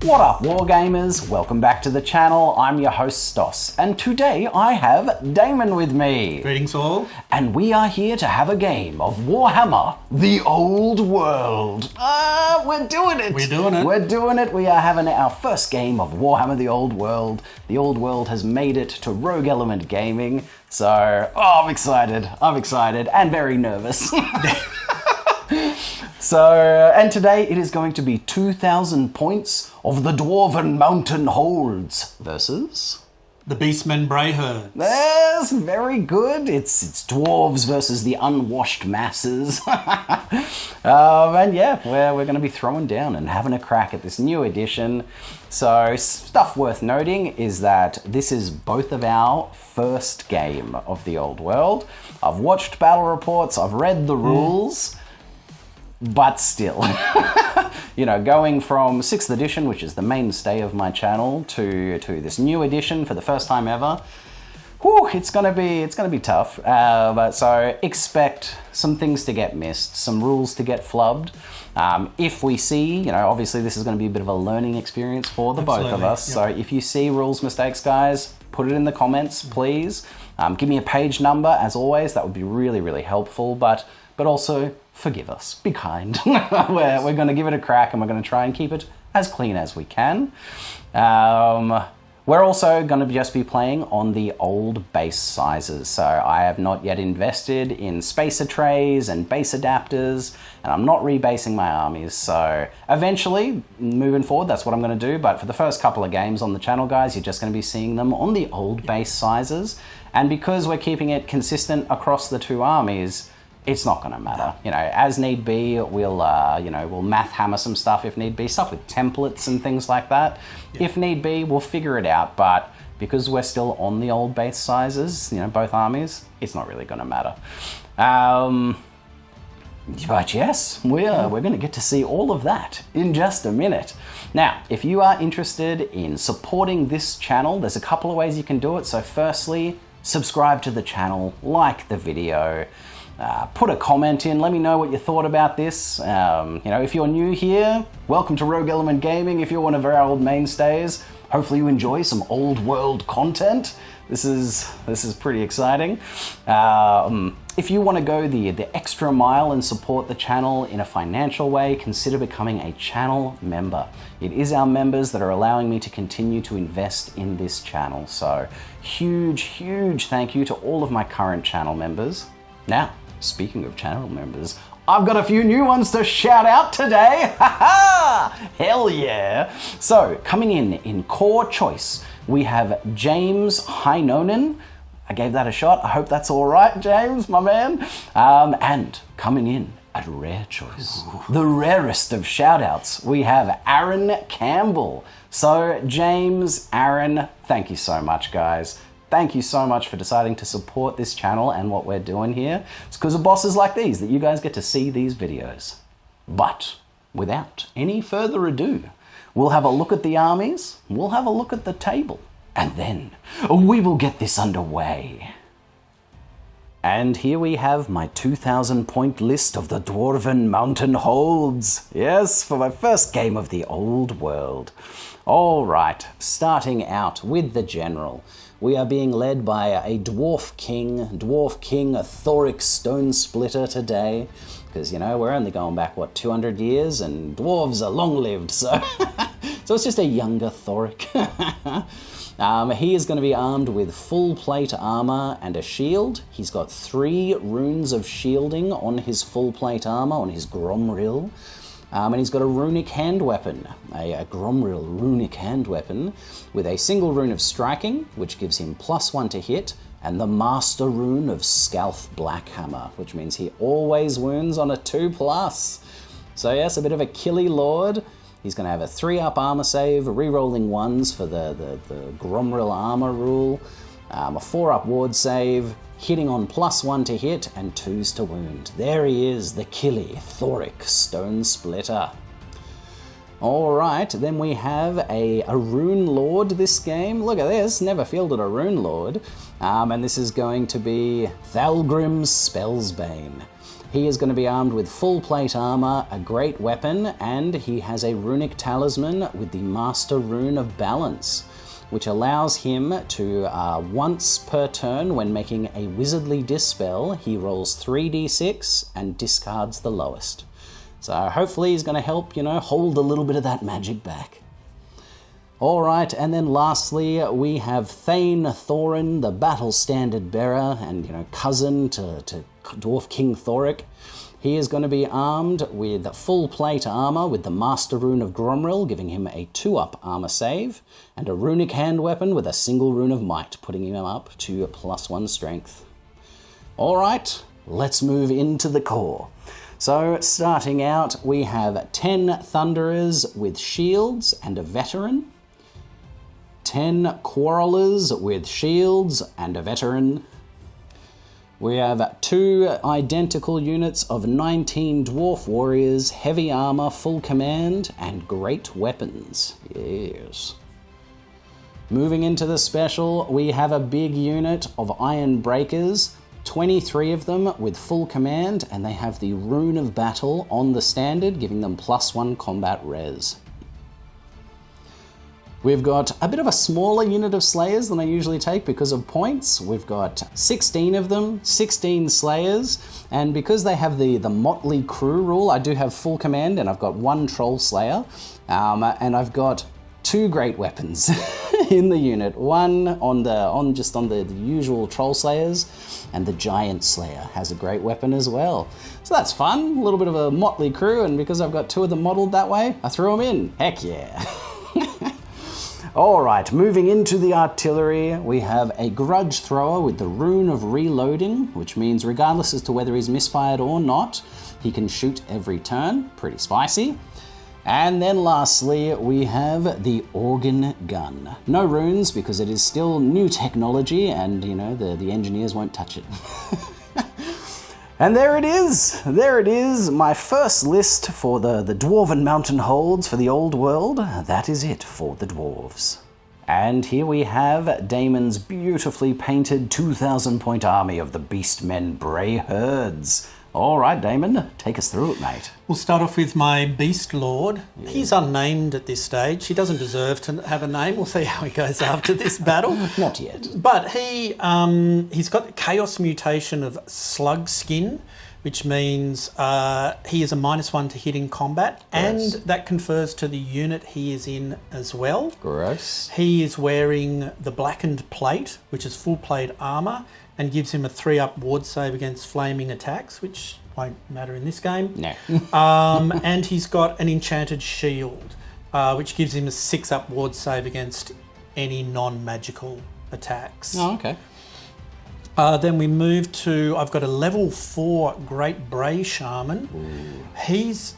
What up, Wargamers? Welcome back to the channel. I'm your host, Stos, and today I have Damon with me. Greetings all. And we are here to have a game of Warhammer, the Old World. We're doing it. We're doing it. We're doing it. We are having our first game of Warhammer, the Old World. The Old World has made it to Rogue Element Gaming. So, I'm excited. I'm excited and very nervous. So, and today it is going to be 2,000 points of the Dwarven Mountain Holds versus the Beastmen Brayherd. Yes, very good. It's dwarves versus the unwashed masses. And yeah, we're going to be throwing down and having a crack at this new edition. So, stuff worth noting is that this is both of our first game of the Old World. I've watched battle reports, I've read the rules. But still, you know, going from 6th edition, which is the mainstay of my channel, to this new edition for the first time ever, whew, it's gonna be tough. But so expect some things to get missed, some rules to get flubbed. If we see, you know, obviously this is going to be a bit of a learning experience for the both of us. Yep. So if you see rules mistakes, guys, put it in the comments, please. Give me a page number, as always. That would be really, really helpful. But also, forgive us. Be kind. We're going to give it a crack and we're going to try and keep it as clean as we can. We're also going to just be playing on the old base sizes. So I have not yet invested in spacer trays and base adapters, and I'm not rebasing my armies. So eventually, moving forward, that's what I'm going to do. But for the first couple of games on the channel, guys, you're just going to be seeing them on the old base sizes. And because we're keeping it consistent across the two armies, it's not going to matter. You know, as need be, we'll math hammer some stuff if need be, stuff with templates and things like that. Yeah. If need be, we'll figure it out. But because we're still on the old base sizes, you know, both armies, it's not really going to matter. But yes, we're going to get to see all of that in just a minute. Now, if you are interested in supporting this channel, there's a couple of ways you can do it. So firstly, subscribe to the channel, like the video, put a comment in, let me know what you thought about this. You know, if you're new here, welcome to Rogue Element Gaming. If you're one of our old mainstays, hopefully you enjoy some old world content. This is pretty exciting. If you want to go the extra mile and support the channel in a financial way, consider becoming a channel member. It is our members that are allowing me to continue to invest in this channel. So huge thank you to all of my current channel members. Now, speaking of channel members, I've got a few new ones to shout out today. Hell yeah! So, coming in core choice, we have James Heinonen. I gave that a shot. I hope that's all right, James, my man. And coming in at rare choice, the rarest of shout outs, we have Aaron Campbell. So, James, Aaron, thank you so much, guys. Thank you so much for deciding to support this channel and what we're doing here. It's because of bosses like these that you guys get to see these videos. But without any further ado, we'll have a look at the armies, we'll have a look at the table, and then we will get this underway. And here we have my 2,000 point list of the Dwarven Mountain Holds. Yes, for my first game of the Old World. All right, starting out with the general. We are being led by a Dwarf King Thorek Stonesplitter today. Because, you know, we're only going back, 200 years, and dwarves are long-lived, so... so it's just a younger Thorek. He is going to be armed with full plate armor and a shield. He's got 3 runes of shielding on his full plate armor, on his Gromril. And he's got a runic hand weapon, a Gromril runic hand weapon, with a single rune of striking, which gives him +1 to hit, and the master rune of Scalth Blackhammer, which means he always wounds on a 2+. So yes, a bit of a killy lord. He's going to have a 3-up armor save, re-rolling 1s for the Gromril armor rule, a 4-up ward save, hitting on +1 to hit and 2s to wound. There he is, the killy Thorek Stonesplitter. Alright, then we have a Rune Lord this game. Look at this, never fielded a Rune Lord. And this is going to be Thalgrim's Spellsbane. He is going to be armed with full plate armor, a great weapon, and he has a runic talisman with the Master Rune of Balance, which allows him to, once per turn when making a wizardly dispel, he rolls 3d6 and discards the lowest. So hopefully he's going to help, hold a little bit of that magic back. Alright, and then lastly, we have Thane Thorin, the Battle Standard Bearer, and, cousin to Dwarf King Thorek. He is going to be armed with full plate armor with the Master Rune of Gromril, giving him a 2-up armor save, and a runic hand weapon with a single rune of might, putting him up to +1 strength. Alright, let's move into the core. So, starting out, we have 10 Thunderers with shields and a veteran, 10 Quarrelers with shields and a veteran. We have 2 identical units of 19 Dwarf Warriors, heavy armor, full command, and great weapons. Yes. Moving into the special, we have a big unit of Iron Breakers, 23 of them with full command, and they have the Rune of Battle on the standard, giving them +1 combat res. We've got a bit of a smaller unit of Slayers than I usually take because of points. We've got 16 of them, 16 Slayers, and because they have the motley crew rule, I do have full command, and I've got 1 Troll Slayer, and I've got 2 great weapons in the unit. One on the usual Troll Slayers, and the Giant Slayer has a great weapon as well. So that's fun, a little bit of a motley crew, and because I've got 2 of them modeled that way, I threw them in. Heck yeah. Alright, moving into the artillery, we have a Grudge Thrower with the Rune of Reloading, which means regardless as to whether he's misfired or not, he can shoot every turn. Pretty spicy. And then lastly, we have the Organ Gun. No runes because it is still new technology and, the engineers won't touch it. And there it is, my first list for the Dwarven Mountain Holds for the Old World. That is it for the Dwarves. And here we have Damon's beautifully painted 2,000 point army of the Beastmen Brayherds. Alright, Damon, take us through it, mate. We'll start off with my Beast Lord. Yeah. He's unnamed at this stage. He doesn't deserve to have a name. We'll see how he goes after this battle. Not yet. But he's got the Chaos mutation of Slug Skin, which means he is a -1 to hit in combat, and that confers to the unit he is in as well. Gross. He is wearing the Blackened Plate, which is full plate armor, and gives him a 3-up ward save against flaming attacks, which won't matter in this game. No. And he's got an Enchanted Shield, which gives him a 6-up ward save against any non-magical attacks. Oh, okay. Then we move to, I've got a level 4 Great Bray Shaman. Ooh. He's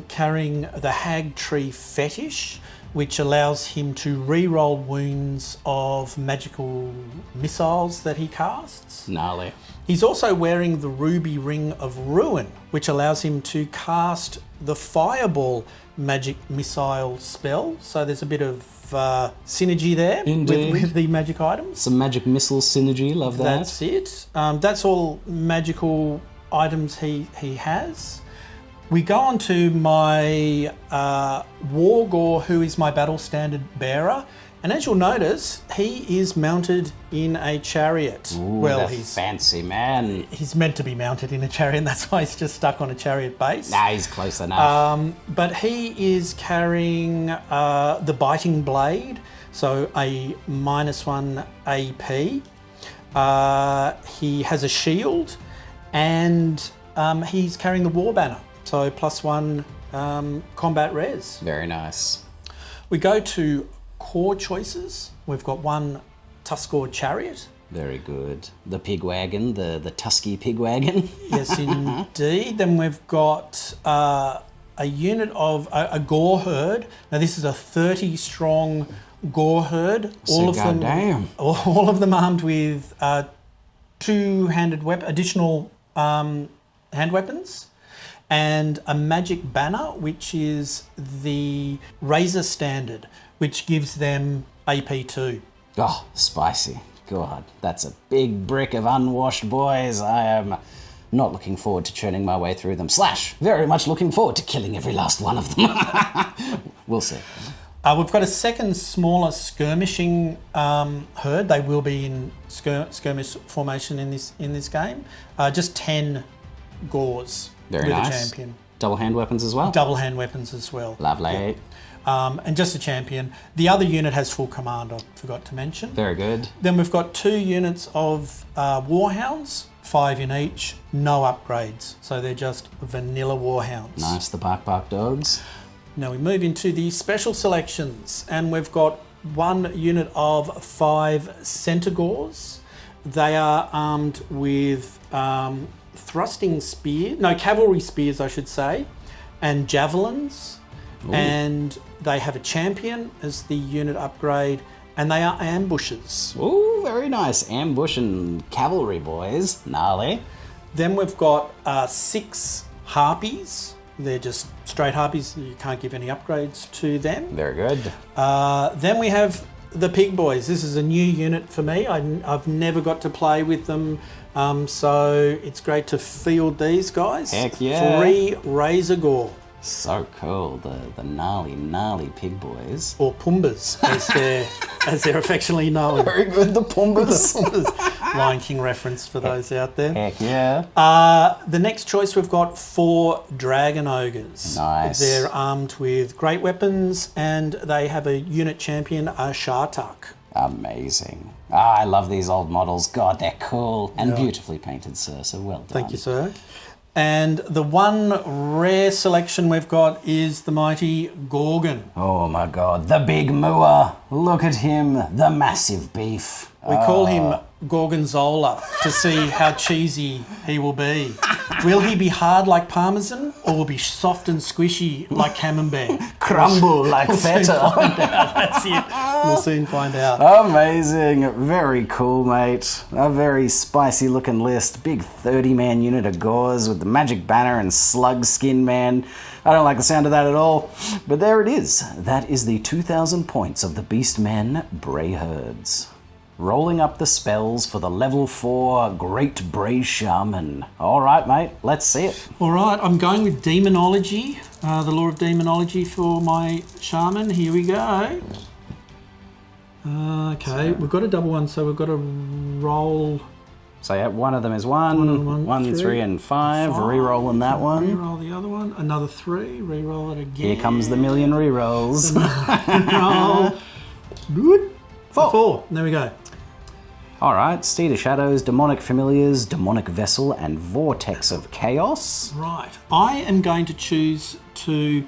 carrying the Hag Tree Fetish, which allows him to re-roll wounds of magical missiles that he casts. Gnarly. He's also wearing the Ruby Ring of Ruin, which allows him to cast the Fireball magic missile spell. So there's a bit of synergy there with the magic items. Some magic missile synergy, love that. That's it. That's all magical items he has. We go on to my Wargore, who is my battle standard bearer. And as you'll notice, he is mounted in a chariot. Ooh, well, he's fancy man. He's meant to be mounted in a chariot, and that's why he's just stuck on a chariot base. Nah, he's close enough. But he is carrying the Biting Blade, so a -1 AP. He has a shield, and he's carrying the War Banner. So +1 combat res. Very nice. We go to core choices. We've got 1 Tuskor Chariot. Very good. The pig wagon, the Tusky pig wagon. Yes, indeed. Then we've got a unit of a Gore Herd. Now this is a 30 strong Gore Herd. All of them armed with 2-handed additional hand weapons. And a magic banner, which is the Razor Standard, which gives them AP2. Oh, spicy. God, that's a big brick of unwashed boys. I am not looking forward to churning my way through them. / very much looking forward to killing every last one of them. We'll see. We've got a second smaller skirmishing herd. They will be in skirmish formation in this game. Just 10 Gores Very with nice. a champion. Double hand weapons as well? Double hand weapons as well. Lovely. Yeah. And just a champion. The other unit has full command, I forgot to mention. Very good. Then we've got 2 units of Warhounds, 5 in each, no upgrades. So they're just vanilla Warhounds. Nice, the bark dogs. Now we move into the special selections, and we've got 1 unit of 5 Centaurs. They are armed with cavalry spears, I should say, and javelins. Ooh. And they have a champion as the unit upgrade, and they are ambushers. Ooh, very nice. Ambush and cavalry boys. Gnarly. Then we've got 6 harpies. They're just straight harpies. You can't give any upgrades to them. Very good. Then we have the pig boys. This is a new unit for me. I've never got to play with them. So it's great to field these guys. Heck yeah. 3 Razor Gore. So cool. The gnarly pig boys. Or Pumbas, as they're affectionately known. Very good, the Pumbas. Lion King reference for those out there. Heck yeah. The next choice, we've got 4 Dragon Ogres. Nice. They're armed with great weapons, and they have a unit champion, Shartak. Amazing. I love these old models. God, they're cool and beautifully painted, sir. So well done. Thank you, sir. And the one rare selection we've got is the mighty Gorgon. Oh my God, the big moor. Look at him, the massive beef. We call him Gorgonzola to see how cheesy he will be. Will he be hard like Parmesan, or will be soft and squishy like Camembert? Crumble like feta. That's it. We'll soon find out. Amazing. Very cool, mate. A very spicy looking list. Big 30-man unit of Gores with the magic banner and slug skin, man. I don't like the sound of that at all. But there it is. That is the 2,000 points of the Beastmen Brayherds. Rolling up the spells for the level 4 Great Bray Shaman. All right, mate, let's see it. All right, I'm going with Demonology, the Law of Demonology for my Shaman. Here we go. Okay, we've got a double one, so we've got to roll. So yeah, one of them is 1, 3, and 5. Rerolling that one. Reroll the other one. Another 3. Reroll it again. Here comes the million rerolls. Roll. Good. 4. There we go. All right, Steed of Shadows, Demonic Familiars, Demonic Vessel, and Vortex of Chaos. Right. I am going to choose to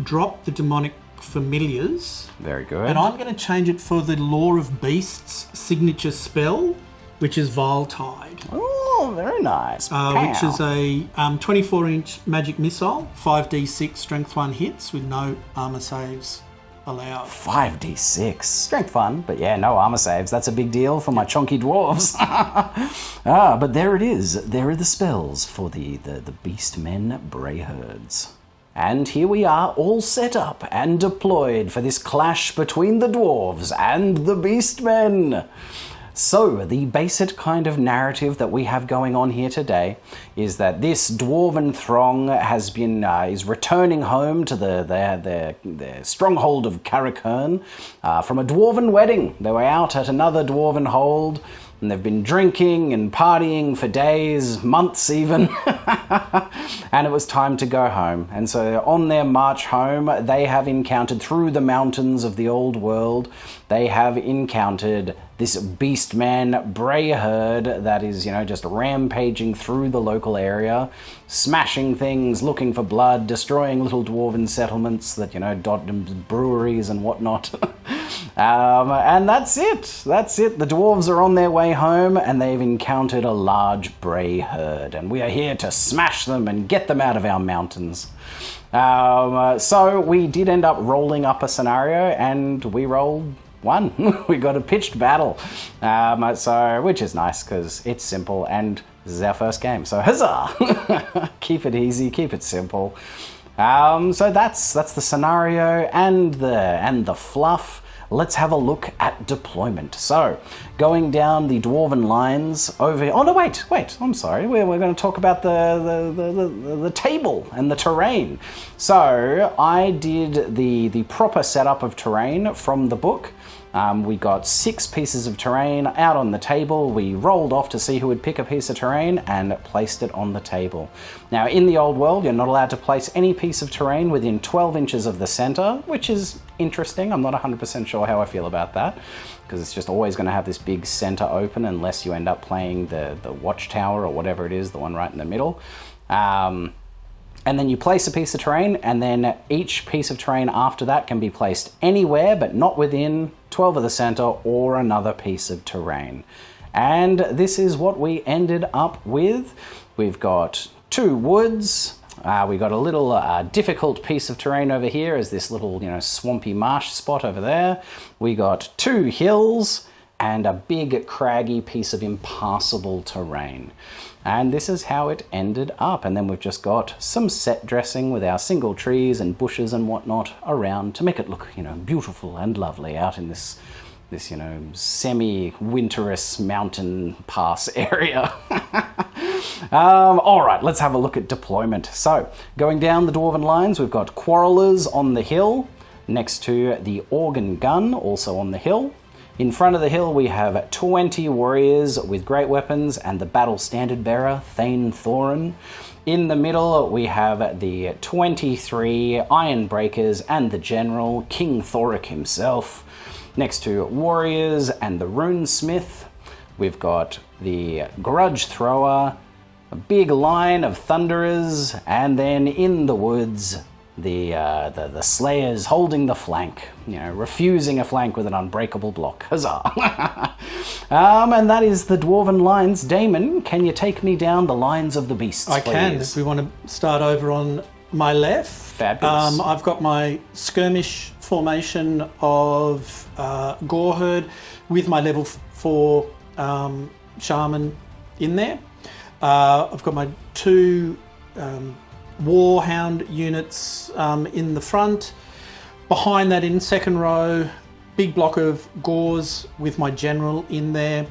drop the Demonic Familiars. Very good. And I'm going to change it for the Law of Beasts signature spell, which is Viletide. Oh, very nice. Which is a 24-inch magic missile, 5d6 strength 1 hits with no armor saves allowed. 5d6. Strength 1, but yeah, no armor saves. That's a big deal for my chunky dwarves. But there it is. There are the spells for the Beastmen Brayherds. And here we are, all set up and deployed for this clash between the dwarves and the Beastmen. So, the basic kind of narrative that we have going on here today is that this dwarven throng has been is returning home to their stronghold of Karak Hirn from a dwarven wedding. They were out at another dwarven hold, and they've been drinking and partying for days, months even, and it was time to go home. And so on their march home, they have encountered, through the mountains of the old world, they have encountered this Beastman Brayherd that is, just rampaging through the local area, smashing things, looking for blood, destroying little dwarven settlements that, dot breweries and whatnot. And that's it. That's it. The dwarves are on their way home and they've encountered a large Brayherd, and we are here to smash them and get them out of our mountains. So we did end up rolling up a scenario, and we rolled 1. We got a pitched battle, which is nice because it's simple and this is our first game. So huzzah! Keep it easy, keep it simple. So that's the scenario and the fluff. let's have a look at deployment. So, going down the dwarven lines over here. Oh no, wait, I'm sorry. We're going to talk about the table and the terrain. So, I did the proper setup of terrain from the book. We got 6 pieces of terrain out on the table. We rolled off to see who would pick a piece of terrain and placed it on the table. Now, in the old world, you're not allowed to place any piece of terrain within 12 inches of the center, which is interesting. I'm not 100% sure how I feel about that, because it's just always going to have this big center open unless you end up playing the watchtower or whatever it is, the one right in the middle. And then you place a piece of terrain, and then each piece of terrain after that can be placed anywhere, but not within 12 of the center or another piece of terrain. And this is what we ended up with. We've got 2 woods. We got a little difficult piece of terrain over here as this little, swampy marsh spot over there. We got 2 hills and a big craggy piece of impassable terrain. And this is how it ended up. And then we've just got some set dressing with our single trees and bushes and whatnot around to make it look, beautiful and lovely out in this semi-winterous mountain pass area. All right, let's have a look at deployment. So, going down the dwarven lines, we've got quarrelers on the hill, next to the organ gun, also on the hill. In front of the hill, we have 20 warriors with great weapons and the battle standard bearer, Thane Thorin. In the middle, we have the 23 iron breakers and the general, King Thorek himself. Next to warriors and the runesmith, we've got the grudge thrower, a big line of thunderers, and then in the woods, the slayers holding the flank, refusing a flank with an unbreakable block. Huzzah! And that is the dwarven lines. Damon, can you take me down the lines of the beasts, I please? can. If we want to start over on my left. Fabulous. I've got my skirmish formation of Goreherd with my level 4 shaman in there. I've got my 2 Warhound units in the front. Behind that, in second row, big block of Gors with my general in there.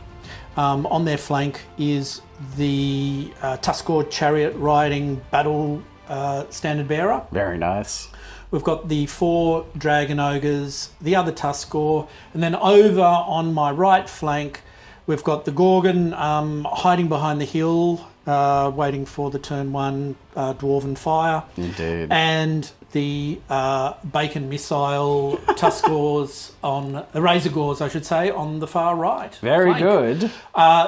On their flank is the Tuskor chariot riding battle standard bearer. Very nice. We've got the 4 dragon ogres, the other Tuskor, and then over on my right flank, we've got the Gorgon hiding behind the hill, waiting for the turn 1 dwarven fire. Indeed. And the bacon missile Tuskors on the Razor Gors, I should say, on the far right. Very flank. good.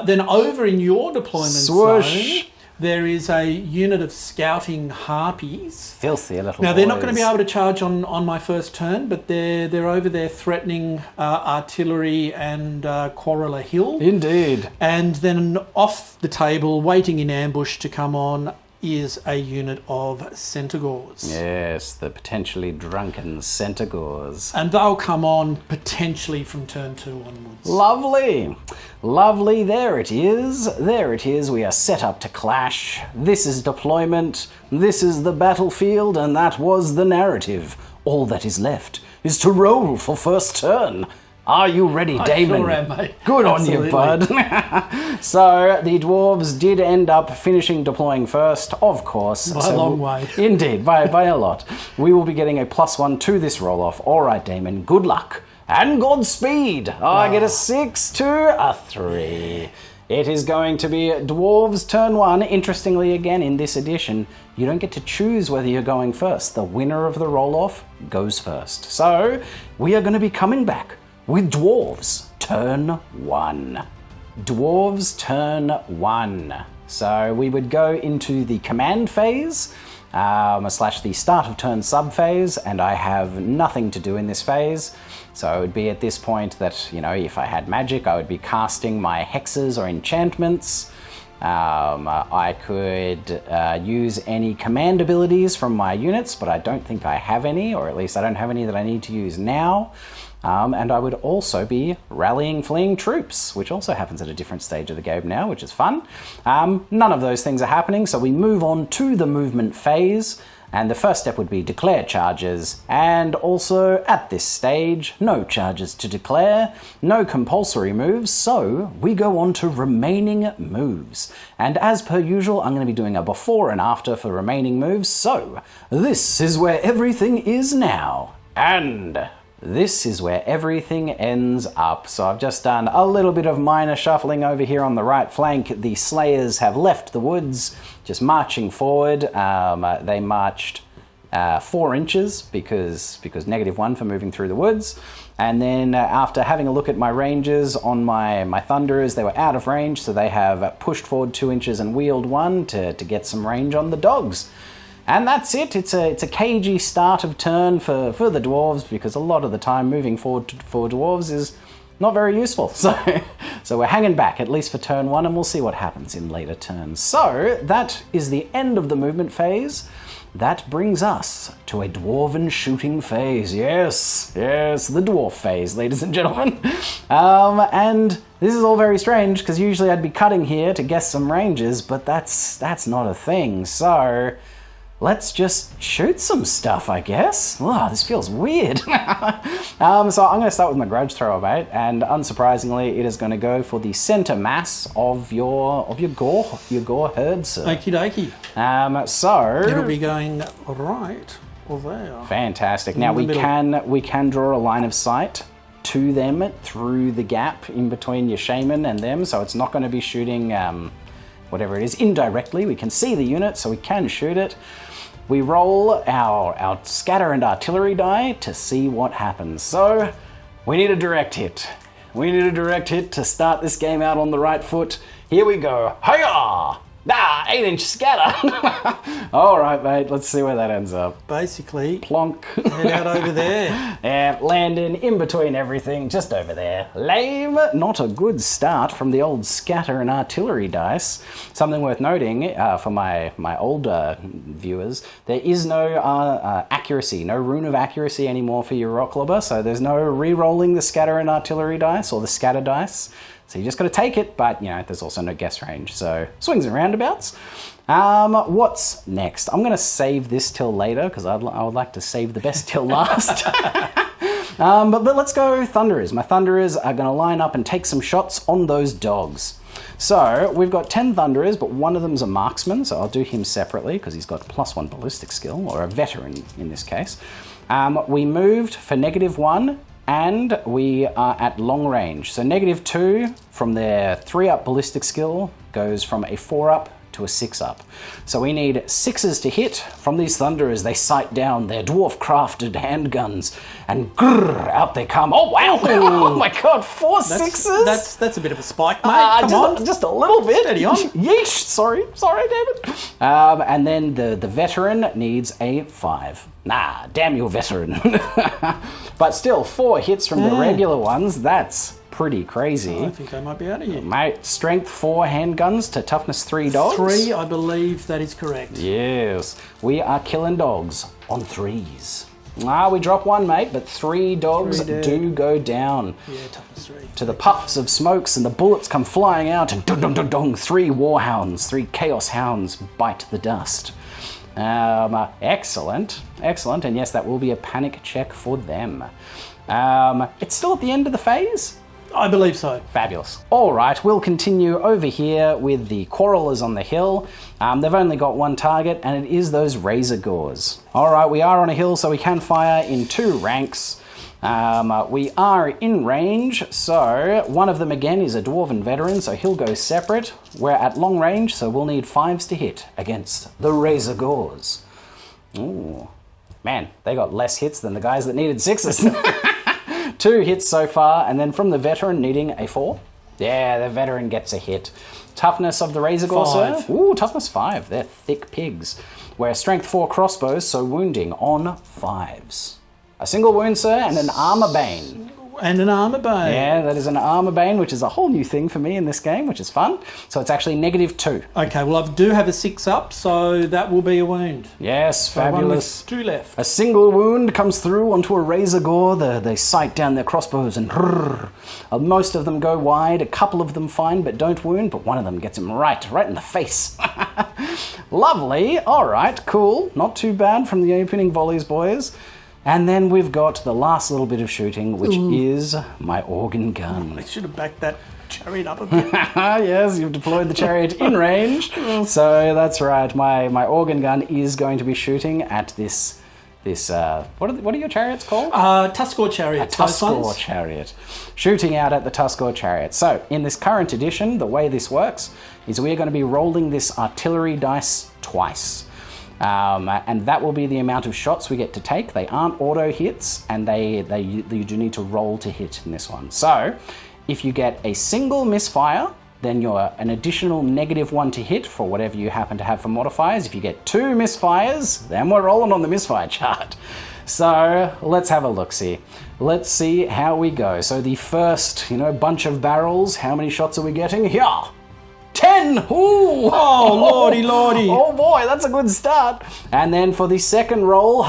Then over in your deployment Swoosh. zone, there is a unit of scouting harpies. Filthy little Now, boys. they're not going to be able to charge on my first turn, but they're over there threatening artillery and Quarreler Hill. Indeed. And then off the table, waiting in ambush to come on, is a unit of Centaurs. Yes, the potentially drunken Centaurs. And they'll come on potentially from turn 2 onwards. Lovely. Lovely. There it is. There it is. We are set up to clash. This is deployment. This is the battlefield, and that was the narrative. All that is left is to roll for first turn. Are you ready, Damon? I sure am, mate. Good Absolutely. on you, bud. So the dwarves did end up finishing deploying first, of course. By a long way. Indeed, by a lot. We will be getting a +1 to this roll-off. All right, Damon, good luck. And Godspeed. I get a 6 to a 3. It is going to be Dwarves turn 1. Interestingly, again, in this edition, you don't get to choose whether you're going first. The winner of the roll-off goes first. So we are going to be coming back with Dwarves turn 1. Dwarves turn 1. So we would go into the command phase, / the start of turn sub phase, and I have nothing to do in this phase. So it would be at this point that, if I had magic, I would be casting my hexes or enchantments. I could use any command abilities from my units, but I don't think I have any, or at least I don't have any that I need to use now. And I would also be rallying fleeing troops, which also happens at a different stage of the game now, which is fun. None of those things are happening, so we move on to the movement phase. And the first step would be declare charges, and also at this stage, no charges to declare, no compulsory moves, so we go on to remaining moves. And as per usual, I'm going to be doing a before and after for remaining moves, so this is where everything is now. And this is where everything ends up. So I've just done a little bit of minor shuffling over here on the right flank. The Slayers have left the woods, just marching forward. They marched 4 inches because -1 for moving through the woods. And then after having a look at my ranges on my Thunderers, they were out of range, so they have pushed forward 2 inches and wheeled 1 to get some range on the dogs. And that's it. It's a cagey start of turn for the dwarves, because a lot of the time moving forward for dwarves is not very useful. So we're hanging back, at least for turn 1, and we'll see what happens in later turns. So that is the end of the movement phase. That brings us to a dwarven shooting phase. Yes, the dwarf phase, ladies and gentlemen. And this is all very strange, because usually I'd be cutting here to guess some ranges, but that's not a thing. So let's just shoot some stuff, I guess. Oh, this feels weird. So I'm going to start with my grudge thrower, mate, and unsurprisingly, it is going to go for the center mass of your gore herd, sir. Okie dokie. So it'll be going right or there. Fantastic. Now we can draw a line of sight to them through the gap in between your shaman and them, so it's not going to be shooting whatever it is indirectly. We can see the unit, so we can shoot it. We roll our scatter and artillery die to see what happens. So we need a direct hit. We need a direct hit to start this game out on the right foot. Here we go. Hiya! 8-inch scatter. All right, mate, let's see where that ends up. Basically, plonk. Head out over there. Yeah, landing in between everything, just over there. Lame. Not a good start from the old scatter and artillery dice. Something worth noting for my older viewers, there is no accuracy, no rune of accuracy anymore for your rock lobber, so there's no re-rolling the scatter and artillery dice or the scatter dice. So you just got to take it, but there's also no guess range, so swings and roundabouts. What's next? I'm going to save this till later, because I would like to save the best till last. But let's go Thunderers. My Thunderers are going to line up and take some shots on those dogs. So we've got 10 Thunderers, but one of them's a marksman, so I'll do him separately, because he's got +1 ballistic skill, or a veteran in this case. We moved for -1. And we are at long range. So -2 from their 3-up ballistic skill goes from a 4-up to a 6-up. So we need 6s to hit from these Thunderers. They sight down their dwarf-crafted handguns, and grrr, out they come. Oh, wow! Oh my god, 4 6s? That's a bit of a spike, mate. Come on. Just a little bit. Steady on. Yeesh, sorry, David. And then the veteran needs a 5. Nah, damn your veteran. But still, 4 hits from the regular ones, that's pretty crazy. I think I might be out of here. Mate, strength 4 handguns to toughness 3 dogs. 3, I believe that is correct. Yes, we are killing dogs on 3s. We drop 1, mate, but 3 dogs do go down. Yeah, toughness 3. To the puffs of smokes, and the bullets come flying out, and dong dong dong dong, 3 warhounds, 3 chaos hounds bite the dust. Excellent, and yes, that will be a panic check for them. It's still at the end of the phase? I believe so. Fabulous. All right, we'll continue over here with the Quarrelers on the hill. They've only got 1 target, and it is those Razor Gores. All right, we are on a hill, so we can fire in 2 ranks. We are in range, so one of them again is a Dwarven veteran, so he'll go separate. We're at long range, so we'll need 5s to hit against the Razor Gores. Ooh, man, they got less hits than the guys that needed 6s. 2 hits so far, and then from the veteran needing a 4. Yeah, the veteran gets a hit. Toughness of the Razor Gore, sir? Ooh, toughness 5. They're thick pigs. We're strength 4 crossbows, so wounding on 5s. A single wound, sir, and an armor bane. And an armor bane. Yeah, that is an armor bane, which is a whole new thing for me in this game, which is fun. So it's actually -2. Okay, well, I do have a 6 up, so that will be a wound. Yes, So fabulous. 2 left. A single wound comes through onto a razor gore. They sight down their crossbows and most of them go wide. A couple of them fine but don't wound, but one of them gets him right in the face. Lovely. All right, cool. Not too bad from the opening volleys, boys. And then we've got the last little bit of shooting, which is my organ gun. I should have backed that chariot up a bit. Yes, you've deployed the chariot in range. So that's right. My organ gun is going to be shooting at this what are your chariots called? Tuskor chariot. A Tuskor chariot. Shooting out at the Tuskor chariot. So in this current edition, the way this works is we're going to be rolling this artillery dice twice. And that will be the amount of shots we get to take. They aren't auto hits, and you do need to roll to hit in this one. So if you get a single misfire, then you're an additional -1 to hit for whatever you happen to have for modifiers. If you get 2 misfires, then we're rolling on the misfire chart. So let's have a look-see. Let's see how we go. So the first, bunch of barrels, how many shots are we getting? Here! 10! Ooh! Oh, lordy, lordy. Oh boy, that's a good start. And then for the second roll,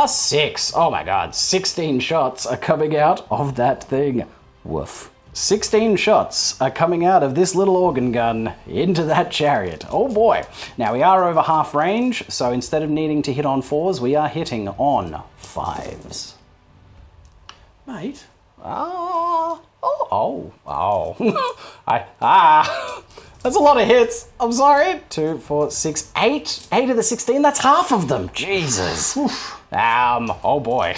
6. Oh my god, 16 shots are coming out of that thing. Woof. 16 shots are coming out of this little organ gun into that chariot. Oh boy. Now we are over half range, so instead of needing to hit on 4s, we are hitting on 5s. Mate. That's a lot of hits. I'm sorry. 2, 4, 6, 8. 8 of the 16. That's half of them. Jesus. Oh boy.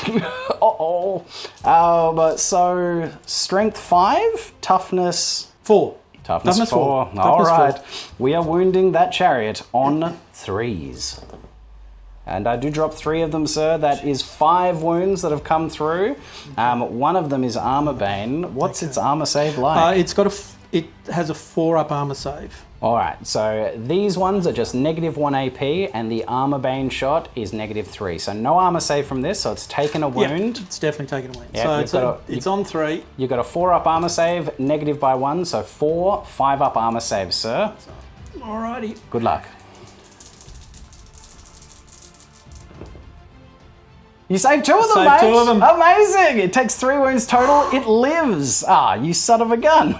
So strength 5, toughness 4. Toughness 4. All right. We are wounding that chariot on 3s. And I do drop 3 of them, sir. That is 5 wounds that have come through. One of them is armor bane. What's its armor save like? It has a 4-up armor save. All right, so these ones are just -1 AP, and the armor bane shot is -3. So no armor save from this, so it's taken a wound. It's definitely taken a wound. Yep, so it's on 3. You've got a 4-up armor save, negative by 1, so 4 5-up armor saves, sir. Alrighty. Good luck. You saved 2 of them, mate! 2 of them. Amazing! It takes 3 wounds total. It lives. You son of a gun.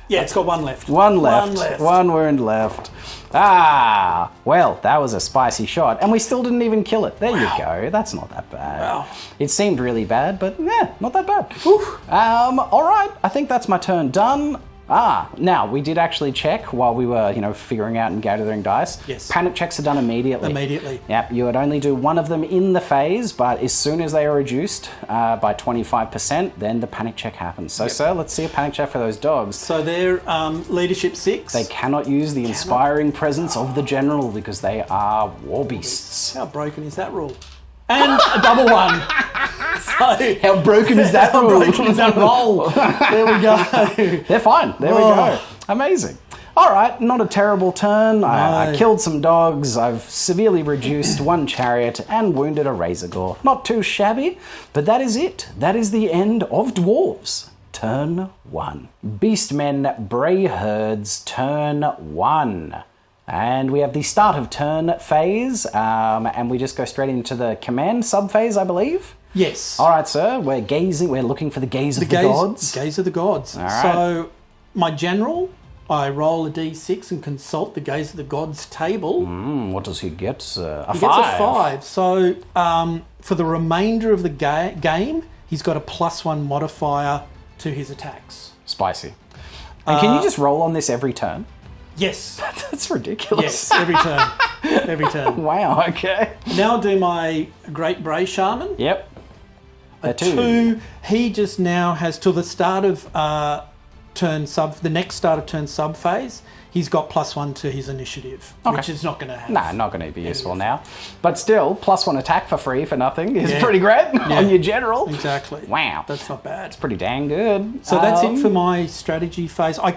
Yeah, it's got 1 left. One left. 1 wound left. Well, that was a spicy shot. And we still didn't even kill it. There you go. That's not that bad. Wow. It seemed really bad, but yeah, not that bad. All right. I think that's my turn done. Now, we did actually check while we were, figuring out and gathering dice. Yes. Panic checks are done immediately. Immediately. Yep, you would only do 1 of them in the phase, but as soon as they are reduced by 25%, then the panic check happens. So, sir, let's see a panic check for those dogs. So they're leadership 6. They cannot use the inspiring presence of the general because they are war beasts. How broken is that rule? And a double 1. So, how broken is that rule? How broken is that roll? There we go. They're fine. There we go. Amazing. All right, not a terrible turn. I killed some dogs. I've severely reduced 1 chariot and wounded a razor gore. Not too shabby, but that is it. That is the end of Dwarves. Turn 1. Beastmen Brayherd's turn 1. And we have the start of turn phase, and we just go straight into the command sub-phase, I believe. Yes. All right, sir. We're looking for the gaze of the gods. Gaze of the gods. All right. So, my general, I roll a d6 and consult the gaze of the gods table. What does he get, sir? He gets a 5. So, for the remainder of the game, he's got a +1 modifier to his attacks. Spicy. And can you just roll on this every turn? Yes. That's ridiculous. Yes, every turn. Every turn. Wow, okay. Now I'll do my Great Bray Shaman. Yep. A 2. He just now has, till the start of the next start of turn sub phase, he's got +1 to his initiative, which is not going to have. No, not going to be useful now. But still, +1 attack for free for nothing is pretty great on your general. Exactly. Wow. That's not bad. It's pretty dang good. So that's it for my strategy phase. I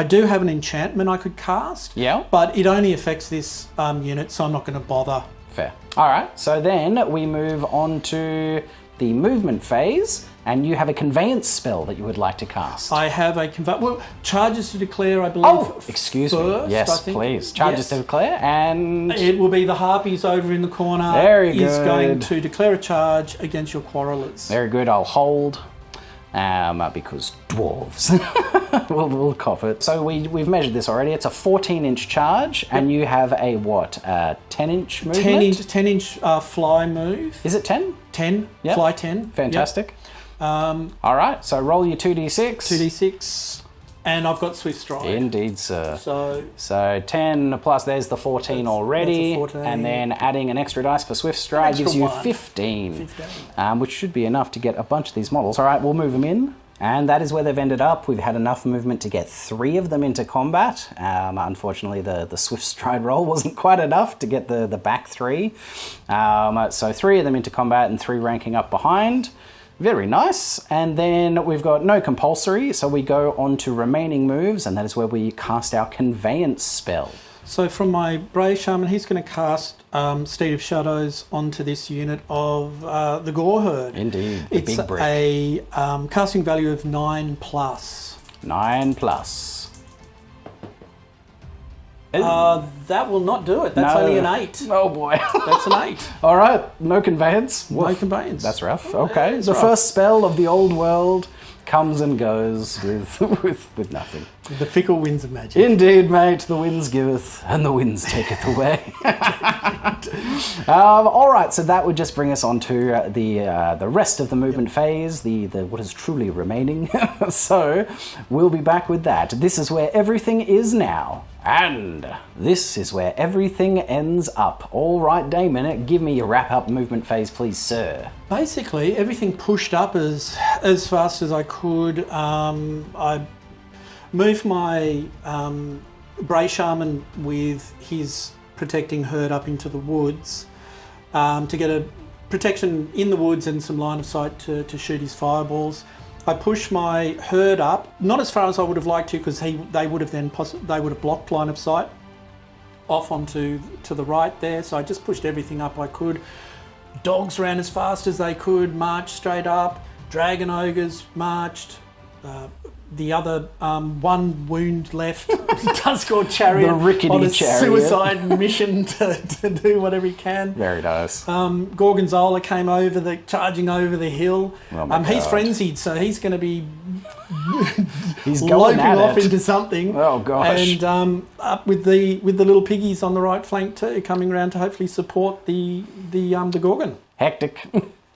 do have an enchantment I could cast. Yeah. But it only affects this unit, so I'm not going to bother. Fair. All right. So then we move on to the movement phase, and you have a conveyance spell that you would like to cast. I have a charges to declare, I believe. Oh, excuse first, me. Yes, please. Charges to declare, and it will be the harpies over in the corner. Very good. Is going to declare a charge against your quarrelers. Very good. I'll hold. Because dwarves. we'll cough it. So we've measured this already. It's a 14-inch charge, and you have a what? 10-inch movement? 10-inch fly move. Is it 10? 10. Yep. Fly 10. Fantastic. Yep. All right. So roll your 2d6. 2d6. And I've got Swift Stride. Indeed, sir. So 10 plus there's the 14 already. That's a 14. And then adding an extra dice for Swift Stride gives you 15. Which should be enough to get a bunch of these models. All right, we'll move them in. And that is where they've ended up. We've had enough movement to get 3 of them into combat. Unfortunately, the Swift Stride roll wasn't quite enough to get the back 3. So 3 of them into combat and 3 ranking up behind. Very nice. And then we've got no compulsory, so we go on to remaining moves, and that is where we cast our conveyance spell. So from my Brave Shaman, he's going to cast Steed of Shadows onto this unit of the Goreherd. Indeed, it's big brick. A casting value of 9+. 9+. That will not do it. That's only an 8. Oh boy. That's an 8. All right, no conveyance. No conveyance. That's rough. Okay, the first spell of the old world comes and goes with nothing. The fickle winds of magic. Indeed, mate. The winds giveth, and the winds taketh away. All right, so that would just bring us on to the rest of the movement phase, the what is truly remaining. So we'll be back with that. This is where everything is now. And this is where everything ends up. All right, Damon, give me your wrap-up movement phase, please, sir. Basically, everything pushed up as fast as I could. I moved my Bray Shaman with his protecting herd up into the woods to get a protection in the woods and some line of sight to shoot his fireballs. I pushed my herd up, not as far as I would have liked to, because they would have blocked line of sight off onto the right there. So I just pushed everything up I could. Dogs ran as fast as they could, marched straight up. Dragon ogres marched. The other one wound left, Tuskor Chariot, the rickety on a chariot. Suicide mission to do whatever he can. Very nice. Gorgonzola came charging over the hill. Oh he's frenzied, so he's going to be he's going loping off into something. Oh gosh! And up with the little piggies on the right flank too, coming around to hopefully support the Gorgon. Hectic.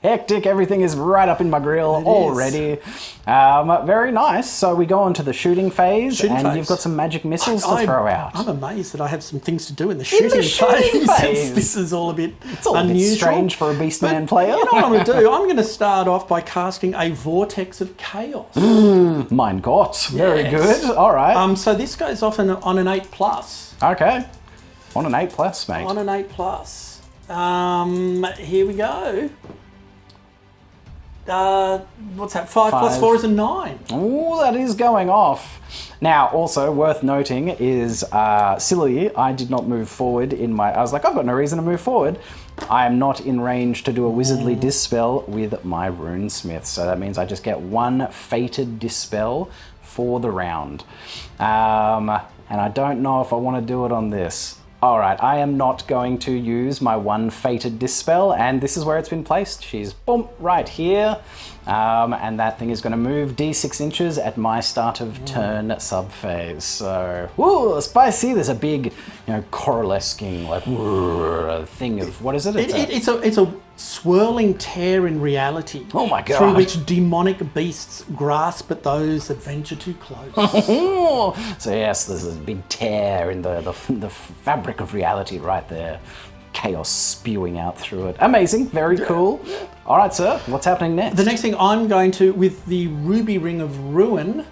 Hectic, everything is right up in my grill already. Very nice. So we go on to the shooting phase, you've got some magic missiles to throw out. I'm amazed that I have some things to do in the shooting phase. This is all a bit unusual. Bit strange for a Beastman player. You know what I'm going to do? I'm going to start off by casting a Vortex of Chaos. Mein Gott. Very good. All right. So this goes off on an 8+. Okay. On an 8+, mate. On an 8+. Here we go. What's that? 5 plus 4 is a 9. Oh, that is going off. Now, also worth noting is, silly, I did not move forward I was like, I've got no reason to move forward. I am not in range to do a wizardly dispel with my runesmith, so that means I just get 1 fated dispel for the round. And I don't know if I want to do it on this. All right, I am not going to use my 1 fated dispel, and this is where it's been placed. She's boom right here, and that thing is going to move d6 inches at my start of turn subphase. So, woo, spicy! There's a big, coralescing thing of what is it? It's a swirling tear in reality. Oh my god! Through which demonic beasts grasp at those that venture too close. So yes, there's a big tear in the fabric of reality right there. Chaos spewing out through it. Amazing, very cool. All right, sir, what's happening next? The next thing I'm going to, with the Ruby Ring of Ruin,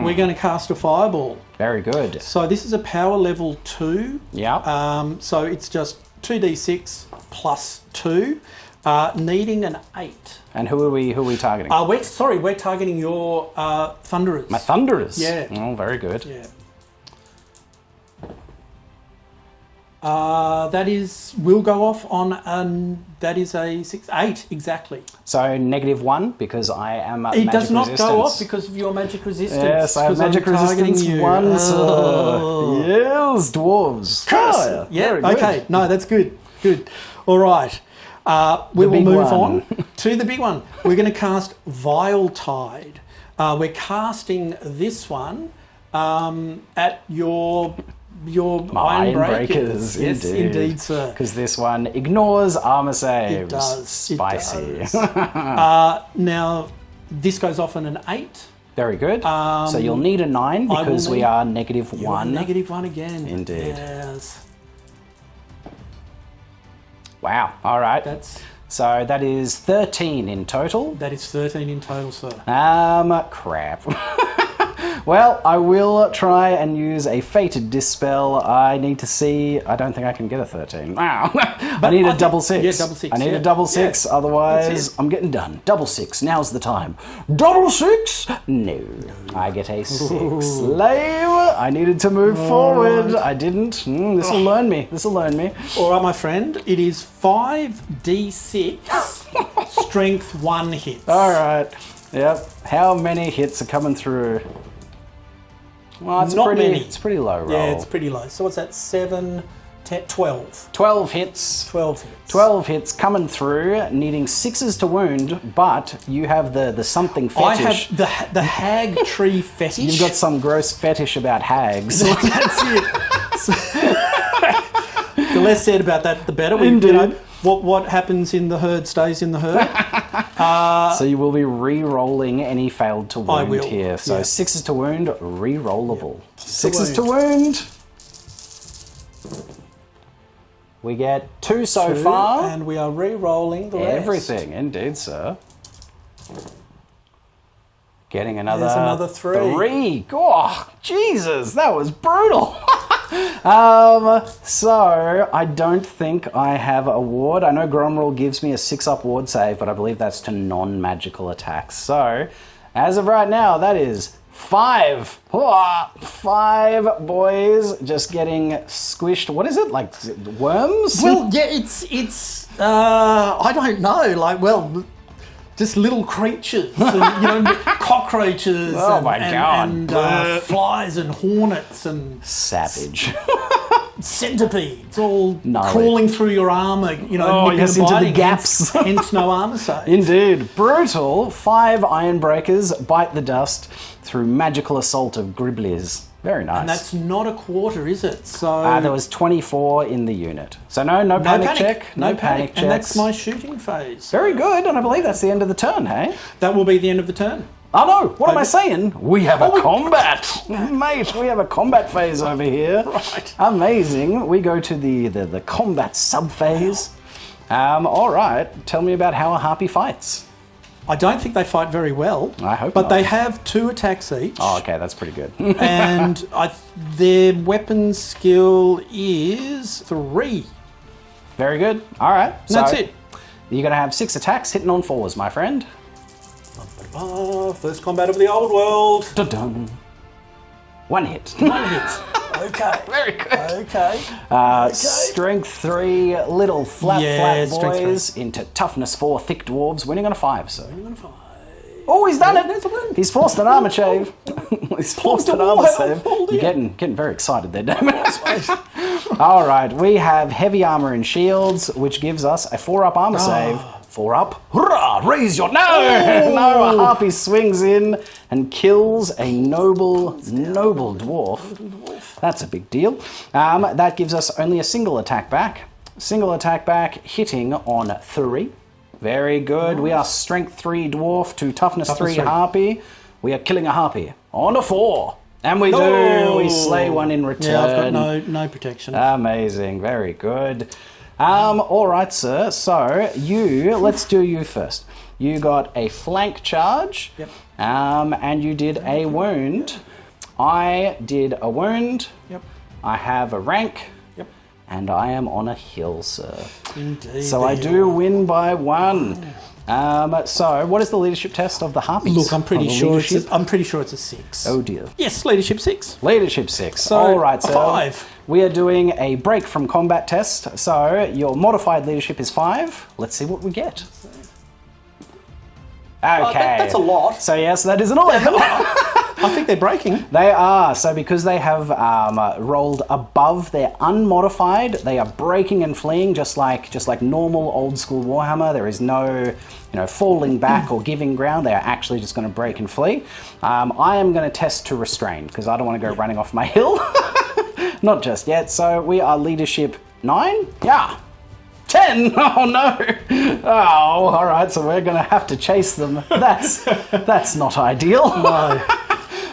we're going to cast a fireball. Very good. So this is a power level 2. Yeah. So it's just 2d6 plus 2, needing an 8. And who are we targeting? We're targeting your Thunderers. My Thunderers? Yeah. Oh, very good. Yeah. will go off on, that is a 8, exactly. So -1 because I am at It magic does not resistance. go off because of your magic resistance. Yes, I have magic resistance 1, so... Yes, dwarves. Curse! Yeah, very good. okay. No, that's good. Good. All right. We will big move one. on to the big one. We're going to cast Vile Tide. We're casting this one at your Iron Breakers. Yes, indeed, sir. Because this one ignores armor saves. It does. Spicy. It does. Now, this goes off on an 8. Very good. So you'll need a 9 because we are -1. -1 again. Indeed. Yes. Wow. All right. So that is 13 in total. That is 13 in total, sir. Crap. Well, I will try and use a Fated Dispel. I need to see... I don't think I can get a 13. Wow. I need a double 6. Yeah, double 6. I need a double 6, otherwise I'm getting done. Double 6, now's the time. Double 6? No. I get a 6. Lame. I needed to move forward. I didn't. This will learn me. This will learn me. All right, my friend. It is 5d6 strength 1 hits. All right. Yep. How many hits are coming through? Well, it's many. It's a pretty low roll. Yeah, it's pretty low. So what's that? 7, 10, 12. 12 hits. 12 hits. 12 hits coming through, needing 6s to wound, but you have the something fetish. I have the hag tree fetish. You've got some gross fetish about hags. That's it. The less said about that, the better. Indeed. What happens in the herd stays in the herd. So you will be re-rolling any failed to wound will, here. So yeah. 6s to wound, re-rollable. Yeah. 6s to wound. We get 2 so far. And we are re-rolling the rest. Everything, indeed, sir. Getting another... There's another 3. 3! Oh, Jesus, that was brutal. So I don't think I have a ward. I know Gromrule gives me a 6-up ward save, but I believe that's to non-magical attacks. So, as of right now, that is 5. 5 boys just getting squished. What is it? Like worms? Well, yeah, it's I don't know. Just little creatures, and, cockroaches, and flies and hornets and savage centipedes, all crawling through your armor. Into the gaps. Hence no armor save. Indeed, brutal. 5 iron breakers bite the dust through magical assault of Gribblies. Very nice. And that's not a quarter, is it? So there was 24 in the unit. So no panic check. No panic checks. And that's my shooting phase. Very good, and I believe that's the end of the turn, hey? That will be the end of the turn. Oh no, what am I saying? We have a combat! Mate, we have a combat phase over here. Right. Amazing. We go to the combat sub-phase. Alright, tell me about how a harpy fights. I don't think they fight very well. I hope but not. they have 2 attacks each. Oh, okay, that's pretty good. And their weapon skill is 3. Very good. All right. So that's it. You're going to have 6 attacks hitting on 4s, my friend. First combat of the old world. Dun-dun. 1 hit. 1 hit. Okay. Very good. Okay. Strength 3, little flat boys into toughness 4, thick dwarves, winning on a 5, so. Winning on a 5. Oh, he's done it! There's a win. He's forced an armor save. He's forced an armor save. You're getting very excited there, damn it. All right, we have heavy armor and shields, which gives us a 4-up armor save. 4-up. Hurrah! Raise your... No! No, a harpy swings in and kills a noble dwarf. That's a big deal. That gives us only a single attack back. Single attack back, hitting on 3. Very good. Nice. We are strength 3 dwarf to toughness 3 harpy. We are killing a harpy on a 4. And we do. We slay one in return. Yeah, I've got no protection. Amazing. Very good. All right, sir. So let's do you first. You got a flank charge. Yep. And you did a wound. I did a wound. Yep. I have a rank. Yep. And I am on a hill, sir. Indeed. So I do win by 1. So, what is the leadership test of the Harpies? Look, I'm pretty sure leadership? it's a 6. Oh dear. Yes, leadership 6. Leadership 6. So, all right, so 5. we are doing a break from combat test. So your modified leadership is 5. Let's see what we get. Okay. That's a lot. So yes, that is an 11. I think they're breaking. They are. So because they have rolled above their unmodified, they are breaking and fleeing just like normal old school Warhammer. There is no, falling back or giving ground. They are actually just going to break and flee. I am going to test to restrain because I don't want to go running off my hill. Not just yet. So we are leadership 9. Yeah. 10! Oh no! Oh, all right. So we're going to have to chase them. That's not ideal. No.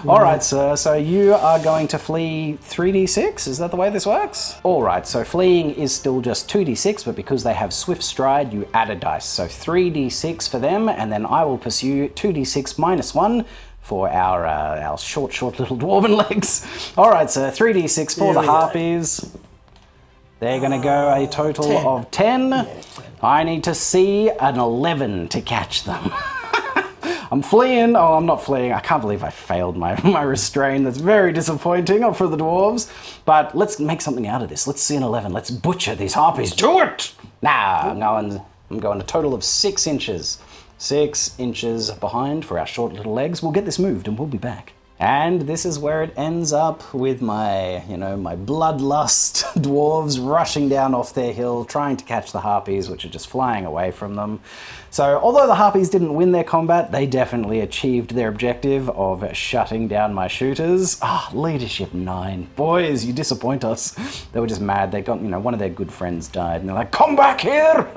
All right, sir. So you are going to flee 3d6? Is that the way this works? All right. So fleeing is still just 2d6, but because they have swift stride, you add a dice. So 3d6 for them, and then I will pursue 2d6 minus 1 for our short little dwarven legs. All right, sir. 3d6 for the harpies. They're going to go a total 10. of 10. Yeah, 10. I need to see an 11 to catch them. I'm fleeing. Oh, I'm not fleeing. I can't believe I failed my restrain. That's very disappointing for the dwarves. But let's make something out of this. Let's see an 11. Let's butcher these harpies. Do it! Nah, I'm going a total of 6 inches. 6 inches behind for our short little legs. We'll get this moved and we'll be back. And this is where it ends up with my bloodlust dwarves rushing down off their hill, trying to catch the harpies, which are just flying away from them. So, although the harpies didn't win their combat, they definitely achieved their objective of shutting down my shooters. Leadership 9. Boys, you disappoint us. They were just mad. They got, one of their good friends died, and they're like, come back here!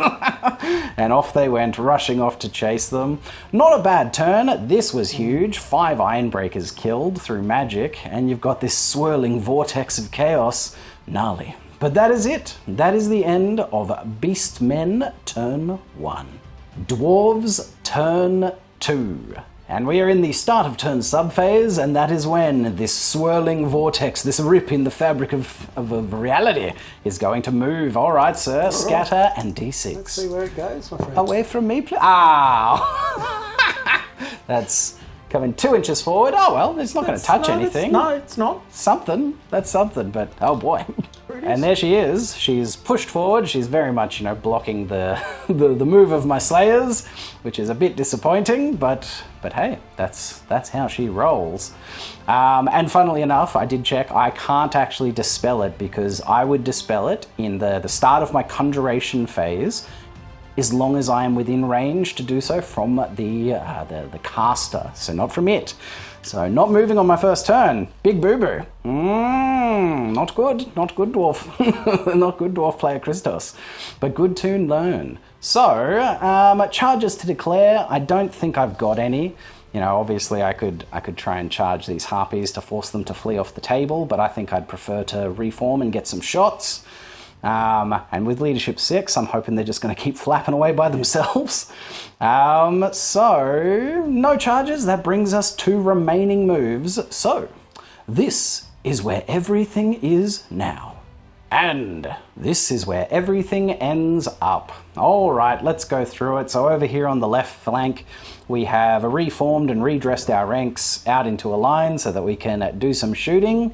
And off they went, rushing off to chase them. Not a bad turn. This was huge. 5 Ironbreakers killed through magic, and you've got this swirling vortex of chaos. Gnarly. But that is it. That is the end of Beastmen Turn 1. Dwarves Turn 2. And we are in the start of turn subphase, and that is when this swirling vortex, this rip in the fabric of reality, is going to move. All right, sir. All scatter right. And D6. Let's see where it goes, my friend. Away from me, please. That's coming 2 inches forward. Oh, well, it's not going to touch anything. No, it's not. Something. That's something, but oh boy. And there she is. She's pushed forward. She's very much, blocking the move of my slayers, which is a bit disappointing, but hey, that's how she rolls. And funnily enough, I did check. I can't actually dispel it because I would dispel it in the start of my conjuration phase, as long as I am within range to do so from the caster, so not from it. So not moving on my first turn. Big boo-boo. Not good dwarf. Not good dwarf player Christos. But good to learn. So, charges to declare. I don't think I've got any. Obviously I could try and charge these harpies to force them to flee off the table, but I think I'd prefer to reform and get some shots. And with leadership 6, I'm hoping they're just going to keep flapping away by themselves. So, no charges. That brings us to remaining moves. So, this is where everything is now. And this is where everything ends up. All right, let's go through it. So over here on the left flank, we have reformed and redressed our ranks out into a line so that we can do some shooting.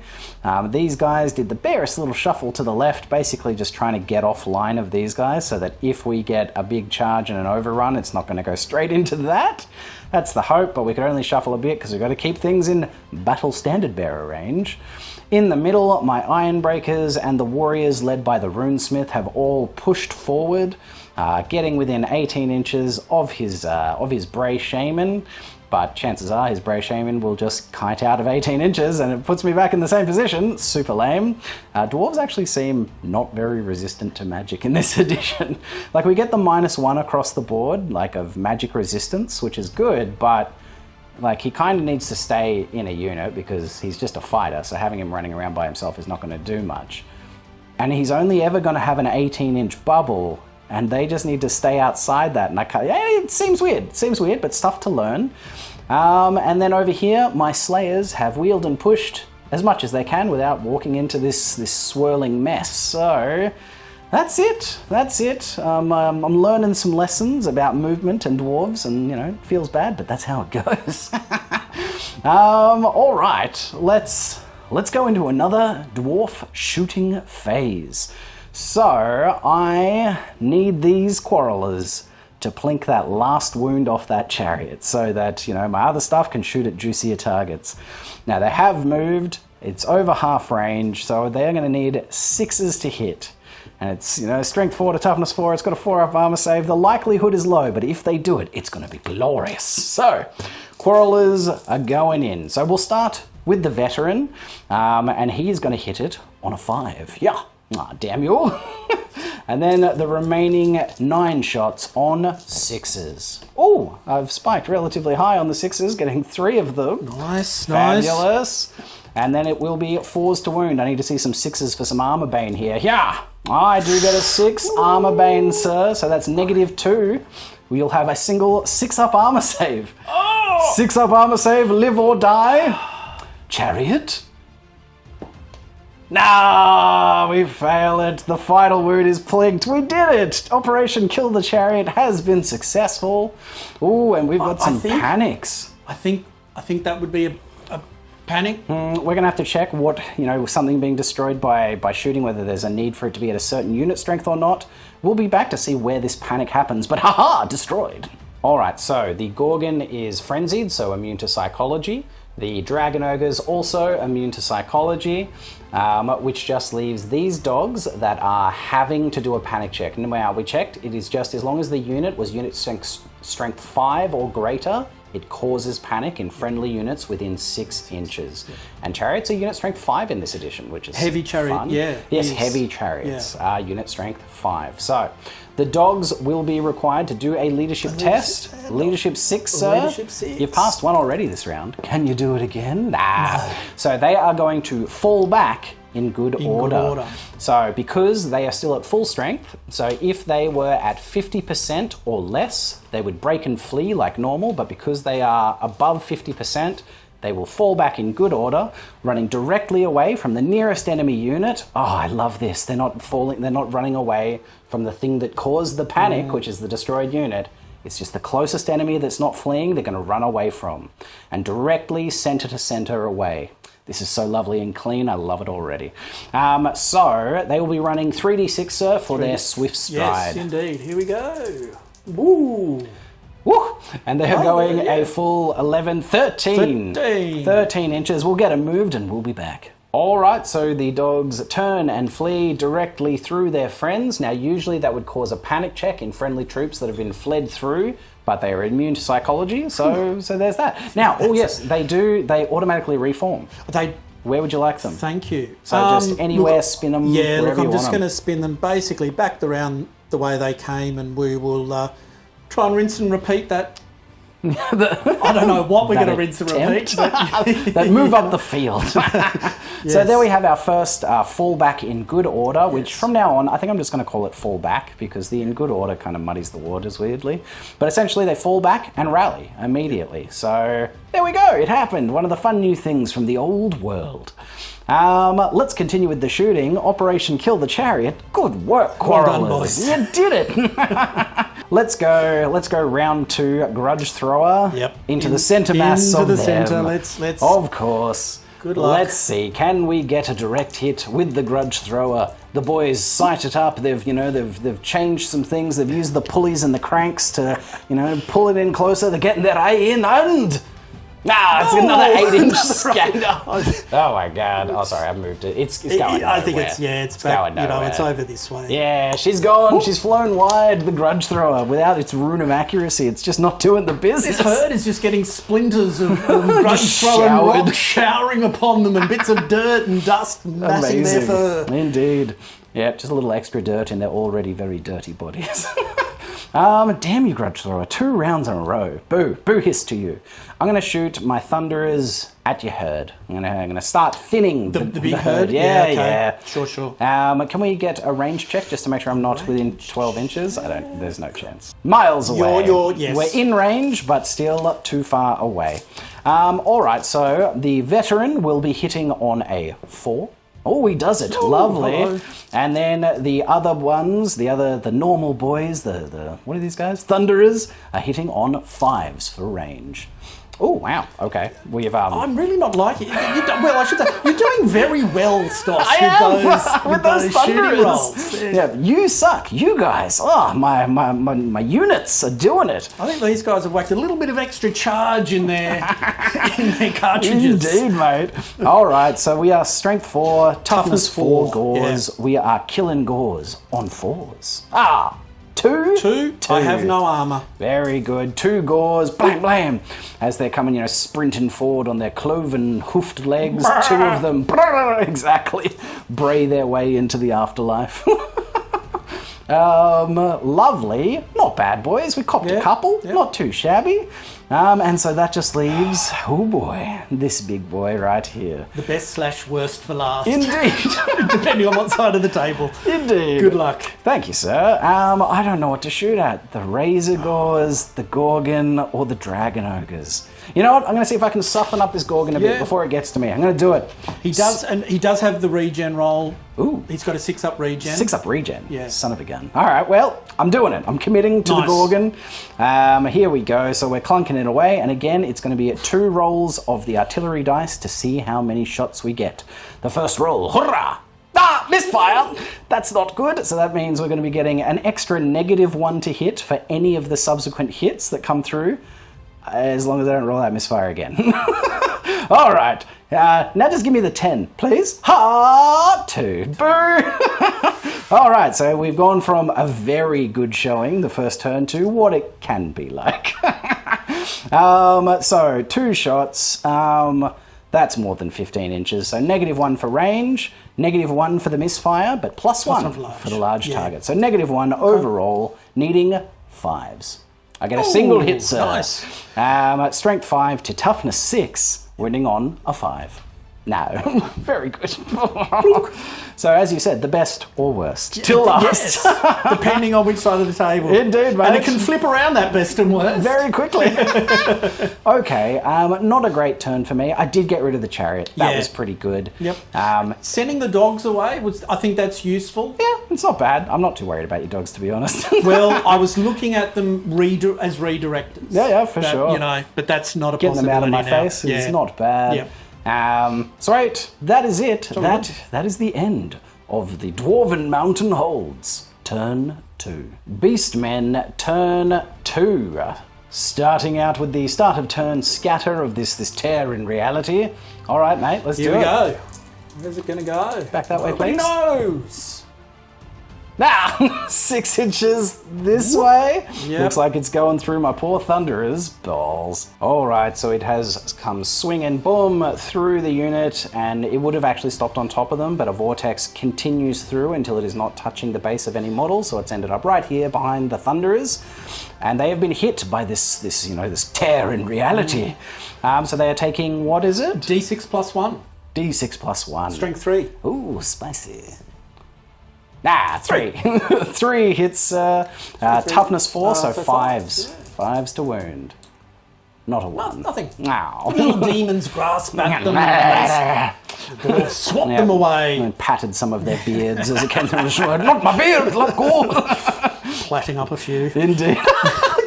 These guys did the barest little shuffle to the left, basically just trying to get off line of these guys so that if we get a big charge and an overrun, it's not going to go straight into that. That's the hope, but we could only shuffle a bit because we've got to keep things in battle standard bearer range. In the middle, my Ironbreakers and the warriors led by the Runesmith have all pushed forward, getting within 18 inches of his Bray Shaman, but chances are his Bray Shaman will just kite out of 18 inches and it puts me back in the same position. Super lame. Dwarves actually seem not very resistant to magic in this edition. Like, we get the -1 across the board, like, of magic resistance, which is good, but like, he kind of needs to stay in a unit because he's just a fighter, so having him running around by himself is not going to do much. And he's only ever going to have an 18-inch bubble, and they just need to stay outside that. And it seems weird, but stuff to learn. And then over here, my Slayers have wheeled and pushed as much as they can without walking into this swirling mess. So, That's it. That's it. I'm learning some lessons about movement and dwarves, and it feels bad, but that's how it goes. All right, let's go into another dwarf shooting phase. So I need these quarrelers to plink that last wound off that chariot, so that my other stuff can shoot at juicier targets. Now they have moved. It's over half range, so they're going to need 6s to hit. And it's, strength 4 to toughness 4, it's got a 4-up armor save. The likelihood is low, but if they do it, it's going to be glorious. So, quarrelers are going in. So we'll start with the veteran, and he is going to hit it on a 5. Yeah, damn you. And then the remaining 9 shots on 6s. Oh, I've spiked relatively high on the 6s, getting 3 of them. Nice, Fabulous. And then it will be 4s to wound. I need to see some 6s for some armor bane here. Yeah, I do get a 6 armor bane, sir. So that's -2. We'll have a single 6-up armor save. 6-up armor save, live or die. Chariot. Nah, we fail it. The final wound is plinked. We did it. Operation Kill the Chariot has been successful. Ooh, and we've got some panics. I think that would be a panic. We're going to have to check what, something being destroyed by shooting, whether there's a need for it to be at a certain unit strength or not. We'll be back to see where this panic happens, but haha, destroyed. All right, so the Gorgon is frenzied, so immune to psychology. The Dragon Ogre's also immune to psychology, which just leaves these dogs that are having to do a panic check. And now we checked, it is just as long as the unit was unit strength 5 or greater, it causes panic in friendly units within 6 inches. And chariots are unit strength 5 in this edition, which is heavy chariot, fun. yeah. Yes, heavy chariots are unit strength 5. So the dogs will be required to do a leadership test. Leadership 6, sir. Leadership 6. You've passed one already this round. Can you do it again? Nah. No. So they are going to fall back in good order. So because they are still at full strength, so if they were at 50% or less, they would break and flee like normal, but because they are above 50%, they will fall back in good order, running directly away from the nearest enemy unit. Oh, I love this. They're not running away from the thing that caused the panic, which is the destroyed unit. It's just the closest enemy that's not fleeing they're going to run away from, and directly center to center away. This is so lovely and clean, I love it already. So they will be running 3d6, sir, for their swift stride. Yes, indeed. Here we go. Woo! Woo! And they're going a full 13 inches. We'll get them moved and we'll be back. All right, so the dogs turn and flee directly through their friends. Now, usually that would cause a panic check in friendly troops that have been fled through, but they are immune to psychology, so there's that. Now, they automatically reform. Where would you like them? Thank you. So just anywhere, spin them. Yeah, look, I'm just going to to spin them basically back around the way they came, and we will try and rinse and repeat that. I don't know what we're going to rinse and repeat. That move up the field. Yes. So there we have our first fallback in good order, which from now on, I think I'm just going to call it fallback, because the in good order kind of muddies the waters weirdly. But essentially they fall back and rally immediately. So there we go, it happened. One of the fun new things from the old world. Let's continue with the shooting. Operation Kill the Chariot. Good work, Quarrelers. Well done, boys. You did it. Let's go round 2, Grudge Thrower. Yep. Into the center mass of them. Into the center. Let's. Of course. Good luck. Let's see. Can we get a direct hit with the Grudge Thrower? The boys sight it up. They've changed some things. They've used the pulleys and the cranks to pull it in closer. They're getting their eye in, and it's another 8-inch scatter. Oh my god. Oh, sorry, I moved it. It's going nowhere. I think it's back, going nowhere. it's over this way. Yeah, she's gone. She's flown wide, the Grudge Thrower. Without its rune of accuracy, it's just not doing the business. This herd is just getting splinters of Grudge Thrower and rocks showering upon them, and bits of dirt and dust massing their fur. Indeed. Yeah, just a little extra dirt in their already very dirty bodies. Damn you, Grudge Thrower. 2 rounds in a row. Boo. Boo hiss to you. I'm going to shoot my Thunderers at your herd. I'm going to start thinning the big herd? Yeah, okay. yeah. Sure. Can we get a range check just to make sure I'm not within 12 inches? There's no chance. Miles away. Yes. We're in range, but still too far away. All right, so the veteran will be hitting on a 4. Oh, he does it. Ooh, Lovely. hello. And then the other ones, the normal boys, the what are these guys? Thunderers are hitting on 5s for range. Oh, wow. Okay. We've I'm really not liking it. Well, I should say, you're doing very well, Stoss, with those shooting Thunderers. rolls. Yeah, you suck. You guys. Oh, my units are doing it. I think these guys have whacked a little bit of extra charge in their cartridges. Indeed, mate. All right, so we are strength 4, toughness 4 gauze. Yeah. We are killing gauze on 4s. Ah, 2? 2. I have no armor. Very good. 2 gauze, blam blam, as they're coming, sprinting forward on their cloven hoofed legs. 2 of them, exactly, bray their way into the afterlife. Lovely. Not bad, boys. We copped a couple. Yeah. Not too shabby. And so that just leaves, oh boy, this big boy right here. The best / worst for last. Indeed. Depending on what side of the table. Indeed. Good luck. Thank you, sir. I don't know what to shoot at. The Razor Gores, the Gorgon, or the Dragon Ogres. You know what? I'm going to see if I can soften up this Gorgon a bit before it gets to me. I'm going to do it. He does, and he does have the regen roll. Ooh. He's got a 6-up regen. 6-up regen. Yeah. Son of a gun. All right, well, I'm doing it. I'm committing to the Gorgon. Here we go. So we're clunking it away. And again, it's going to be at 2 rolls of the artillery dice to see how many shots we get. The first roll. Hurrah! Ah, misfire! That's not good. So that means we're going to be getting an extra -1 to hit for any of the subsequent hits that come through, as long as I don't roll that misfire again. All right. Now just give me the 10, please. Ha! 2. Boo! All right, so we've gone from a very good showing the first turn to what it can be like. So 2 shots. That's more than 15 inches. So -1 for range, -1 for the misfire, but +1 for the large target. So -1 overall, needing 5s. I get a single hit, sir. Nice. Strength 5 to toughness 6, winning on a 5. No, very good. So as you said, the best or worst till last. Yes, depending on which side of the table. Indeed, mate. And it can flip around that best and worst. Very quickly. Okay, not a great turn for me. I did get rid of the chariot. That was pretty good. Yep. Sending the dogs away, I think that's useful. Yeah, it's not bad. I'm not too worried about your dogs, to be honest. Well, I was looking at them as redirectors. Yeah, for sure. But that's not a Getting them out of my face is not bad. Yep. Right, that is it. That is the end of the Dwarven Mountain Holds. Turn 2. Beastmen Turn 2. Starting out with the start of turn scatter of this tear in reality. All right, mate, let's do it. Here we go. Where's it going to go? Back that way, please. Nose. Now, 6 inches this way. Yep. Looks like it's going through my poor Thunderer's balls. All right, so it has come swinging, boom, through the unit, and it would have actually stopped on top of them, but a vortex continues through until it is not touching the base of any model, so it's ended up right here behind the Thunderers, and they have been hit by this tear in reality. So they are taking, what is it? D6 +1. D6 +1. Strength 3. Ooh, spicy. 3. 3 hits, toughness 4, so 5s. 5s to wound. Not a 1. Nothing. No. Little demons grasp at them and swap them away. And patted some of their beards as it came through the shore. Not my beard, let go. Platting up a few. Indeed.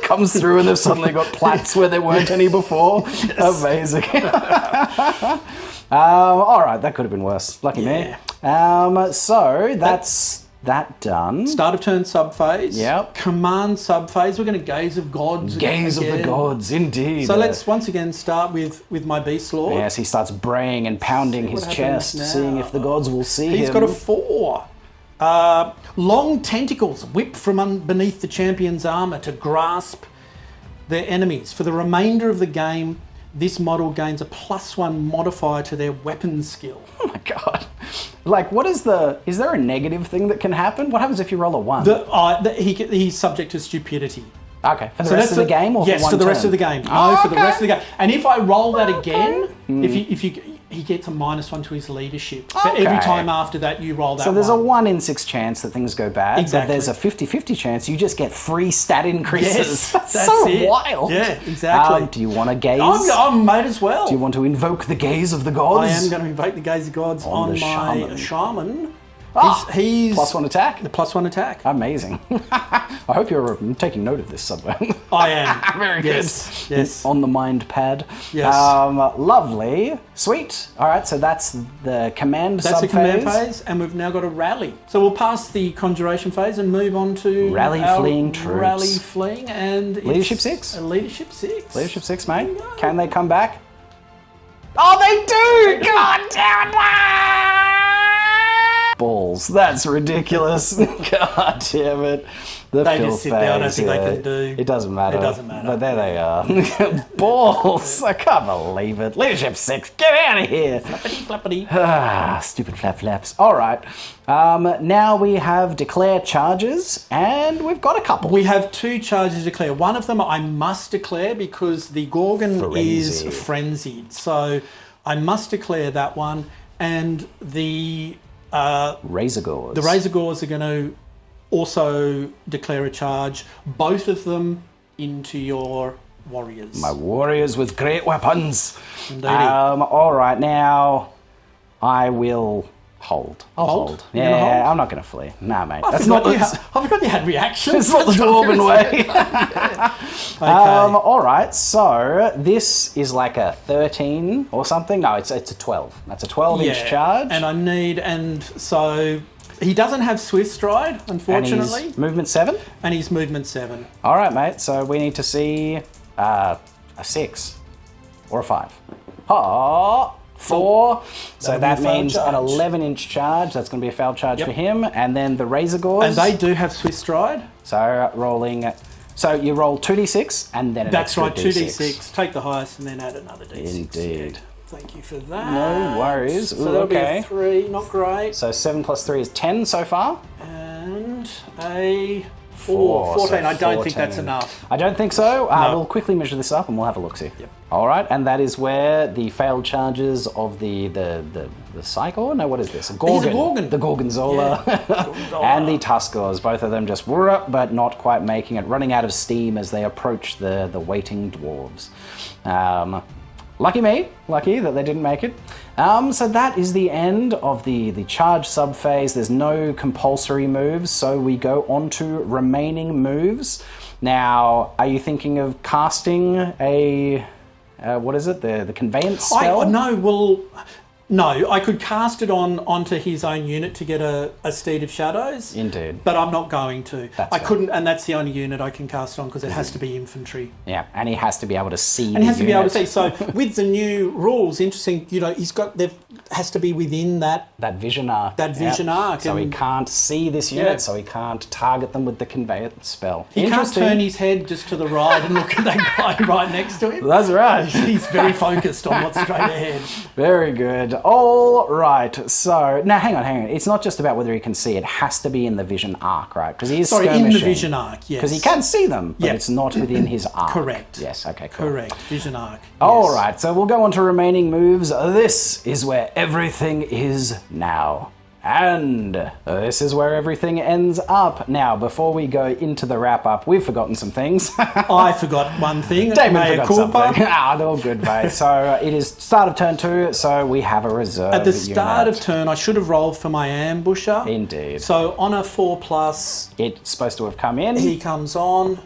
Comes through and they've suddenly got plaits where there weren't any before. Yes. Amazing. All right, that could have been worse. Lucky me. So that's that done. Start of turn subphase. Yep. Command subphase. We're going to Gaze of Gods. Gaze of the Gods, indeed. So let's once again start with my Beast Lord. Yes, he starts braying and pounding his chest, seeing if the gods will see him. He's got a 4. Long tentacles whip from beneath the champion's armour to grasp their enemies. For the remainder of the game, this model gains a +1 modifier to their weapon skill. Oh my god. Like, is there a negative thing that can happen? What happens if you roll a 1? He's subject to stupidity. Okay, for the rest of the game or yes, for one for the turn? rest of the game. No, for the rest of the game. And if I roll that again, if you he gets a -1 to his leadership. So every time after that, you roll that. So there's a 1 in 6 chance that things go bad. Exactly. But there's a 50-50 chance you just get 3 stat increases. Yes, that's so it. Wild. Yeah, exactly. Do you want to gaze? I'm mate as well. Do you want to invoke the gaze of the gods? I am going to invoke the gaze of gods on the my shaman. He's +1 attack. The +1 attack. Amazing. I hope you're taking note of this somewhere. I am. Very yes. good. Yes. On the mind pad. Yes. Lovely. Sweet. All right, so that's the command That's the sub-phase. command phase, and we've now got a rally. So we'll pass the conjuration phase and move on to Rally our fleeing troops. Rally fleeing and Leadership 6? Leadership 6. Leadership 6, mate. Can they come back? Oh, they do! God damn it! Balls. That's ridiculous. God damn it. They just sit there. I don't think they can do. It doesn't matter. It doesn't matter. But there they are. Balls. I can't believe it. Leadership 6. Get out of here. Flappity. Stupid flaps. All right. Now we have declare charges, and we've got a couple. We have 2 charges to declare. One of them I must declare because the Gorgon is frenzied. So I must declare that one. And the Razor Gores. The Razor Gores are going to also declare a charge, both of them into your warriors. My warriors with great weapons. Indeedy. All right, now I will hold. I'll hold. You're gonna hold? I'm not going to flee. Nah, mate. I forgot you had reactions. It's not the Dwarven way. Okay. All right, so this is like a 13 or something. No, it's a 12. That's a 12-inch charge. And so he doesn't have Swift Stride, unfortunately. And he's movement 7? And he's movement 7. All right, mate. So we need to see a 6 or a 5. Oh, 4. So that means an 11-inch charge. That's going to be a failed charge for him. And then the Razor Gores. And they do have Swift Stride. So rolling. So you roll 2d6 and then an That's extra right, d6. 2d6. Take the highest and then add another d6. Indeed. Yeah. Thank you for that. No worries. So that'll be a 3, not great. So 7 plus 3 is 10 so far. And a 4. 14. So I don't 14. think that's enough. I don't think so. No. We'll quickly measure this up and we'll have a look-see. Yep. All right, and that is where the failed charges of the Psychor? No, what is this? A Gorgon. He's a Gorgon. The Gorgonzola. Yeah. And the Tuskors. Both of them just were up, but not quite making it, running out of steam as they approach the waiting dwarves. Lucky me. Lucky that they didn't make it. So that is the end of the charge sub-phase. There's no compulsory moves, so we go on to remaining moves. Now, are you thinking of casting a... what is it? The conveyance spell? No, I could cast it onto his own unit to get a Steed of Shadows. Indeed. But I'm not going to. I couldn't, and that's the only unit I can cast on because it has to be infantry. Yeah, and he has to be able to see And he has to be able to see. So with the new rules, interesting, has to be within that vision arc. That vision arc. So he can't see this unit, so he can't target them with the conveyance spell. He can't turn his head just to the right and look at that guy right next to him. That's right. He's very focused on what's straight ahead. Very good. All right. So now, hang on. It's not just about whether he can see. It has to be in the vision arc, right? Because he is skirmishing. In the vision arc. Yes. Because he can see them, but it's not within his arc. Correct. Yes. Okay. Cool. Correct. Vision arc. All right. So we'll go on to remaining moves. This is where everything is now. And this is where everything ends up. Now, before we go into the wrap-up, we've forgotten some things. I forgot one thing. Damon forgot something. They're all good, mate. So it is start of turn 2, so we have a reserve At the start unit. of turn, I should have rolled for my ambusher. Indeed. So on a 4+, it's supposed to have come in. He comes on.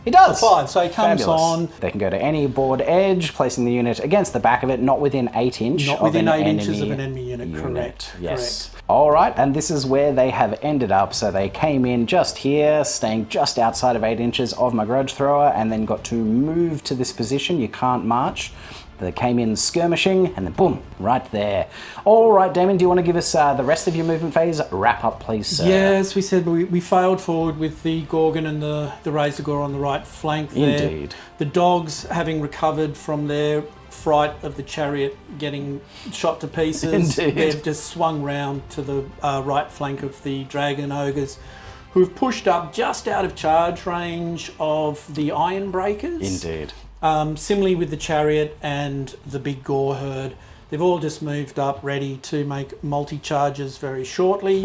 He does. 5, so he comes Fabulous. on. They can go to any board edge, placing the unit against the back of it, not within 8 inches. Not within 8 inches of an enemy unit. Correct. Yes. Correct. All right, and this is where they have ended up. So they came in just here, staying just outside of 8 inches of my grudge thrower, and then got to move to this position. You can't march. They came in skirmishing, and then boom, right there. All right, Damon, do you want to give us the rest of your movement phase wrap up, please, sir? Yes, we said we failed forward with the Gorgon and the Razor Gore on the right flank there. Indeed. The dogs, having recovered from their fright of the chariot getting shot to pieces, Indeed. they've just swung round to the right flank of the Dragon Ogres, who've pushed up just out of charge range of the Iron Breakers. Indeed. Similarly with the chariot and the big Gore herd. they've all just moved up, ready to make multi-charges very shortly.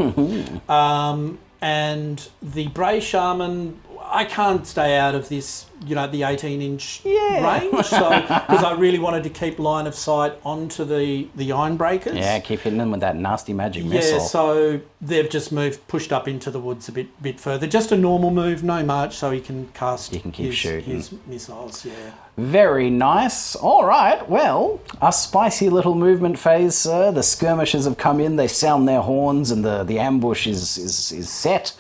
And the Bray Shaman, I can't stay out of this, the 18-inch range, so because I really wanted to keep line of sight onto the Ironbreakers. Yeah, keep hitting them with that nasty magic missile. Yeah, so they've just pushed up into the woods a bit further. Just a normal move, no march, so he can cast. He can keep shooting his missiles. Yeah. Very nice. All right. Well, a spicy little movement phase, sir. The skirmishers have come in. They sound their horns, and the ambush is set.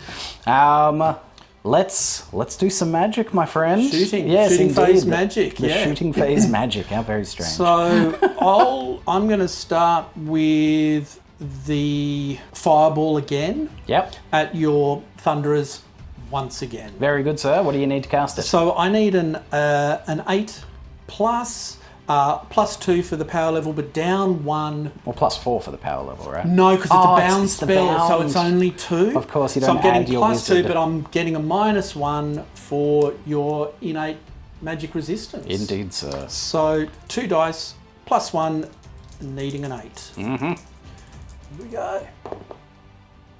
Let's do some magic, my friend. Shooting. Yes, shooting indeed. phase magic. The shooting phase magic. How very strange. So I'm going to start with the fireball again. Yep. At your Thunderers once again. Very good, sir. What do you need to cast it? So I need an 8 plus 2 for the power level, but down 1. Or +4 for the power level, right? No, because it's a bound it's the spell, bound. so it's only 2. Of course, you don't So I'm getting add your +2, wizard. but I'm getting a -1 for your innate magic resistance. Indeed, sir. So 2 dice, +1, needing an 8. Mm-hmm. Here we go.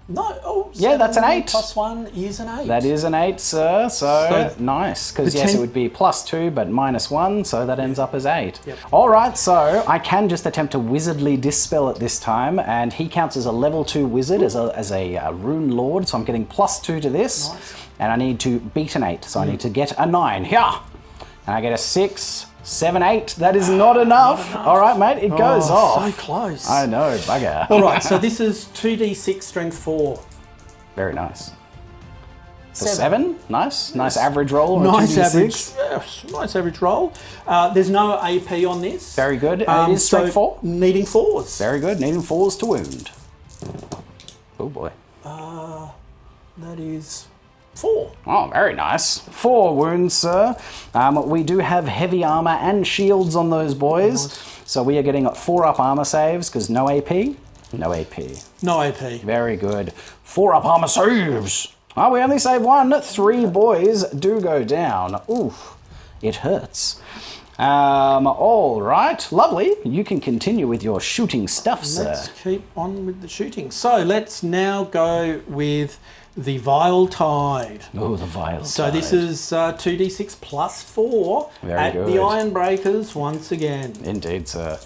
No, yeah, that's an 8. +1 is an 8. That is an 8, sir. So nice. Because yes, it would be +2, but -1, so that ends up as 8. Yep. All right, so I can just attempt to wizardly dispel it this time, and he counts as a level 2 wizard, as a rune lord, so I'm getting +2 to this. Nice. And I need to beat an 8, so I need to get a 9. Yeah. And I get a 6, 7, 8. That is not enough. All right, mate, it goes off. So close. I know, bugger. All right, so this is 2d6 strength 4. Very nice. So 7. Nice. Nice average roll. On Nice 2d6. average. Yes, nice average roll. There's no AP on this. Very good. It is strength 4. Needing 4s. Very good. Needing 4s to wound. Oh boy. That is 4. Oh, very nice. 4 wounds, sir. We do have heavy armor and shields on those boys. Nice. So we are getting 4 up armor saves because no AP. No AP. No AP. Very good. 4 up armor saves. Oh, we only save 1. 3 boys do go down. Oof. It hurts. All right. Lovely. You can continue with your shooting stuff, sir. Let's keep on with the shooting. So let's now go with the Vile Tide. Oh, the Vile So Tide. this is 2d6 plus 4 Very at good. the Ironbreakers once again. Indeed, sir.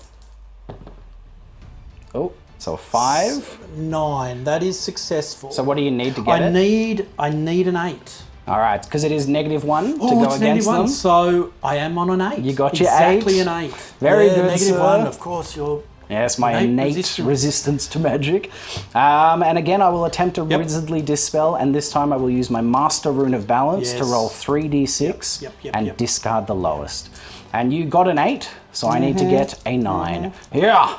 Oh, so 5. 9. That is successful. So what do you need to get I it? need an 8. All right, because it is -1 to Oh, go it's against -1, them. so I am on an 8. You got your exactly 8. an 8. Very good, -1, sir. of course. You're Yes, my innate resistance to magic. And again, I will attempt to wizardly dispel, and this time I will use my Master Rune of Balance to Yes. roll 3d6 Yep, and discard the lowest. And you got an 8, so I need to get a 9. Yeah!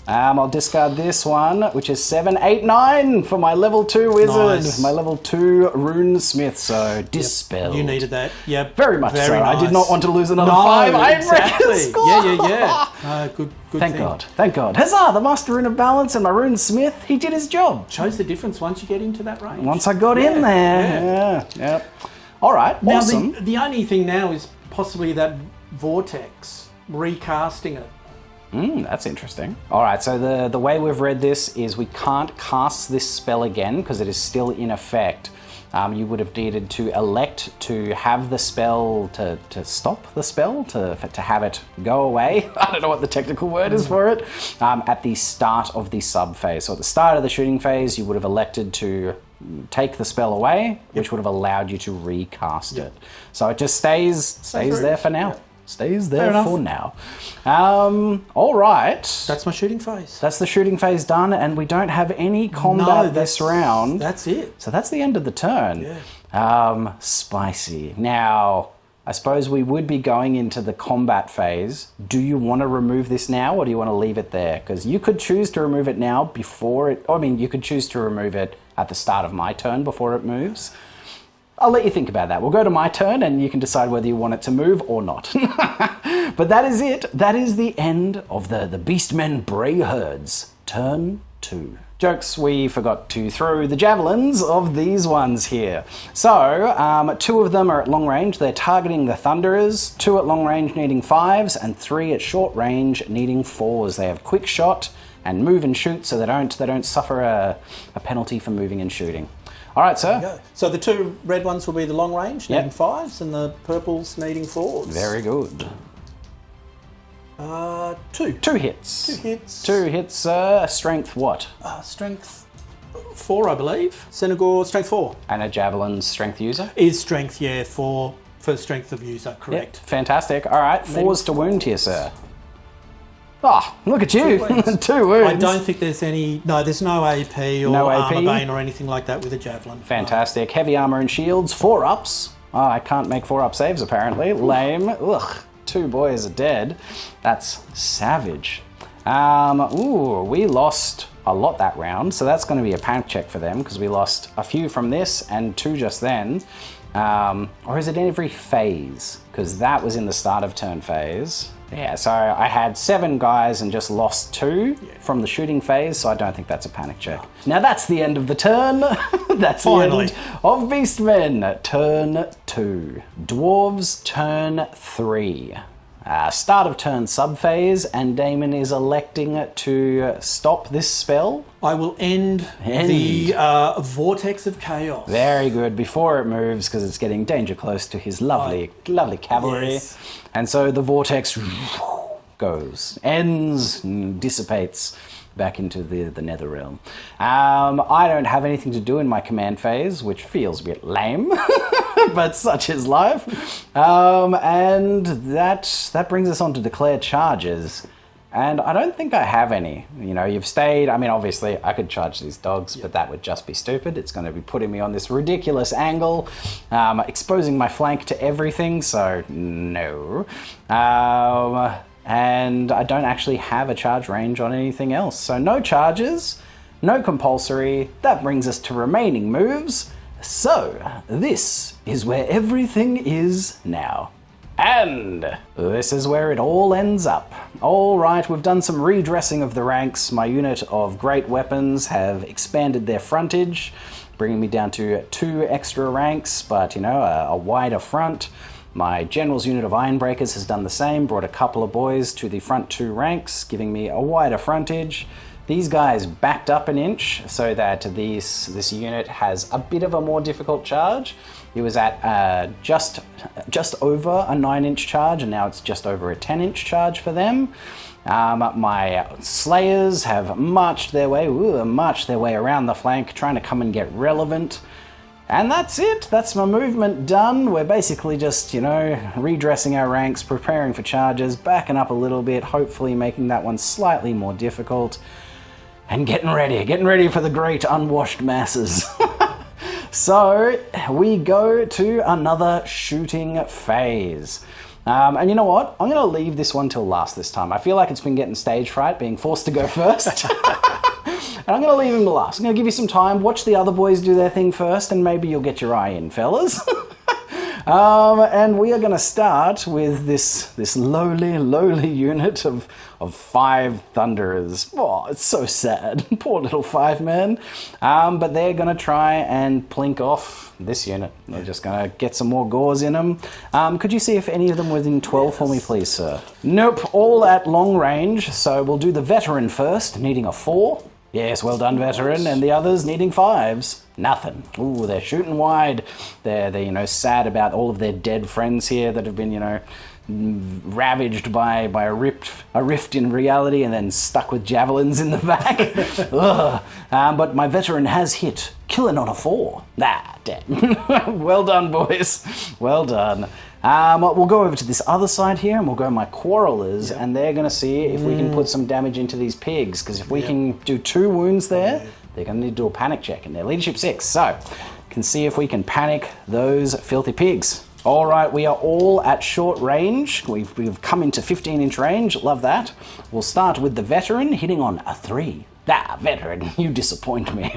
I'll discard this one, which is 7, 8, 9 for my level 2 wizard. Nice. My level 2 rune smith, so dispel. You needed that. Yep. Very much so. Nice. I did not want to lose another No, 5 Ironbreakers. exactly. Yeah. Good Thank thing. God. Thank God. Huzzah! The Master Rune of Balance and my Rune Smith, he did his job. Shows the difference once you get into that range. Once I got in there. Yeah. Yep. All right. Now, Awesome. the only thing now is possibly that vortex, recasting it. That's interesting. All right, so the way we've read this is we can't cast this spell again because it is still in effect. You would have needed to elect to have the spell, to stop the spell, to have it go away. I don't know what the technical word is for it. At the start of the sub phase. So at the start of the shooting phase, you would have elected to take the spell away, which would have allowed you to recast it. So it just stays there for now. Stays there for now. All right. That's my shooting phase. That's the shooting phase done, and we don't have any combat this round. That's it. So that's the end of the turn. Spicy. Now, I suppose we would be going into the combat phase. Do you want to remove this now, or do you want to leave it there? Because you could choose to remove it now before it... I mean, you could choose to remove it at the start of my turn before it moves. I'll let you think about that. We'll go to my turn and you can decide whether you want it to move or not. But that is it. That is the end of the Beastmen Brayherd's turn 2. jokes, we forgot to throw the javelins of these ones here. So, 2 of them are at long range. They're targeting the Thunderers. 2 at long range needing 5s, and 3 at short range needing 4s. They have quick shot and move and shoot, so they don't suffer a penalty for moving and shooting. All right, sir. So the 2 red ones will be the long range, needing 5s, and the purples needing 4s. Very good. 2. 2 hits. 2 hits. 2 hits, strength what? Strength 4, I believe. Senegor, strength 4. And a javelin strength user? Is strength, 4 for strength of user, correct. Yep, fantastic. All right, 4s to wound here, sir. Oh, look at you. 2 wounds. I don't think there's any... No, there's no AP or armor bane or anything like that with a javelin. Fantastic. Heavy armor and shields. 4 ups. Oh, I can't make 4 up saves, apparently. Lame. Ugh. 2 boys are dead. That's savage. We lost a lot that round, so that's going to be a panic check for them, because we lost a few from this and 2 just then. Or is it in every phase? Because that was in the start of turn phase. Yeah, so I had 7 guys and just lost 2 from the shooting phase, so I don't think that's a panic check. Now that's the end of the turn. That's Finally. the end of Beastmen. Turn 2. Dwarves turn 3. Start of turn sub-phase, and Damon is electing to stop this spell. I will end. The Vortex of Chaos. Very good, before it moves, because it's getting danger close to his lovely cavalry. Yes. And so the Vortex goes, ends, dissipates back into the nether realm. I don't have anything to do in my command phase, which feels a bit lame, but such is life. And that brings us on to declare charges. And I don't think I have any. You know, you've stayed. I mean, obviously, I could charge these dogs, but that would just be stupid. It's going to be putting me on this ridiculous angle, exposing my flank to everything, so no. And I don't actually have a charge range on anything else. So no charges, no compulsory. That brings us to remaining moves. So this is where everything is now. And this is where it all ends up. All right, we've done some redressing of the ranks. My unit of great weapons have expanded their frontage, bringing me down to 2 extra ranks, but, you know, a wider front. My general's unit of Ironbreakers has done the same, brought a couple of boys to the front 2 ranks, giving me a wider frontage. These guys backed up an inch so that this unit has a bit of a more difficult charge. It was at just over a 9-inch charge, and now it's just over a 10-inch charge for them. My Slayers have marched their way around the flank, trying to come and get relevant. And that's it. That's my movement done. We're basically just, you know, redressing our ranks, preparing for charges, backing up a little bit, hopefully making that one slightly more difficult, and getting ready for the great unwashed masses. So we go to another shooting phase. And you know what? I'm going to leave this one till last this time. I feel like it's been getting stage fright, being forced to go first. And I'm going to leave him to last. I'm going to give you some time. Watch the other boys do their thing first, and maybe you'll get your eye in, fellas. And we are going to start with this lowly unit of 5 Thunderers. Oh, it's so sad. Poor little 5-man. But they're going to try and plink off this unit. They're just going to get some more gauze in them. Could you see if any of them were within 12 for me, please, sir? Nope, all at long range. So we'll do the veteran first, needing a 4. Yes, well done, veteran. And the others needing 5s. Nothing. Ooh, they're shooting wide. They're you know, sad about all of their dead friends here that have been, you know, ravaged by a rift in reality and then stuck with javelins in the back. But my veteran has hit, killing on a 4. Dead. Well done, boys. Well done. We'll go over to this other side here, and we'll go my Quarrelers, and they're going to see if we can put some damage into these pigs, because if we can do 2 wounds there, they're going to need to do a panic check, and they're leadership 6, so can see if we can panic those filthy pigs. All right, we are all at short range. We've come into 15-inch range. Love that. We'll start with the veteran hitting on a 3. Ah, veteran, you disappoint me.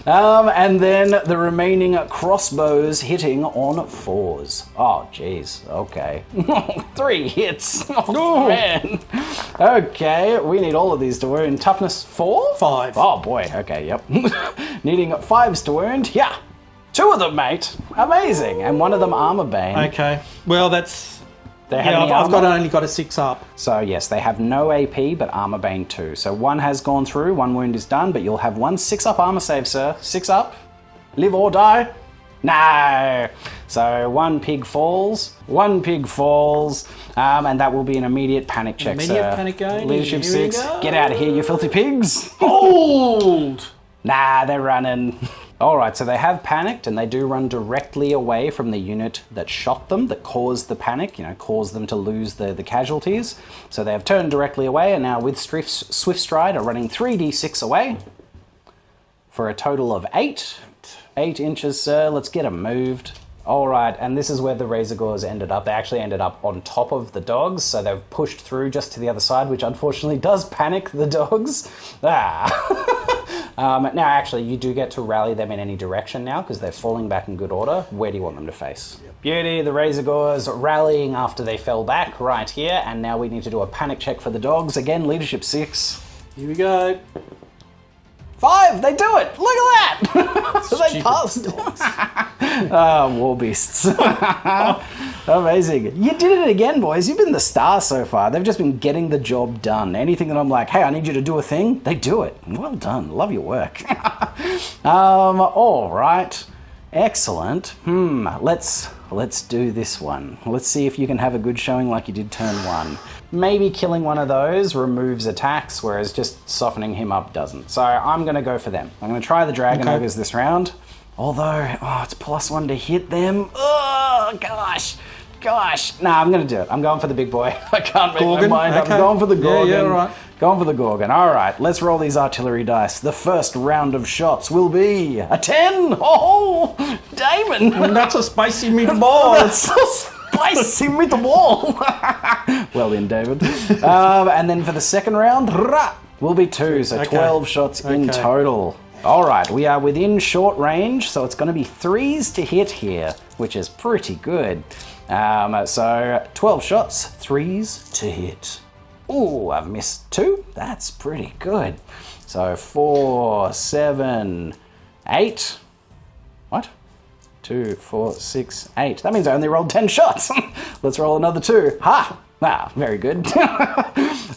And then the remaining crossbows hitting on 4s. Oh, jeez. Okay. 3 hits. Oh, man. Okay, we need all of these to wound. Toughness 4? 5. Oh, boy. Okay, yep. Needing 5s to wound. Yeah. 2 of them, mate. Amazing. And one of them armor bane. Okay. Well, that's... I've only got a 6 up. So yes, they have no AP, but armor bane 2. So 1 has gone through, 1 wound is done, but you'll have 1 6-up armor save, sir. 6 up. Live or die. No. So 1 pig falls. 1 pig falls. And that will be an immediate panic check, sir. Immediate panic gain. Leadership 6. Get out of here, you filthy pigs. Hold! Nah, they're running. Alright, so they have panicked and they do run directly away from the unit that shot them, that caused the panic, caused them to lose the casualties. So they have turned directly away and now with Swift Stride are running 3d6 away for a total of 8. 8 inches, sir. Let's get them moved. Alright, and this is where the Razor Gores ended up. They actually ended up on top of the dogs, so they've pushed through just to the other side, which unfortunately does panic the dogs. Now, actually, you do get to rally them in any direction now because they're falling back in good order. Where do you want them to face? Yep. Beauty, the Razor Gores rallying after they fell back right here, and now we need to do a panic check for the dogs. Again, leadership 6. Here we go. 5! They do it! Look at that! So they passed. War beasts. Amazing. You did it again, boys. You've been the star so far. They've just been getting the job done. Anything that I'm like, hey, I need you to do a thing, they do it. Well done. Love your work. All right. Excellent. Let's do this one. Let's see if you can have a good showing like you did turn 1. Maybe killing one of those removes attacks, whereas just softening him up doesn't. So I'm going to go for them. I'm going to try the Dragon Ogres this round. Although, it's +1 to hit them. Oh, gosh. Nah, I'm going to do it. I'm going for the big boy. I can't make my mind up. I'm going for the Gorgon. Yeah, right. Going for the Gorgon. All right, let's roll these artillery dice. The first round of shots will be a 10. Oh, Damon. And that's a spicy meatball. That's a spicy meatball. Well then, David. And then for the second round, will be 2. So 12 shots in total. All right, we are within short range, so it's going to be 3s to hit here, which is pretty good. So 12 shots, 3s to hit. Ooh, I've missed 2. That's pretty good. So 4, 7, 8. What? 2, 4, 6, 8. That means I only rolled 10 shots. Let's roll another 2. Ha! Ah, very good.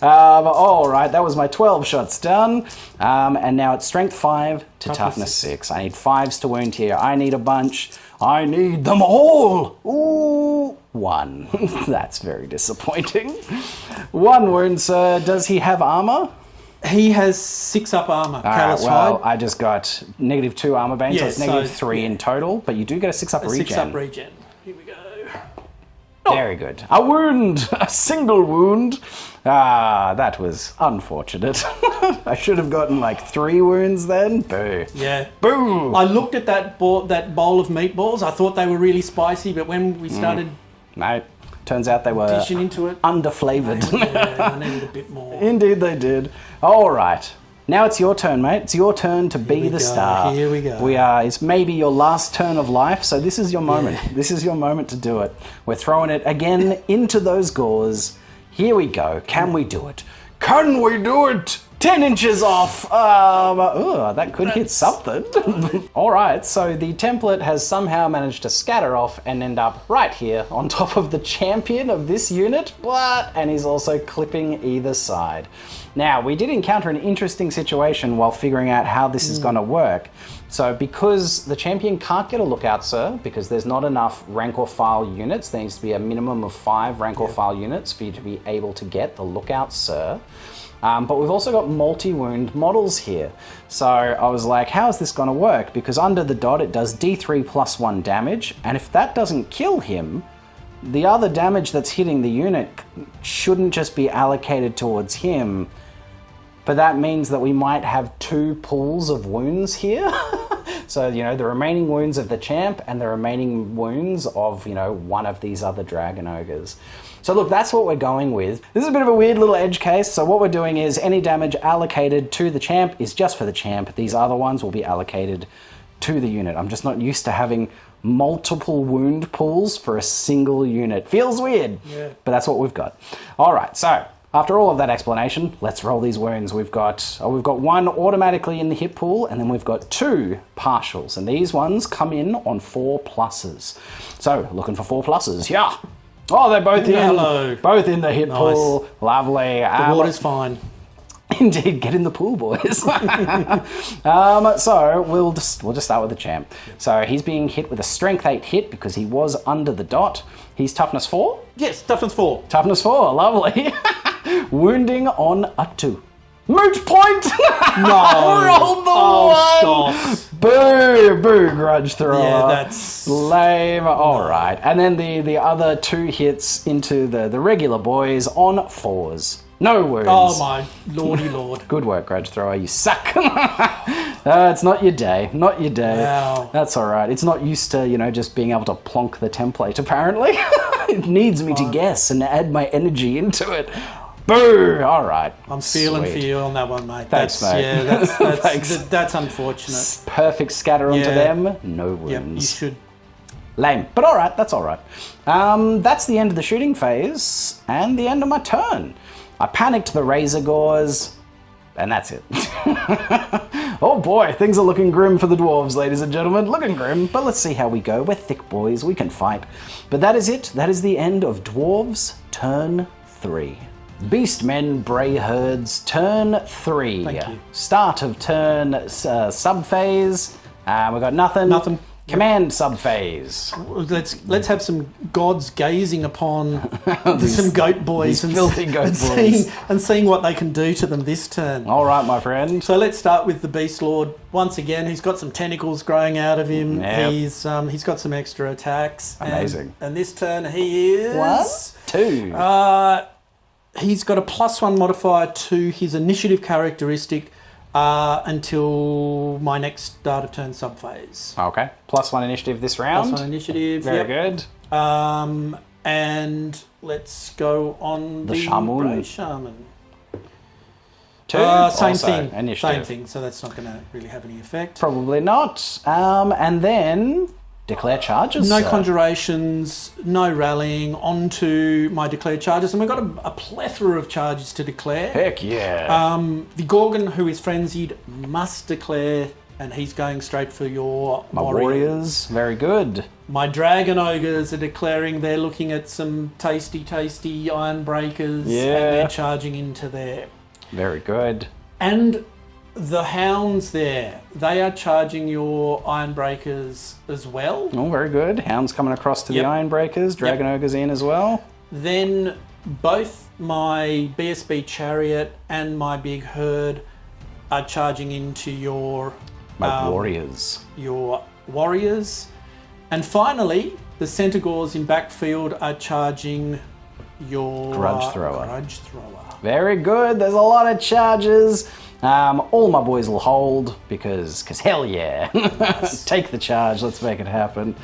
All right, that was my 12 shots done. And now it's strength 5 to toughness 6. I need 5s to wound here. I need a bunch. I need them all. Ooh, 1. That's very disappointing. 1 wound, sir. Does he have armor? He has 6-up armor. Well, I just got -2 armor bane, so it's -3 in total. But you do get a 6-up regen. 6-up regen. Here we go. Very good. A wound! A single wound! That was unfortunate. I should have gotten like 3 wounds then. Boo. Yeah. Boo! I looked at that bowl of meatballs. I thought they were really spicy, but when we started... No. Turns out they were dishing into it, underflavoured. Yeah, I needed a bit more. Indeed they did. All right. Now it's your turn, mate. It's your turn to be the star. Here we go. It's maybe your last turn of life, so this is your moment. Yeah. This is your moment to do it. We're throwing it again into those gores. Here we go. Can we do it? Can we do it? 10 inches off. That could hit something. All right, so the template has somehow managed to scatter off and end up right here on top of the champion of this unit, and he's also clipping either side. Now, we did encounter an interesting situation while figuring out how this is going to work. So because the champion can't get a lookout, sir, because there's not enough rank or file units, there needs to be a minimum of 5 rank or file units for you to be able to get the lookout, sir. But we've also got multi-wound models here. So I was like, how is this going to work? Because under the dot, it does D3 plus 1 damage. And if that doesn't kill him, the other damage that's hitting the unit shouldn't just be allocated towards him. But that means that we might have 2 pools of wounds here. So, you know, the remaining wounds of the champ and the remaining wounds of, you know, one of these other dragon ogres. So look, that's what we're going with. This is a bit of a weird little edge case. So what we're doing is any damage allocated to the champ is just for the champ. These other ones will be allocated to the unit. I'm just not used to having multiple wound pools for a single unit. Feels weird, but that's what we've got. All right, so after all of that explanation, let's roll these wounds. We've got one automatically in the hit pool, and then we've got 2 partials, and these ones come in on 4 pluses. So looking for 4 pluses, yeah. Oh, they're both both in the hit pool. Lovely. The water's fine. Indeed, get in the pool, boys. So we'll just start with the champ. So he's being hit with a strength 8 hit because he was under the dot. He's toughness 4? Yes, toughness 4. Toughness 4, lovely. Wounding on a 2. Moot point! No. Rolled the 1! Stop. Boo, grudge thrower. Yeah, that's lame. All right. And then the other 2 hits into the regular boys on 4s. No wounds. Oh my lordy lord. Good work, grudge thrower. You suck. It's not your day. Not your day. Wow. That's all right. It's not used to, you know, just being able to plonk the template, apparently. It needs me to guess and add my energy into it. Boo! All right. I'm feeling for you on that one, mate. Thanks, mate. Yeah, Thanks. That's unfortunate. Perfect scatter onto them. No wounds. Yep, you should. Lame. But all right, that's all right. That's the end of the shooting phase and the end of my turn. I panicked the razor gores, and that's it. Oh boy, things are looking grim for the dwarves, ladies and gentlemen. Looking grim, but let's see how we go. We're thick boys, we can fight. But that is it. That is the end of Dwarves Turn 3. Beastmen Brayherd's Turn 3. Thank you. Start of turn sub-phase. We've got nothing. Nothing. Command sub-phase. Let's have some gods gazing upon some goat boys these filthy goat boys. Seeing what they can do to them this turn. All right, my friend. So let's start with the Beast Lord. Once again, he's got some tentacles growing out of him. Yep. He's got some extra attacks. Amazing. And this turn he is... What? 2. He's got a +1 modifier to his initiative characteristic until my next start of turn sub-phase. Okay. +1 initiative this round. +1 initiative. Very good. And let's go on the Shaman. Bray Shaman. 2. Same Also thing. Initiative. Same thing. So that's not going to really have any effect. Probably not. And then declare charges. No sir. conjurations, no rallying, onto my declare charges. And we've got a plethora of charges to declare. Heck yeah. The Gorgon, who is frenzied, must declare, and he's going straight for your My warriors. Very good. My dragon ogres are declaring they're looking at some tasty iron breakers, and they're charging into there. Very good. And the hounds there, they are charging your iron breakers as well. Oh, very good. Hounds coming across to the iron breakers. Dragon ogres in as well. Then both my BSB chariot and my big herd are charging into your warriors. Your warriors. And finally, the Centaurs in backfield are charging your Grudge thrower. Grudge thrower. Very good. There's a lot of charges. All my boys will hold because hell yeah. Nice. Take the charge. Let's make it happen.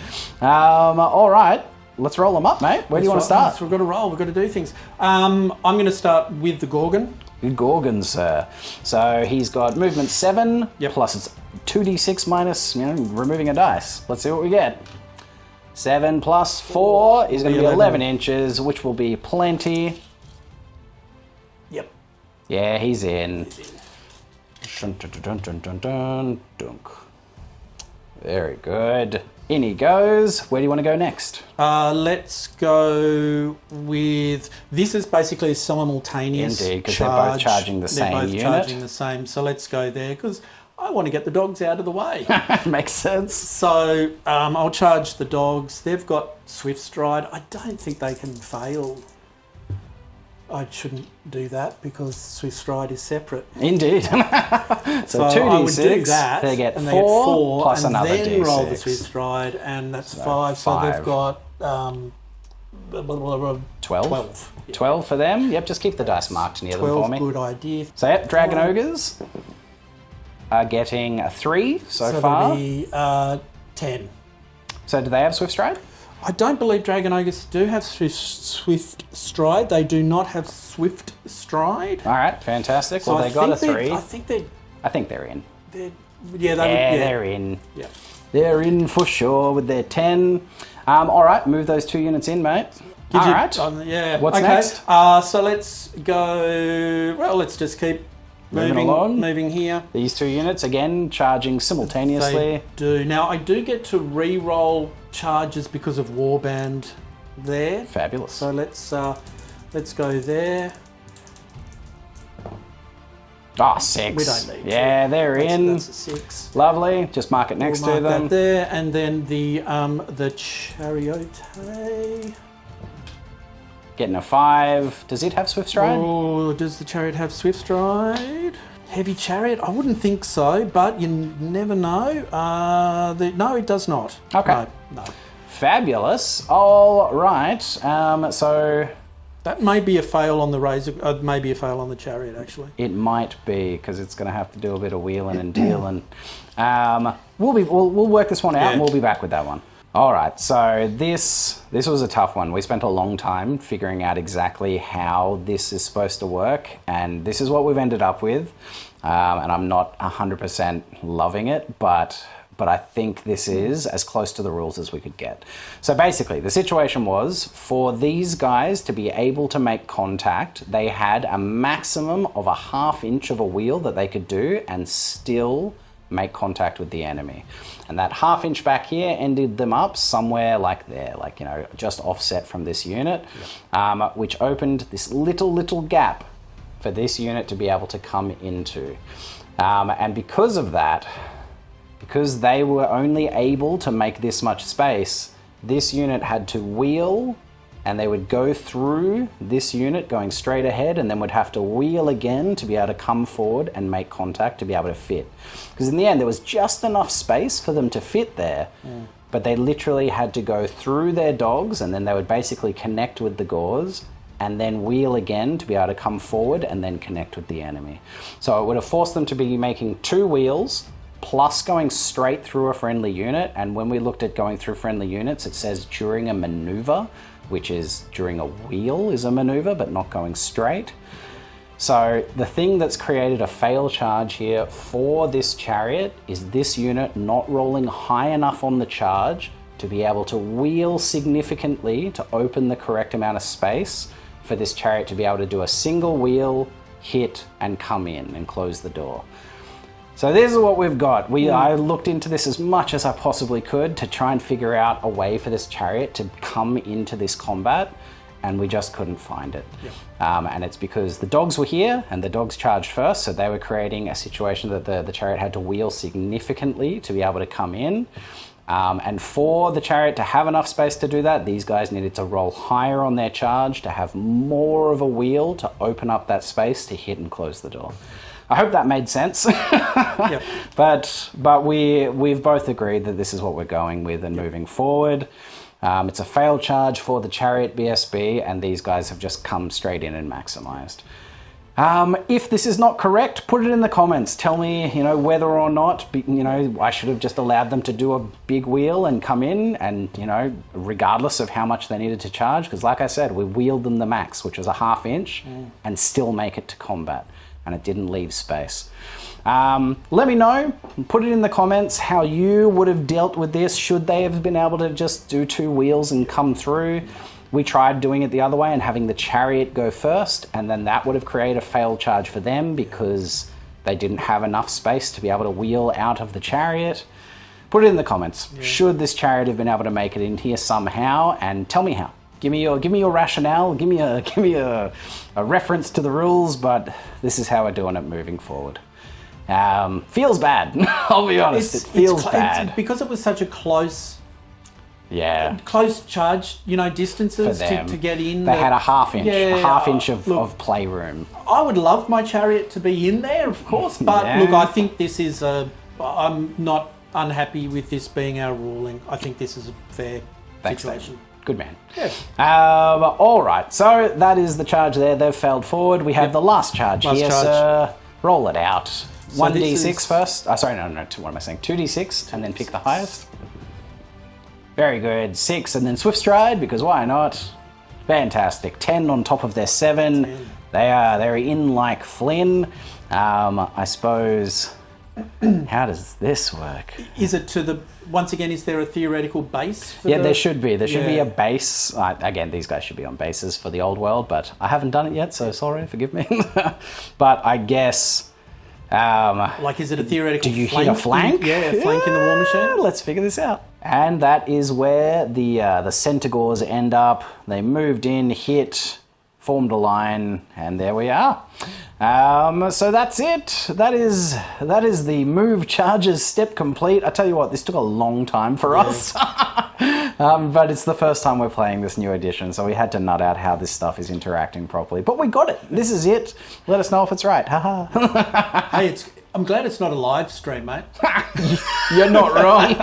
All right. Let's roll them up, mate. Where do you want to start? We've got to roll. We've got to do things. I'm going to start with the Gorgon. The Gorgon, sir. So he's got movement 7, plus it's 2d6 minus, removing a dice. Let's see what we get. 7 plus 4 is going to be 11 inches, which will be plenty. Yep. Yeah, he's in. Dun, dun, dun, dun, dun, dun, dunk. Very good. In he goes. Where do you want to go next? Let's go with... This is basically a simultaneous Indeed, because charge. they're both charging the same unit. They're both charging the same, so let's go there, because I want to get the dogs out of the way. Makes sense. So I'll charge the dogs. They've got Swift Stride. I don't think they can fail. I shouldn't do that because Swift Stride is separate. Indeed. So 2d6, I would do that, they get and 4 plus and another then d6. roll the Swift Stride, and that's 5. So they've got 12. 12. 12 for them. Yep, just keep the dice marked near them 12, for me. good idea. So yep, Dragon Ogres. are getting a 3 so far. That'll be 10. So do they have Swift Stride? I don't believe Dragon Ogres do have Swift Stride. They do not have Swift Stride. All right, fantastic. So well, they got a 3. I think they're in. They're in. Yeah. They're in for sure with their 10. All right, move those 2 units in, mate. All right. Yeah. What's okay. next? So let's go. Well, let's just keep Moving along. Moving here. These 2 units, again, charging simultaneously. They do. Now, I do get to re-roll charges because of Warband there. Fabulous. So let's go there. Oh, 6. We don't need Yeah, they're in. That's a 6. Lovely. Just mark it next We'll to mark them. that there, and then the Chariot. Getting a 5. Does it have Swift Stride? Oh, does the Chariot have Swift Stride? Heavy Chariot? I wouldn't think so, but you never know. No, it does not. Okay. No. Fabulous. All right. So That may be a fail on the Razor. Maybe a fail on the Chariot, actually. it might be, because it's going to have to do a bit of wheeling and dealing. We'll work this one out, and we'll be back with that one. All right, so this was a tough one. We spent a long time figuring out exactly how this is supposed to work, and this is what we've ended up with. And I'm not 100% loving it, but I think this is as close to the rules as we could get. So basically, the situation was, for these guys to be able to make contact, they had a maximum of a 1/2 inch of a wheel that they could do and still make contact with the enemy. And that 1/2 inch back here ended them up somewhere like there, like, you know, just offset from this unit, which opened this little gap for this unit to be able to come into. And because of that, because they were only able to make this much space, this unit had to wheel, and they would go through this unit going straight ahead, and then would have to wheel again to be able to come forward and make contact to be able to fit. Because in the end, there was just enough space for them to fit there, but they literally had to go through their dogs, and then they would basically connect with the gauze, and then wheel again to be able to come forward and then connect with the enemy. So it would have forced them to be making 2 wheels, plus going straight through a friendly unit. And when we looked at going through friendly units, it says during a maneuver, which is during a wheel is a maneuver, but not going straight. So the thing that's created a fail charge here for this Chariot is this unit not rolling high enough on the charge to be able to wheel significantly to open the correct amount of space for this Chariot to be able to do a single wheel, hit, and come in and close the door. So this is what we've got. I looked into this as much as I possibly could to try and figure out a way for this Chariot to come into this combat, and we just couldn't find it. And it's because the dogs were here, and the dogs charged first, so they were creating a situation that the Chariot had to wheel significantly to be able to come in. And for the Chariot to have enough space to do that, these guys needed to roll higher on their charge to have more of a wheel to open up that space to hit and close the door. I hope that made sense. But we've both agreed that this is what we're going with and moving forward. It's a failed charge for the Chariot BSB, and these guys have just come straight in and maximized. If this is not correct, put it in the comments. Tell me, whether or not, I should have just allowed them to do a big wheel and come in, and, regardless of how much they needed to charge, because like I said, we wheeled them the max, which was a 1/2 inch, and still make it to combat. And it didn't leave space. Let me know, put it in the comments how you would have dealt with this. Should they have been able to just do 2 wheels and come through? We tried doing it the other way and having the Chariot go first, and then that would have created a failed charge for them because they didn't have enough space to be able to wheel out of the Chariot. Put it in the comments. Should this Chariot have been able to make it in here somehow, and tell me how. Give me your rationale. Give me a reference to the rules. But this is how we're doing it moving forward. Feels bad. I'll be honest. It feels bad because it was such a close charge. Distances to get in. They had a 1/2 inch, a 1/2 inch of playroom. I would love my Chariot to be in there, of course. But look, I think this is I'm not unhappy with this being our ruling. I think this is a fair situation. Good man. All right, so that is the charge there. They've failed forward. We have the last charge here, sir. Roll it out. 1d6 first. Sorry, no. What am I saying? 2d6 and then pick the highest. Very good. 6 and then Swift Stride, because why not? Fantastic. 10 on top of their 7. 10. They're in like Flynn. I suppose. How does this work? Is it once again, is there a theoretical base? There should be. There should be a base. Again, these guys should be on bases for the old world, but I haven't done it yet, so sorry, forgive me. But I guess... like, is it a theoretical do you flank? hit a flank? A flank in the War Machine? Let's figure this out. And that is where the Centaurs end up. They moved in, hit, formed a line, and there we are. So that's it. That is the move charges step complete. I tell you what, this took a long time for us. But it's the first time we're playing this new edition, so we had to nut out how this stuff is interacting properly. But we got it. This is it. Let us know if it's right. Haha. Hey, I'm glad it's not a live stream, mate. You're not wrong.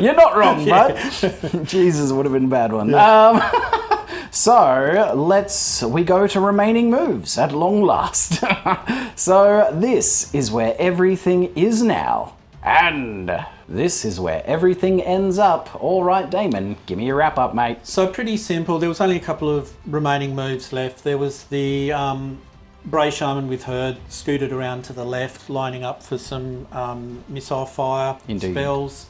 You're not wrong, bud. Jesus, it would have been a bad one. So we go to remaining moves at long last. So this is where everything is now. And this is where everything ends up. All right, Damon, give me your wrap up, mate. So pretty simple. There was only a couple of remaining moves left. There was the Bray Shaman with Herd scooted around to the left, lining up for some missile fire spells.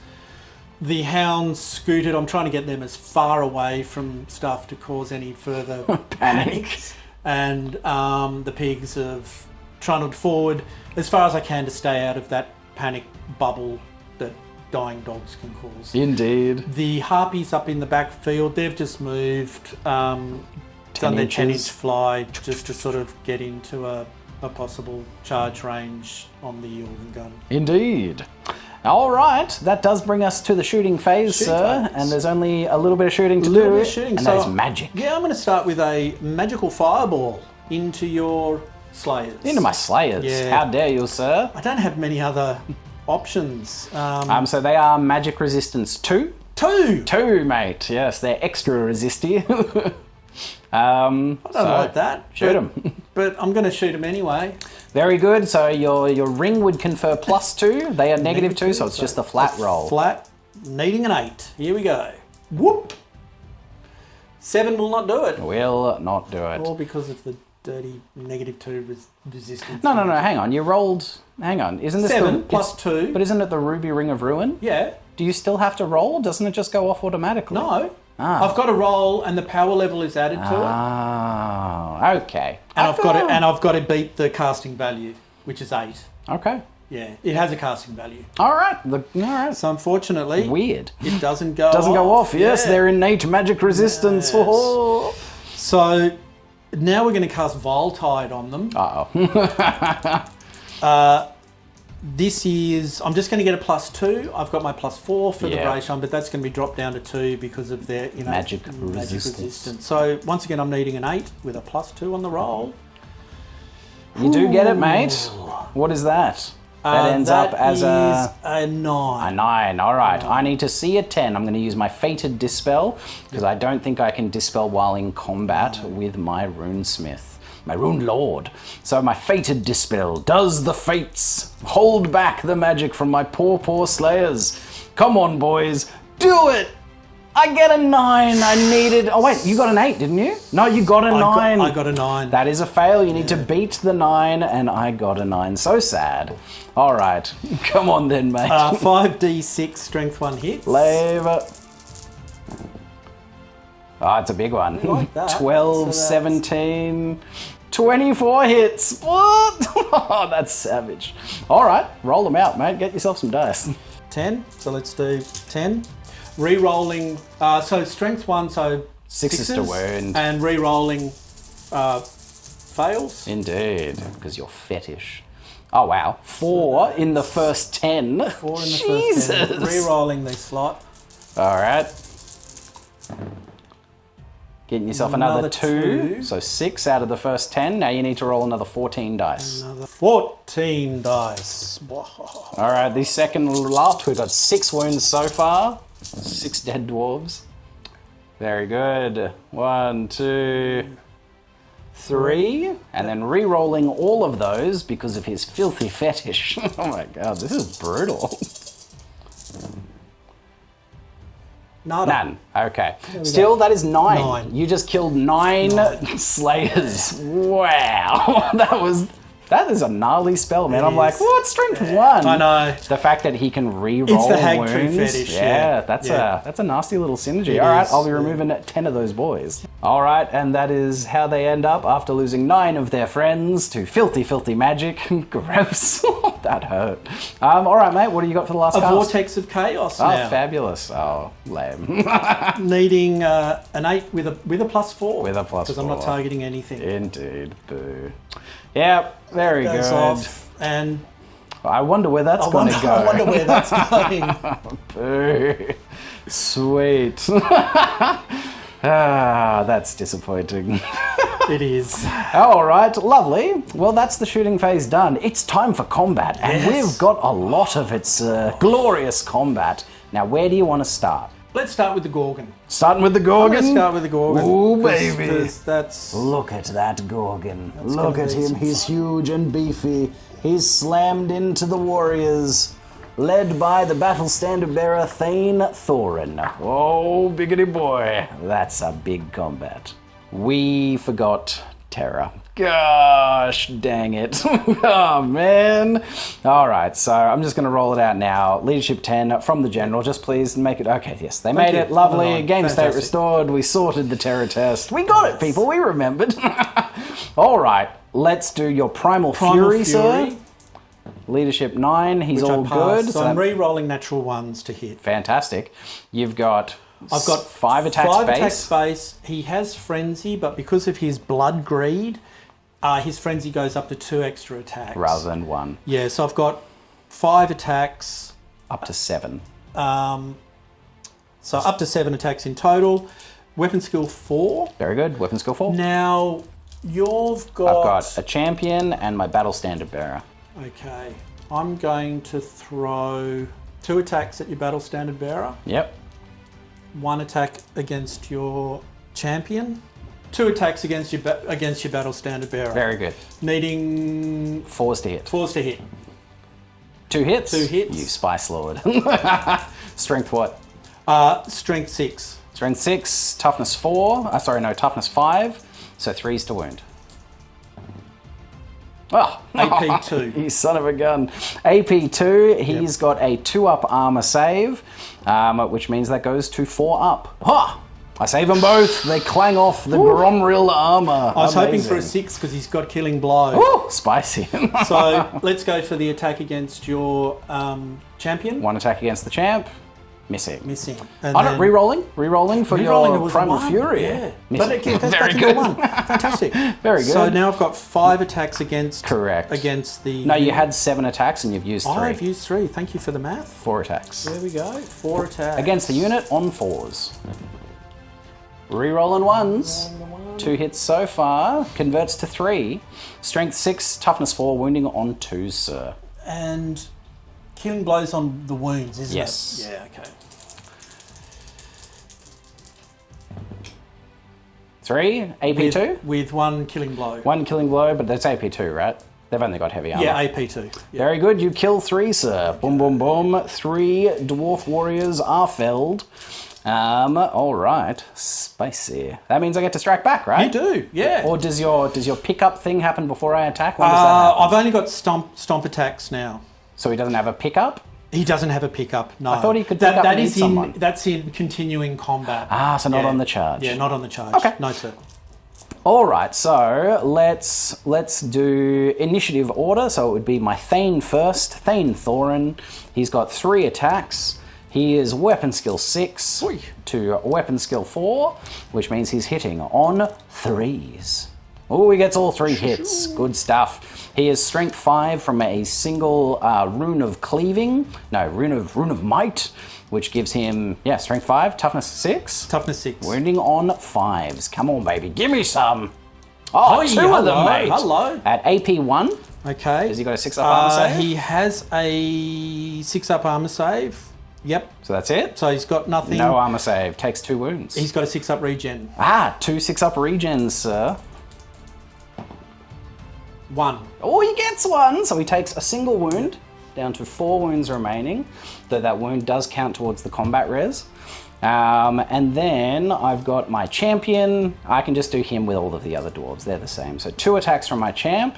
The Hounds scooted. I'm trying to get them as far away from stuff to cause any further panic. And the Pigs have trundled forward as far as I can to stay out of that panic bubble that dying dogs can cause. Indeed. The Harpies up in the backfield, they've just moved, done their 10-inch fly just to sort of get into a possible charge range on the Organ gun. Indeed. All right, that does bring us to the shooting phase, sir. And there's only a little bit of shooting to do. And that is magic. Yeah, I'm going to start with a magical fireball into your Slayers. Into my Slayers? Yeah. How dare you, sir? I don't have many other options. So they are magic resistance 2. 2, mate. Yes, they're extra resisty. I don't like that. Shoot them. But I'm going to shoot them anyway. Very good. So your ring would confer +2. They are -2, so it's just a flat roll. Flat, needing an 8. Here we go. Whoop. 7 will not do it. Will not do it. All because of the dirty -2 resistance. No. Hang on. You rolled. Hang on. Isn't this 7 +2? But isn't it the Ruby Ring of Ruin? Yeah. Do you still have to roll? Doesn't it just go off automatically? No. I've got to roll, and the power level is added to it. Ah, okay. And I've got to beat the casting value, which is 8. Okay. Yeah, it has a casting value. All right. All right. So unfortunately, weird. It doesn't go. Go off. Yes, they're innate magic resistance. Yes. Oh. So now we're going to cast Viletide on them. This is, I'm just going to get a +2. I've got my +4 for the Bray Shaman, but that's going to be dropped down to 2 because of their magic resistance. So once again, I'm needing an 8 with a +2 on the roll. You do get it, mate. What is that? That ends up as a 9. A 9, all right. I need to see a 10. I'm going to use my Fated Dispel, because I don't think I can Dispel while in combat with my Runesmith. My Rune Lord. So my Fated Dispel does the fates. Hold back the magic from my poor Slayers. Come on, boys. Do it! I get a 9. I needed... Oh, wait. You got an 8, didn't you? No, you got a 9. I got a 9. That is a fail. You need to beat the 9, and I got a 9. So sad. All right. Come on then, mate. 5d6, strength 1 hits. Flavor. Oh, it's a big one. I like that. 12, 17, 24 hits. What? Oh, that's savage. All right, roll them out, mate. Get yourself some dice. 10. So let's do 10. Re-rolling. So strength 1, so sixes to wound. And re-rolling fails. Indeed, because you're fetish. Oh, wow. 4 in the first 10. 4 in the first 10. Re-rolling the slot. All right. Getting yourself another 2. So 6 out of the first 10. Now you need to roll another 14 dice. Another 14 dice. All right, the second lot, we've got 6 wounds so far. 6 dead dwarves. Very good. 1, 2, 3, and then re-rolling all of those because of his filthy fetish. Oh my god, this is brutal. None. Okay. Still, that is 9. You just killed 9 slayers. Wow. That is a gnarly spell, man. I'm like, what? Strength 1. I know. The fact that he can re-roll It's the hag wounds. tree fetish. That's a nasty little synergy. All right, I'll be removing 10 of those boys. All right, and that is how they end up after losing 9 of their friends to filthy, filthy magic. Gross. That hurt. All right, mate. What do you got for the last cast? A vortex of chaos. Oh, now. fabulous. Oh, lame. Needing an 8 with a +4. With a +4. Because I'm not targeting anything. Indeed. Boo. Yeah, very Goes good. off, and I wonder where that's going to go. I wonder where that's going. Boo. Sweet. That's disappointing. It is. All right, lovely. Well, that's the shooting phase done. It's time for combat, and we've got a lot of its glorious combat. Now, where do you want to start? Let's start with the Gorgon. Starting with the Gorgon? Let's start with the Gorgon. Ooh, baby. That's... Look at that Gorgon. Look at him. He's huge and beefy. He's slammed into the warriors, led by the battle standard bearer Thane Thorin. Oh, biggity boy. That's a big combat. We forgot Terra. Gosh, dang it. Oh, man. All right, so I'm just going to roll it out now. Leadership 10 from the general. Just please make it... Okay, yes, they made it. Lovely. Game state restored. We sorted the Terra test. We got it, people. We remembered. All right, let's do your Primal Fury, sir. Leadership 9. He's all good. So I'm re-rolling natural 1s to hit. Fantastic. I've got 5 attacks base. 5 attacks base. He has Frenzy, but because of his Blood Greed... his Frenzy goes up to 2 extra attacks. Rather than 1. Yeah, so I've got 5 attacks. Up to 7. So up to 7 attacks in total. Weapon skill 4. Very good. Weapon skill 4. Now, I've got a champion and my battle standard bearer. Okay. I'm going to throw 2 attacks at your battle standard bearer. Yep. 1 attack against your champion. 2 attacks against your battle standard bearer. Very good. Needing 4s to hit. 4s to hit. 2 hits. 2 hits. You Spice Lord. Strength what? Strength 6. Strength 6. Toughness 4. Toughness 5. So 3s to wound. Oh, AP 2. You son of a gun. AP 2. He's got a 2-up armor save, which means that goes to 4 up. Ha! I save them both. They clang off the Gromril armor. I was hoping for a 6 because he's got Killing Blow. Ooh, spicy. So let's go for the attack against your champion. 1 attack against the champ. Missing. And then re-rolling for your Primal Fury. Yeah. Missing. But Very good. 1. Fantastic. Very good. So now I've got 5 attacks against... Correct. Against the... No, you had 7 attacks and you've used 3. I've used 3. Thank you for the math. 4 attacks. There we go. 4 attacks. Against the unit on 4s. Re-rolling 1s. 2 hits so far. Converts to 3. Strength 6, toughness 4, wounding on 2s, sir. And Killing Blows on the wounds, isn't it? Yes. Yeah, okay. 3, AP 2? With 1 Killing Blow. 1 killing blow, but that's AP 2, right? They've only got heavy armor. Yeah, AP 2. Yeah. Very good. You kill 3, sir. Boom, boom, boom. 3 dwarf warriors are felled. All right. Spicy. That means I get to strike back, right? You do, yeah. Or does your pickup thing happen before I attack? When does that happen? I've only got stomp attacks now. So he doesn't have a pickup? He doesn't have a pickup, no. I thought he could pick up and hit someone. That's in continuing combat. So not on the charge. Yeah, not on the charge. Okay. No, sir. All right, so let's do initiative order. So it would be my Thane first, Thane Thorin. He's got 3 attacks. He is weapon skill 6 to weapon skill 4, which means he's hitting on 3s. Oh, he gets all 3 hits. Good stuff. He is strength 5 from a single rune of cleaving. No, rune of might, which gives him strength 5, toughness 6. Toughness 6. Wounding on 5s. Come on, baby, give me some. Oh, 2 of them, mate. Hello. At AP 1. Okay. Has he got a 6-up armor save? He has a 6-up armor save. Yep. So that's it? So he's got nothing. No armor save. Takes 2 wounds. He's got a 6-up regen. 2 6-up regens, sir. 1. Oh, he gets 1, so he takes a single wound, down to 4 wounds remaining, though that wound does count towards the combat res. And then I've got my champion. I can just do him with all of the other dwarves, they're the same. So 2 attacks from my champ.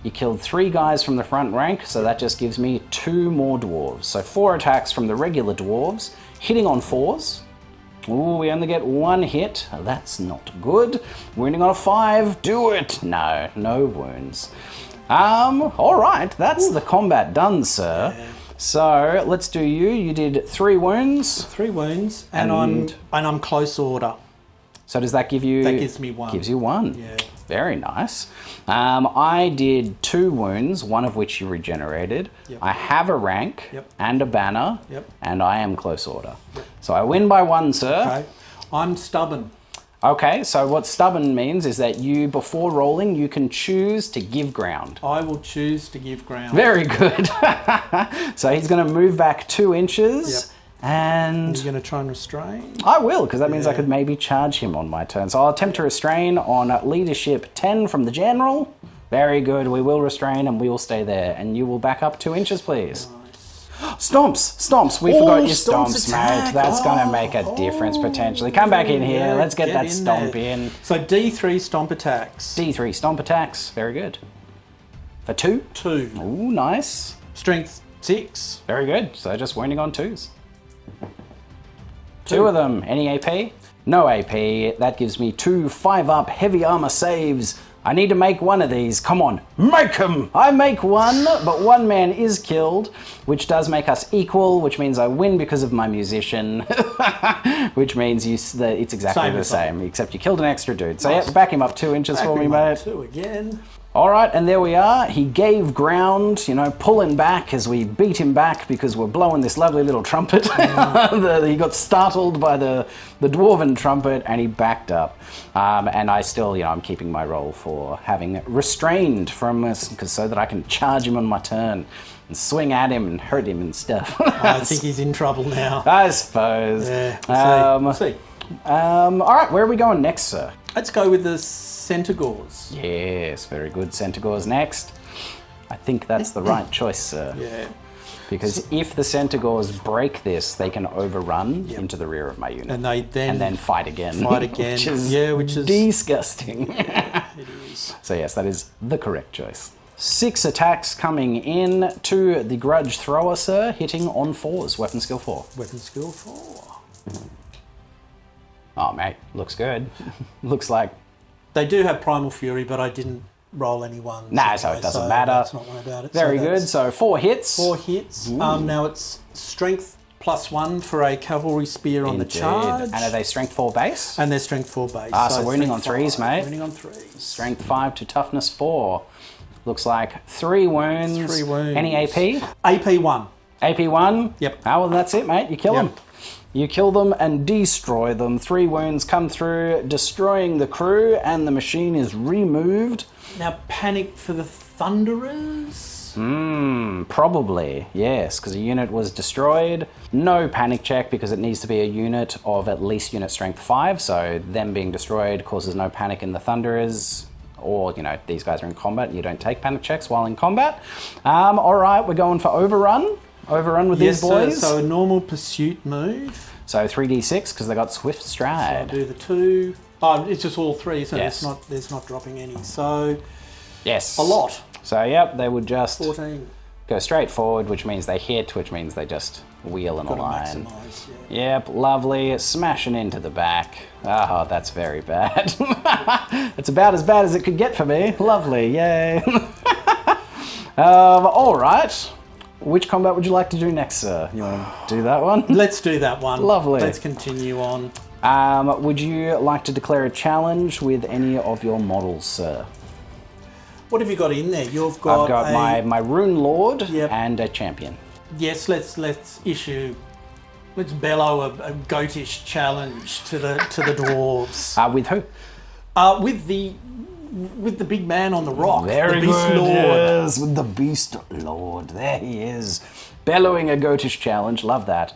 You killed 3 guys from the front rank, so that just gives me 2 more dwarves. So 4 attacks from the regular dwarves, hitting on 4s. Ooh, we only get 1 hit. That's not good. Wounding on a 5. Do it. No, no wounds. All right, that's the combat done, sir. Yeah. So let's do you. You did 3 wounds. 3 wounds, and I'm close order. So does that give you? That gives me 1. Gives you 1. Yeah. Very nice. I did 2 wounds, one of which you regenerated. Yep. I have a rank and a banner, and I am close order. So I win by 1, sir. Okay. I'm stubborn. Okay, so what stubborn means is that you, before rolling, you can choose to give ground. I will choose to give ground. Very good. So he's going to move back 2 inches. And you're going to try and restrain? I will, because that means I could maybe charge him on my turn. So I'll attempt to restrain on leadership 10 from the general. Very good. We will restrain and we will stay there. And you will back up 2 inches, please. Nice. Stomps. We forgot your stomps, mate. That's going to make a difference potentially. Come back in here. Let's get that stomp in. So D3 stomp attacks. D3 stomp attacks. Very good. For 2? 2. Ooh, nice. Strength 6. Very good. So just wounding on 2s. 2 of them. Any AP? No AP. That gives me 2 5-up heavy armor saves. I need to make 1 of these. Come on, make them! I make 1, but 1 man is killed, which does make us equal, which means I win because of my musician, which means it's exactly the same, except you killed an extra dude. So yeah, back him up 2 inches for me, mate. 2 again. All right, and there we are. He gave ground, pulling back as we beat him back because we're blowing this lovely little trumpet. He got startled by the dwarven trumpet and he backed up. And I still, I'm keeping my roll for having restrained from us so that I can charge him on my turn and swing at him and hurt him and stuff. I think he's in trouble now. I suppose. Yeah, we'll see. All right, where are we going next, sir? Let's go with the Centaurs. Yes, very good. Centaurs next. I think that's the right choice, sir. Yeah. Because if the Centaurs break this, they can overrun into the rear of my unit. And they then fight again. Which is disgusting. Yeah, it is. So yes, that is the correct choice. 6 attacks coming in to the grudge thrower, sir, hitting on 4s. Weapon skill 4. Weapon skill 4. Oh, mate, looks good. Looks like... They do have Primal Fury, but I didn't roll any ones. No, so it doesn't matter. That's not one about it. Very good. So 4 hits. 4 hits. Now it's strength +1 for a cavalry spear on the charge. And are they strength 4 base? And they're strength 4 base. So wounding on 3s, mate. Wounding on 3s. Strength 5 to toughness 4. Looks like 3 wounds. 3 wounds. Any AP? AP 1. AP 1? Yep. Oh, well, that's it, mate. You kill them. You kill them and destroy them. 3 wounds come through, destroying the crew, and the machine is removed. Now, panic for the Thunderers? Probably, yes, because a unit was destroyed. No panic check because it needs to be a unit of at least unit strength 5, so them being destroyed causes no panic in the Thunderers. Or, these guys are in combat, you don't take panic checks while in combat. All right, we're going for overrun. Overrun with these boys. So a normal pursuit move. So 3d6 because they got swift stride. So I'll do the 2. Oh, it's just all 3, so yes. there's not dropping any. So yes, a lot. So yep, they would just 14. Go straight forward, which means they hit, which means they just wheel in a line. Maximise, Yep, lovely. Smashing into the back. Oh, that's very bad. It's about as bad as it could get for me. Lovely, yay. All right. Which combat would you like to do next, sir? You want to do that one? Let's do that one. Lovely. Let's continue on. Would you like to declare a challenge with any of your models, sir? What have you got in there? You've got I've got my Rune Lord Yep. and a champion. Yes, let's bellow a goatish challenge to the dwarves. With who? With the big man on the rock. Very the Beast good. Lord. Yes, with the Beast Lord. There he is. Bellowing a goatish challenge. Love that.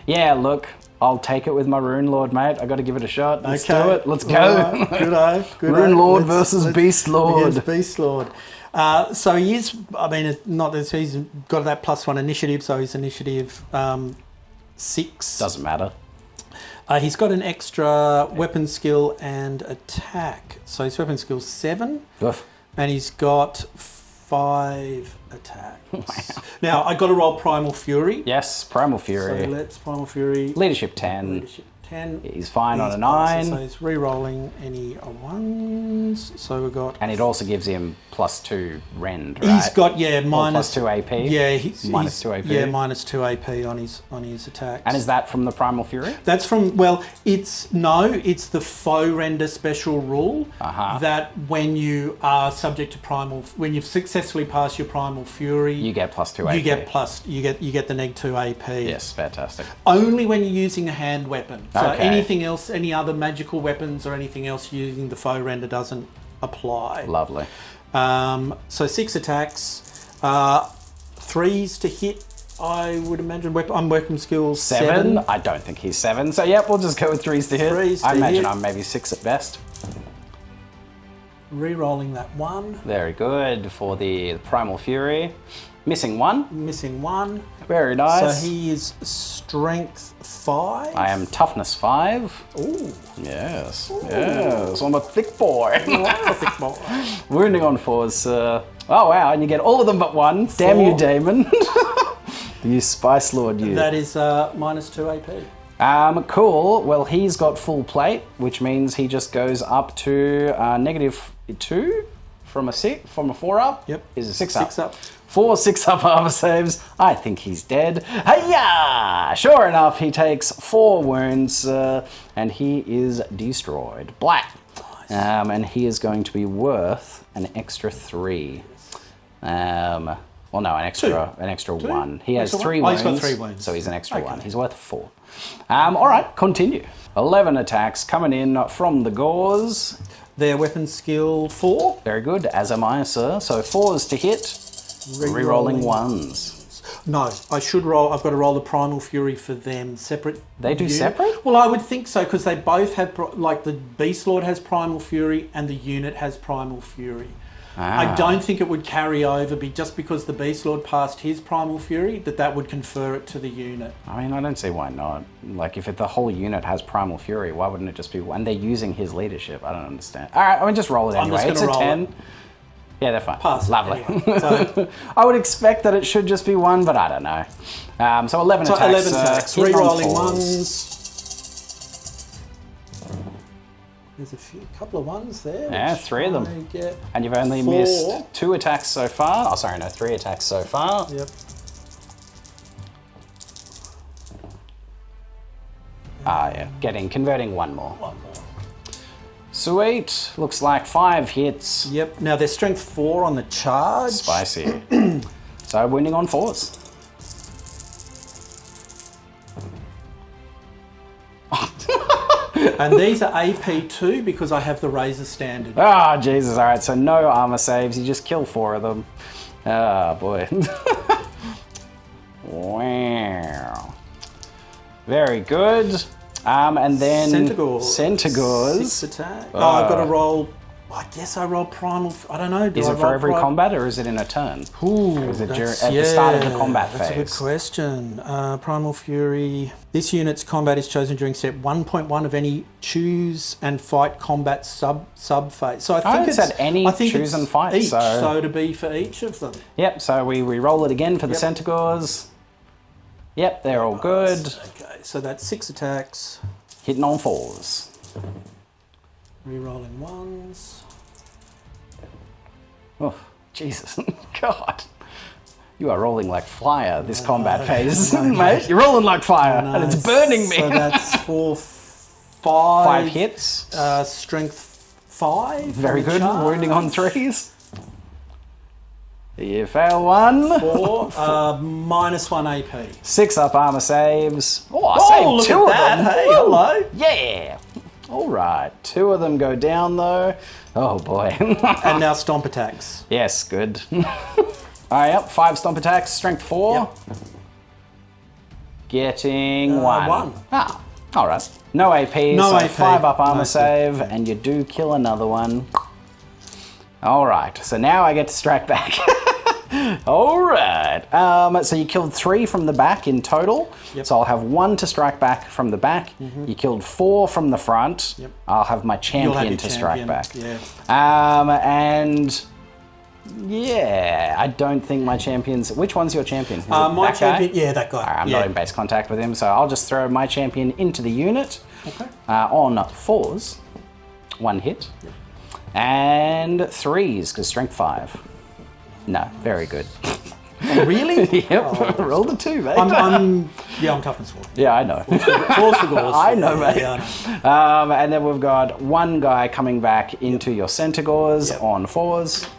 Yeah, look. I'll take it with my Rune Lord, mate. I got to give it a shot. Let's do it. Let's go. Right. Good. Rune Lord versus Beast Lord. Against Beast Lord. So he is, I mean, not that he's got that +1 initiative, so he's initiative 6. Doesn't matter. He's got an extra weapon skill and attack. So his weapon skill 7. Oof. And he's got 5 attacks. Wow. Now, I got to roll Primal Fury. Yes, Primal Fury. So let's Primal Fury. Leadership 10. Leadership 10. He's fine on a 9. So he's re-rolling any 1s. So we've got... And it also gives him +2 rend, right? He's got, minus... +2 AP? Yeah, minus 2 AP? Yeah, minus 2 AP on his attacks. And is that from the Primal Fury? That's from, it's the faux render special rule that when you are subject to when you've successfully passed your Primal Fury... You get +2 AP. You get the -2 AP. Yes, fantastic. Only when you're using a hand weapon. So Okay. anything else, any other magical weapons or anything else using the faux render doesn't apply. Lovely. So 6 attacks, 3s to hit. I would imagine weapon skills 7. I don't think he's 7. So yep, we'll just go with 3s to hit. I imagine I'm maybe 6 at best. Re-rolling that 1. Very good for the Primal Fury. Missing 1. Missing 1. Very nice. So he is strength 5. I am toughness 5. Ooh. Yes. Ooh. Yes. I'm a thick boy. A thick boy. Wounding on 4s. Oh wow, and you get all of them but 1. 4. Damn you, Damon. You Spice Lord, you. That is minus 2 AP. Cool. Well, he's got full plate, which means he just goes up to -2 from a 4 up. Yep. Is a 6 up. 6 up. 4 6-up armor saves. I think he's dead. Hiya! Sure enough, he takes 4 wounds and he is destroyed. Black. Nice. And he is going to be worth an extra 3. Well, no, an extra 1. He has 3 wounds. He's got 3 wounds. So he's an extra 1. He's worth 4. All right, continue. 11 attacks coming in from the Gores. Their weapon skill 4. Very good, as am I, sir. So 4s to hit. Re-rolling 1s. No, I should roll. I've got to roll the Primal Fury for them separate. They do separate? Well, I would think so because they both have, like the Beast Lord has Primal Fury and the unit has Primal Fury. I don't think it would carry over just because the Beast Lord passed his Primal Fury, that would confer it to the unit. I mean, I don't see why not. Like, if the whole unit has Primal Fury, why wouldn't it just be one? They're using his leadership. I don't understand. All right, I mean, just roll it anyway. It's a 10. Yeah, they're fine. Pass. Lovely. Anyway, so, I would expect that it should just be 1, but I don't know. So 11 attacks. 11 attacks. Re-rolling 1s. There's a couple of 1s there. Yeah, 3 of them. And you've only 4. missed 2 attacks so far. Oh, sorry, no, 3 attacks so far. Yep. Yeah, converting 1 more. 1 more. Sweet. Looks like 5 hits. Yep. Now they're strength 4 on the charge. Spicy. So wounding on 4s. And these are AP 2 because I have the Razor Standard. Ah, Jesus. All right, so no armor saves. You just kill 4 of them. Ah, boy. Wow. Very good. And then... Centaurs. 6 attack. I've got to roll... I guess I roll Primal... I don't know. Is it for every combat or is it in a turn? Ooh, or is it at the start of the combat phase? That's a good question. Primal Fury. This unit's combat is chosen during step 1.1 of any choose and fight combat sub phase. So I think it's at any choose and fight. Each, so to be for each of them. Yep, so we roll it again for the Centaurs. Yep, they're all good. Okay, so that's 6 attacks. Hitting on 4s. Re-rolling 1s. Oh, Jesus. God. You are rolling like fire this combat phase, mate. You're rolling like fire, and it's burning me. So that's 4, 5. 5 hits. Strength 5. Very good. Wounding on 3s. You fail 1. 4. Minus 1 AP. 6 up armor saves. Oh, I saved 2 of them. Hey, hello. Yeah. All right. 2 of them go down, though. Oh, boy. And now stomp attacks. Yes, good. All right, yep. 5 stomp attacks, strength 4. Yep. Getting 1. 1. Ah, All right. No AP, No so AP. 5 up armor No save, save. and you do kill another one. All right, so now I get to strike back. All right. So you killed 3 from the back in total. Yep. So I'll have 1 to strike back from the back. You killed 4 from the front. Yep. I'll have my You'll have champion your to strike back. Yeah. And yeah, I don't think my champion's... Which one's your champion? Is it My that guy? champion, yeah, that guy. All right, I'm yeah. not in base contact with him, so I'll just throw my champion into the unit. Okay. On 4s. 1 hit. Yep. And 3s, because strength 5. No, very good. Oh, really? Yep, rolled a 2, mate. I'm toughness 4. Yeah, I know. Force for gauze. I know, mate. Yeah, I know. And then we've got 1 guy coming back into your Centigores Yep. on 4s.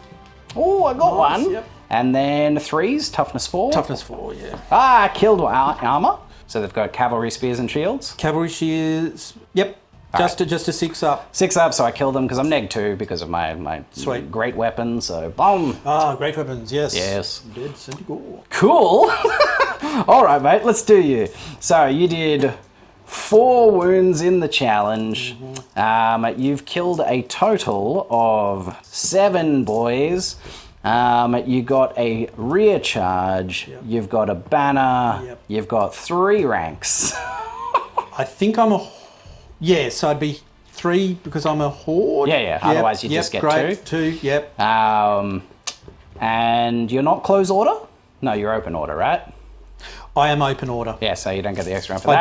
Oh, I got Nice, 1. yep. And then 3s, toughness 4. Toughness 4, yeah. Ah, killed armor. So they've got cavalry, spears, and shields. Cavalry shears, yep. Just a 6 up. 6 up, so I kill them because I'm neg 2 because of my Sweet. great weapon. So, boom. Ah, great weapons, yes. Yes. Dead Centigore. Cool. All right, mate, let's do you. So you did 4 wounds in the challenge. You've killed a total of 7 boys. You got a rear charge. Yep. You've got a banner. Yep. You've got 3 ranks. I think I'm a... Yeah, so I'd be 3 because I'm a horde. Yeah. Yep, Otherwise, you yep, just get great. 2. 2, yep. And you're not close order? No, you're open order, right? I am open order. Yeah, so you don't get the extra round for I that.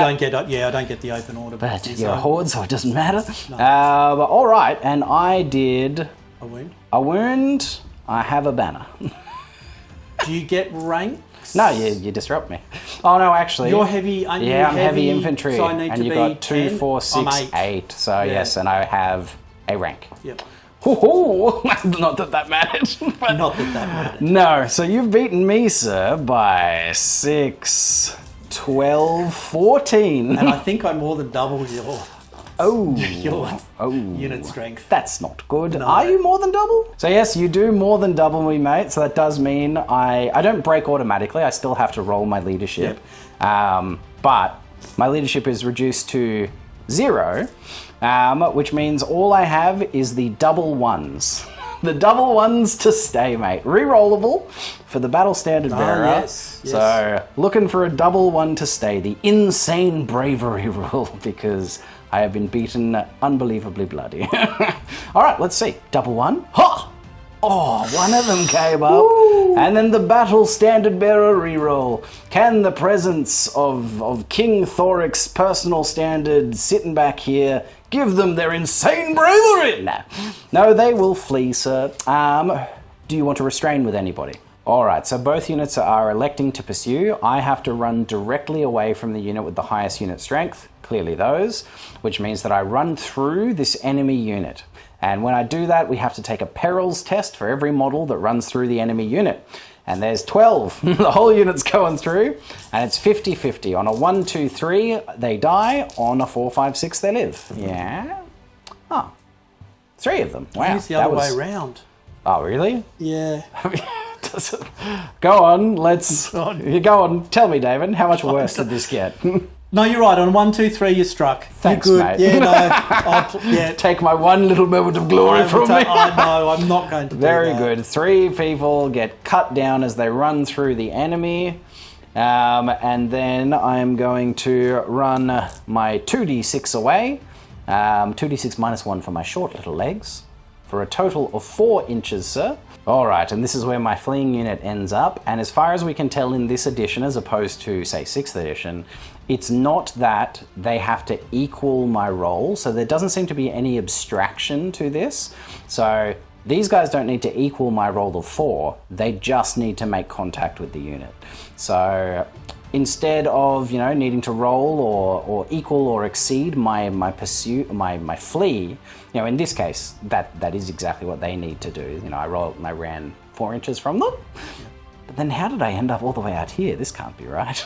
don't get the open order. But you're a horde, so it doesn't matter. But all right, and I did A wound. a wound. I have a banner. Do you get ranks? No, you disrupt me. Oh no, actually. You're heavy, aren't you? Yeah, I'm heavy infantry. So I need and to you be got 2, 10. 4, 6, I'm 8. So Yeah. yes, and I have a rank. Yep. Hoo-hoo. Not that mattered. But Not that mattered. no, so you've beaten me, sir, by 6, 12, 14. And I think I more than doubled your Oh. unit strength. That's not good. No. Are you more than double? So yes, you do more than double me, mate. So that does mean I don't break automatically. I still have to roll my leadership. But my leadership is reduced to 0, which means all I have is the double 1s. The double 1s to stay, mate. Rerollable for the battle standard bearer. Yes, yes. So looking for a double 1 to stay. The insane bravery rule, because I have been beaten unbelievably bloody. All right, let's see. Double 1. Ha! Oh, one of them came up. Woo! And then the battle standard bearer reroll. Can the presence of King Thorek's personal standard sitting back here give them their insane bravery? No, they will flee, sir. Do you want to restrain with anybody? All right, so both units are electing to pursue. I have to run directly away from the unit with the highest unit strength, clearly those, which means that I run through this enemy unit. And when I do that, we have to take a perils test for every model that runs through the enemy unit. And there's 12. The whole unit's going through, and it's 50-50. On a 1, 2, 3, they die. On a 4, 5, 6, they live. Yeah? Oh. 3 of them. Wow. It's the other way around. Oh, really? Yeah. Go on, let's... You go on, tell me, David, how much worse did this get? No, you're right. On 1, 2, 3, you're struck. Thanks, you're good. mate. Yeah, no. Yeah. Take my one little moment of glory from me. I know, I'm not going to do Very that. good. 3 people get cut down as they run through the enemy. And then I'm going to run my 2d6 away. 2d6 minus 1 for my short little legs. For a total of 4 inches, sir. All right, and this is where my fleeing unit ends up. And as far as we can tell in this edition, as opposed to, say, 6th edition, it's not that they have to equal my roll. So there doesn't seem to be any abstraction to this. So these guys don't need to equal my roll of 4. They just need to make contact with the unit. So instead of, needing to roll or equal or exceed my pursuit, my flee, in this case, that is exactly what they need to do. I ran 4 inches from them. But then how did I end up all the way out here? This can't be right.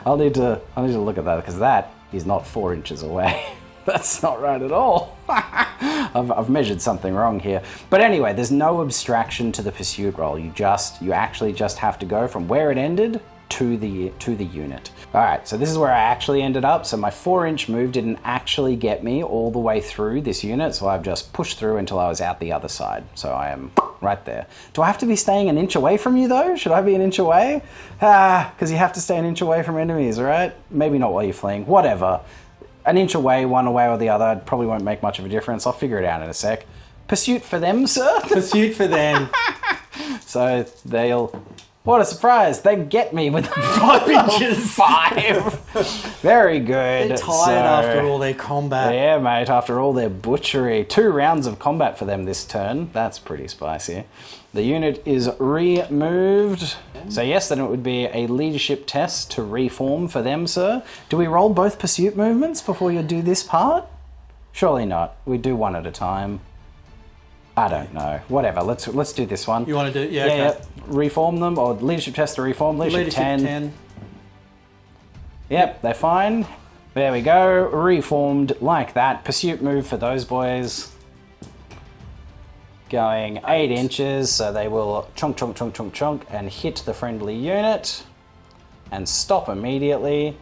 I'll need to look at that, because that is not 4 inches away. That's not right at all. I've measured something wrong here. But anyway, there's no abstraction to the pursuit roll. You actually just have to go from where it ended to the unit. All right, so this is where I actually ended up. So my 4-inch move didn't actually get me all the way through this unit, so I've just pushed through until I was out the other side. So I am right there. Do I have to be staying an inch away from you though? Should I be an inch away? Because you have to stay an inch away from enemies, right? Maybe not while you're fleeing, whatever. An inch away, one away or the other, probably won't make much of a difference. I'll figure it out in a sec. Pursuit for them, sir? Pursuit for them. So they'll... What a surprise! They get me with 5 inches. 5. Very good. They're tired after all their combat. Yeah, mate. After all their butchery, 2 rounds of combat for them this turn. That's pretty spicy. The unit is removed. So yes, then it would be a leadership test to reform for them, sir. Do we roll both pursuit movements before you do this part? Surely not. We do one at a time. I don't know. Whatever. Let's do this one. You want to do? Yeah. Okay. Yeah. Reform them, or leadership test to reform. Leadership 10. Yep, they're fine. There we go. Reformed like that. Pursuit move for those boys. Going 8 inches, so they will chunk, chunk, chunk, chunk, chunk, and hit the friendly unit, and stop immediately.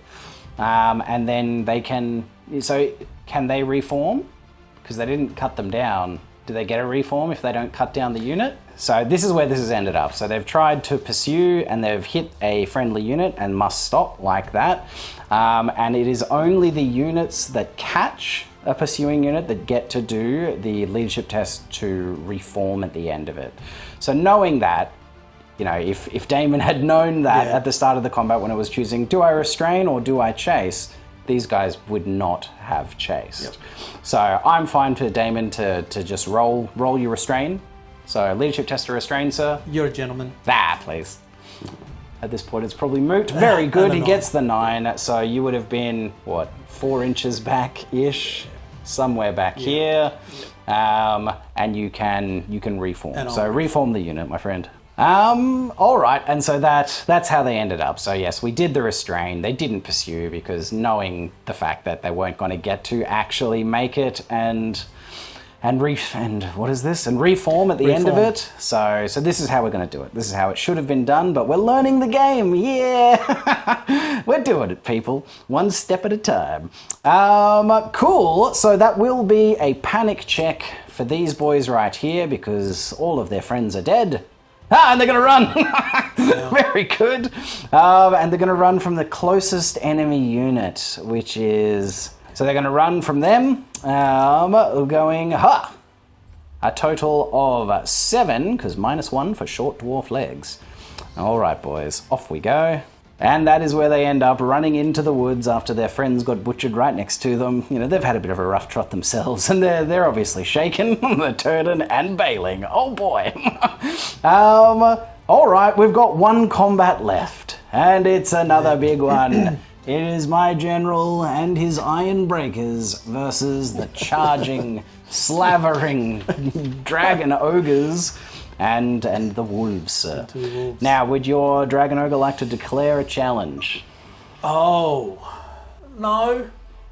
And then they can. So can they reform? Because they didn't cut them down. Do they get a reform if they don't cut down the unit? So this is where this has ended up. So they've tried to pursue and they've hit a friendly unit and must stop like that. And it is only the units that catch a pursuing unit that get to do the leadership test to reform at the end of it. So knowing that, you know, if Damon had known that at the start of the combat when it was choosing, do I restrain or do I chase? These guys would not have chased. Yep. So I'm fine for Damon to just roll your restrain. So leadership test to restrain, sir. You're a gentleman. Please. At this point, it's probably moot. Very good. He gets the 9. So you would have been, what, 4 inches back-ish? Somewhere back here. And you can reform. So reform the unit, my friend. All right, and so that's how they ended up. So yes, we did the restrain. They didn't pursue because knowing the fact that they weren't going to get to actually make it and what is this? And reform at the end of it. So this is how we're going to do it. This is how it should have been done, but we're learning the game. Yeah, we're doing it, people. One step at a time. Cool. So that will be a panic check for these boys right here because all of their friends are dead. And they're going to run. Very good. And they're going to run from the closest enemy unit, which is... So they're going to run from them, going a total of 7, because -1 for short dwarf legs. All right, boys, off we go. And that is where they end up, running into the woods after their friends got butchered right next to them. You know, they've had a bit of a rough trot themselves, and they're obviously shaken. They're turning and bailing. Oh boy. All right, we've got 1 combat left, and it's another big one. It is my general and his iron breakers versus the charging, slavering dragon ogres. And the wolves, sir. Now, would your dragon ogre like to declare a challenge? Oh, no.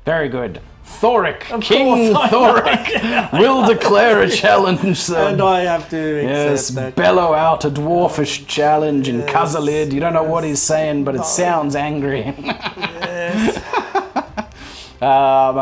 Very good. Thorek, King Thorek, will declare a challenge, sir. And I have to accept that. Bellow out a dwarfish challenge in Kazalid. You don't know what he's saying, but it sounds angry. Yes.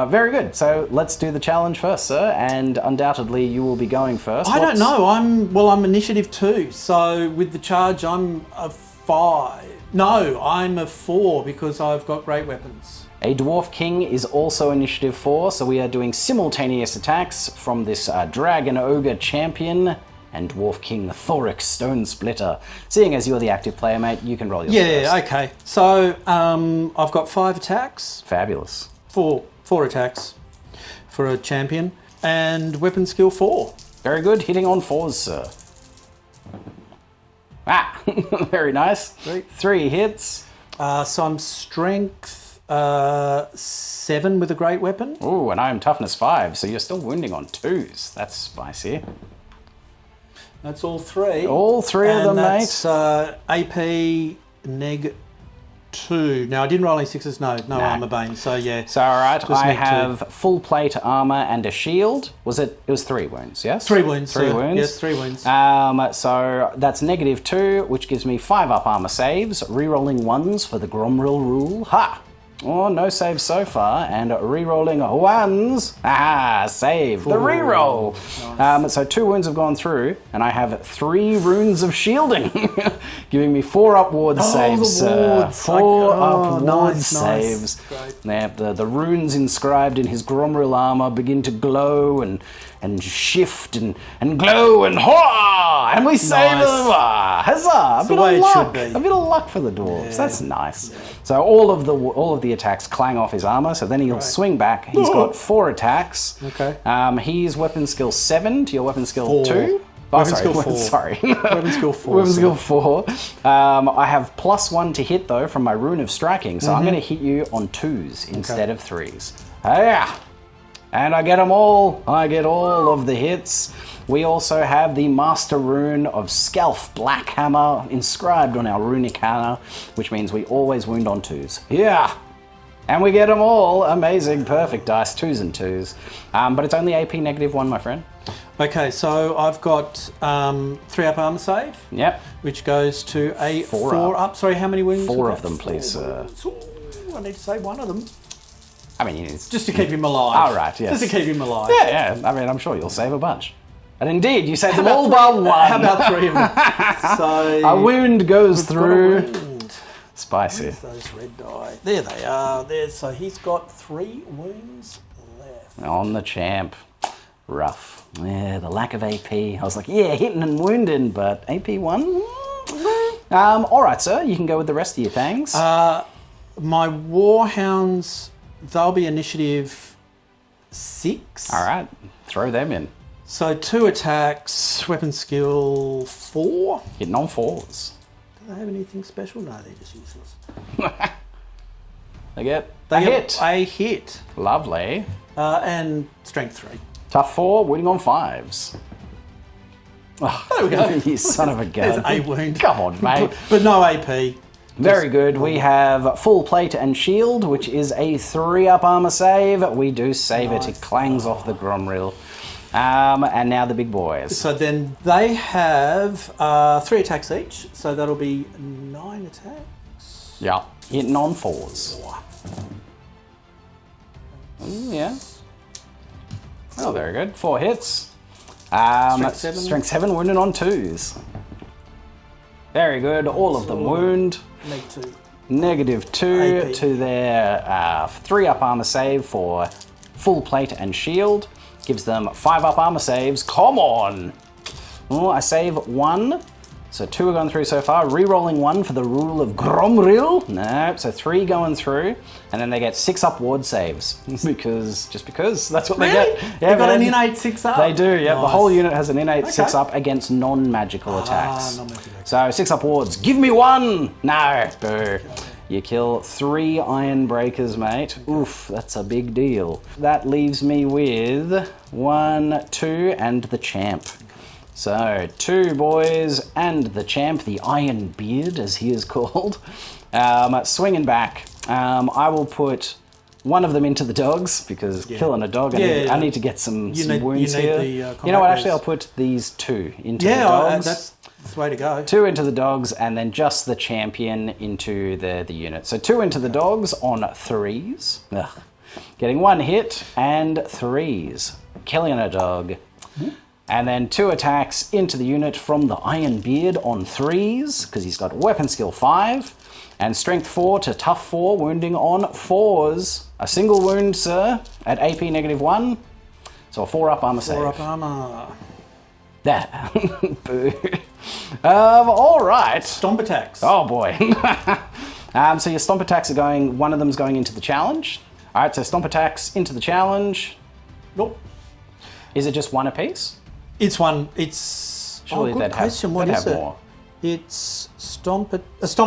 Very good. So let's do the challenge first, sir. And undoubtedly, you will be going first. I don't know. I'm initiative 2. So with the charge, I'm a 5. No, I'm a 4 because I've got great weapons. A Dwarf King is also initiative 4, so we are doing simultaneous attacks from this Dragon Ogre Champion and Dwarf King Thorek Stonesplitter. Seeing as you're the active player, mate, you can roll your Yeah, okay. So I've got 5 attacks. Fabulous. 4 attacks for a champion, and weapon skill 4. Very good, hitting on 4s, sir. Very nice. 3 hits. So I'm strength 7 with a great weapon. Ooh, and I am toughness 5, so you're still wounding on 2s. That's spicy. That's all 3. All 3 of them, that's, mate. AP neg 2. Now, I didn't roll any 6s. No armor bane. So, yeah. So, all right, just I need have full plate armor and a shield. It was 3 wounds, yes? 3 wounds. 3 wounds. Yes, 3 wounds. So that's -2, which gives me 5 up armor saves, rerolling 1s for the Gromril rule. Ha! Oh, no saves so far, and re-rolling 1s. Ah, save the re-roll. Nice. So 2 wounds have gone through, and I have 3 runes of shielding, giving me 4 upward saves. The wards. 4 upward nice, saves. Nice. The runes inscribed in his Gromril armor begin to glow and shift and glow and hurrah! And we save them! Huzzah! A bit of luck. A bit of luck for the dwarves. Yeah. That's nice. Yeah. So all of the attacks clang off his armor. So then he'll swing back. He's got 4 attacks. Okay. He's weapon skill 7 to your weapon skill 2. Weapon skill 4. Sorry. Weapon skill 4. Weapon skill 4. I have +1 to hit though from my rune of striking. So I'm going to hit you on 2s instead of 3s. Yeah. And I get them all. I get all of the hits. We also have the Master Rune of Skelf Black Hammer inscribed on our runic hammer, which means we always wound on 2s. Yeah! And we get them all. Amazing, perfect dice, 2s and 2s. But it's only AP -1, my friend. Okay, so I've got 3 up armor save. Yep. Which goes to a 4 up. Sorry, how many wounds? 4 of them, please, sir. I need to save 1 of them. I mean, it's just to keep him alive. All right, yes. Just to keep him alive. Yeah. I mean, I'm sure you'll save a bunch. And indeed, you saved them all by 1. How about 3 of them? So a wound goes through. Spicy. Where's those red die? There they are. So he's got 3 wounds left. On the champ. Rough. Yeah, the lack of AP. I was like, yeah, hitting and wounding, but AP 1? All right, sir. You can go with the rest of your things. My Warhounds, they'll be initiative 6. All right. Throw them in. So 2 attacks, weapon skill 4. Hitting on 4s. Do they have anything special? No, they're just useless. They get a hit. Lovely. And strength 3. Tough 4, winning on 5s. Oh, there we go. You son of a gun. There's a wound. Come on, mate. But no AP. Very good. We have full plate and shield, which is a 3 up armor save. We do save it. It clangs off the Gromril. And now the big boys. So then they have 3 attacks each. So that'll be 9 attacks. Yeah. Hitting on 4s. Yeah. Oh, very good. 4 hits. Strength 7, wounded on 2s. Very good. All of them wound. -2 AP. to their 3 up armor save for full plate and shield. Gives them 5 up armor saves. Come on! Oh, I save 1. So 2 are going through so far. Rerolling 1 for the rule of Gromril. No, so 3 going through. And then they get 6 up ward saves. because that's what they get. Yeah, they've got an innate 6 up? They do, yeah. Nice. The whole unit has an innate 6 Okay. up against non-magical attacks. Non-magical. So 6 up wards. Give me 1! No, boo. You kill 3 iron breakers, mate. Oof, that's a big deal. That leaves me with 1, 2, and the champ. So 2 boys and the champ, the Iron Beard, as he is called, swinging back. I will put one of them into the dogs because killing a dog, I need to get some wounds here. You know what? Actually, I'll put these 2 into the dogs. That's the way to go. 2 into the dogs, and then just the champion into the unit. So 2 into the dogs on 3s. Ugh. Getting 1 hit and 3s. Killing a dog. And then 2 attacks into the unit from the Iron Beard on 3s, because he's got weapon skill 5. And strength 4 to tough 4, wounding on 4s. A single wound, sir, at AP -1. So a 4 up armor save. 4 up armor. That. Boo. All right. Stomp attacks. Oh boy. So your stomp attacks are going, one of them's going into the challenge. All right, so stomp attacks into the challenge. Nope. Is it just 1 apiece? It's 1. It's... Surely they'd have more. It's stomp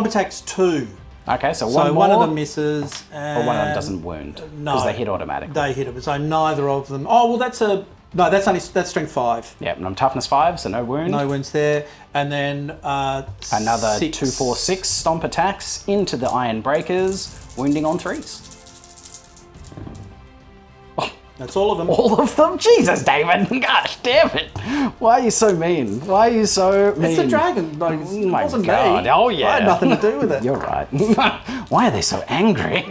attacks 2. Okay, so one of them misses, and or one of them doesn't wound because they hit automatically. They hit them, so neither of them. Oh well, that's a No, that's strength 5. Yep, and I'm toughness 5, so no wound. No wounds there. And then another 6. 2, 4, 6 stomp attacks into the iron breakers, wounding on 3s. That's all of them. All of them? Jesus, David! Gosh damn it! Why are you so mean? Why are you so mean? It's a dragon. Like, Oh my wasn't God. me. Oh yeah. I had nothing to do with it. You're right. Why are they so angry?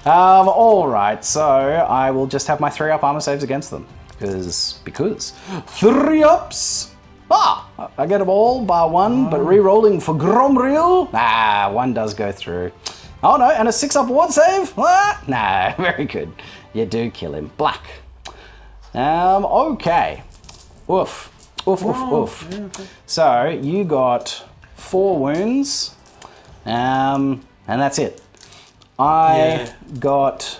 All right, so I will just have my 3-up armor saves against them because 3 ups. I get them all bar 1, but re-rolling for Gromril. 1 does go through. Oh no, and a 6-up ward save? Nah, very good. You do kill him. Black. Okay. Oof. Oof, oof, oof. Yeah, okay. So you got 4 wounds, and that's it. I got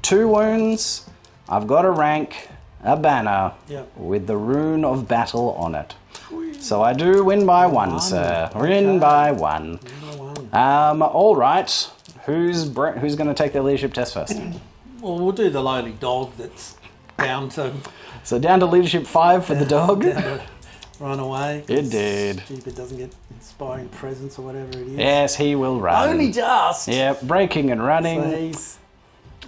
2 wounds. I've got a rank, a banner with the rune of battle on it. So I do win by 1, sir. Win by 1. All right. Who's going to take the leadership test first? Well, we'll do the lowly dog that's down to... So down to leadership 5 for the dog. Run away. It did. Stupid doesn't get inspiring presence or whatever it is. Yes, he will run. Only just. Yep, breaking and running. So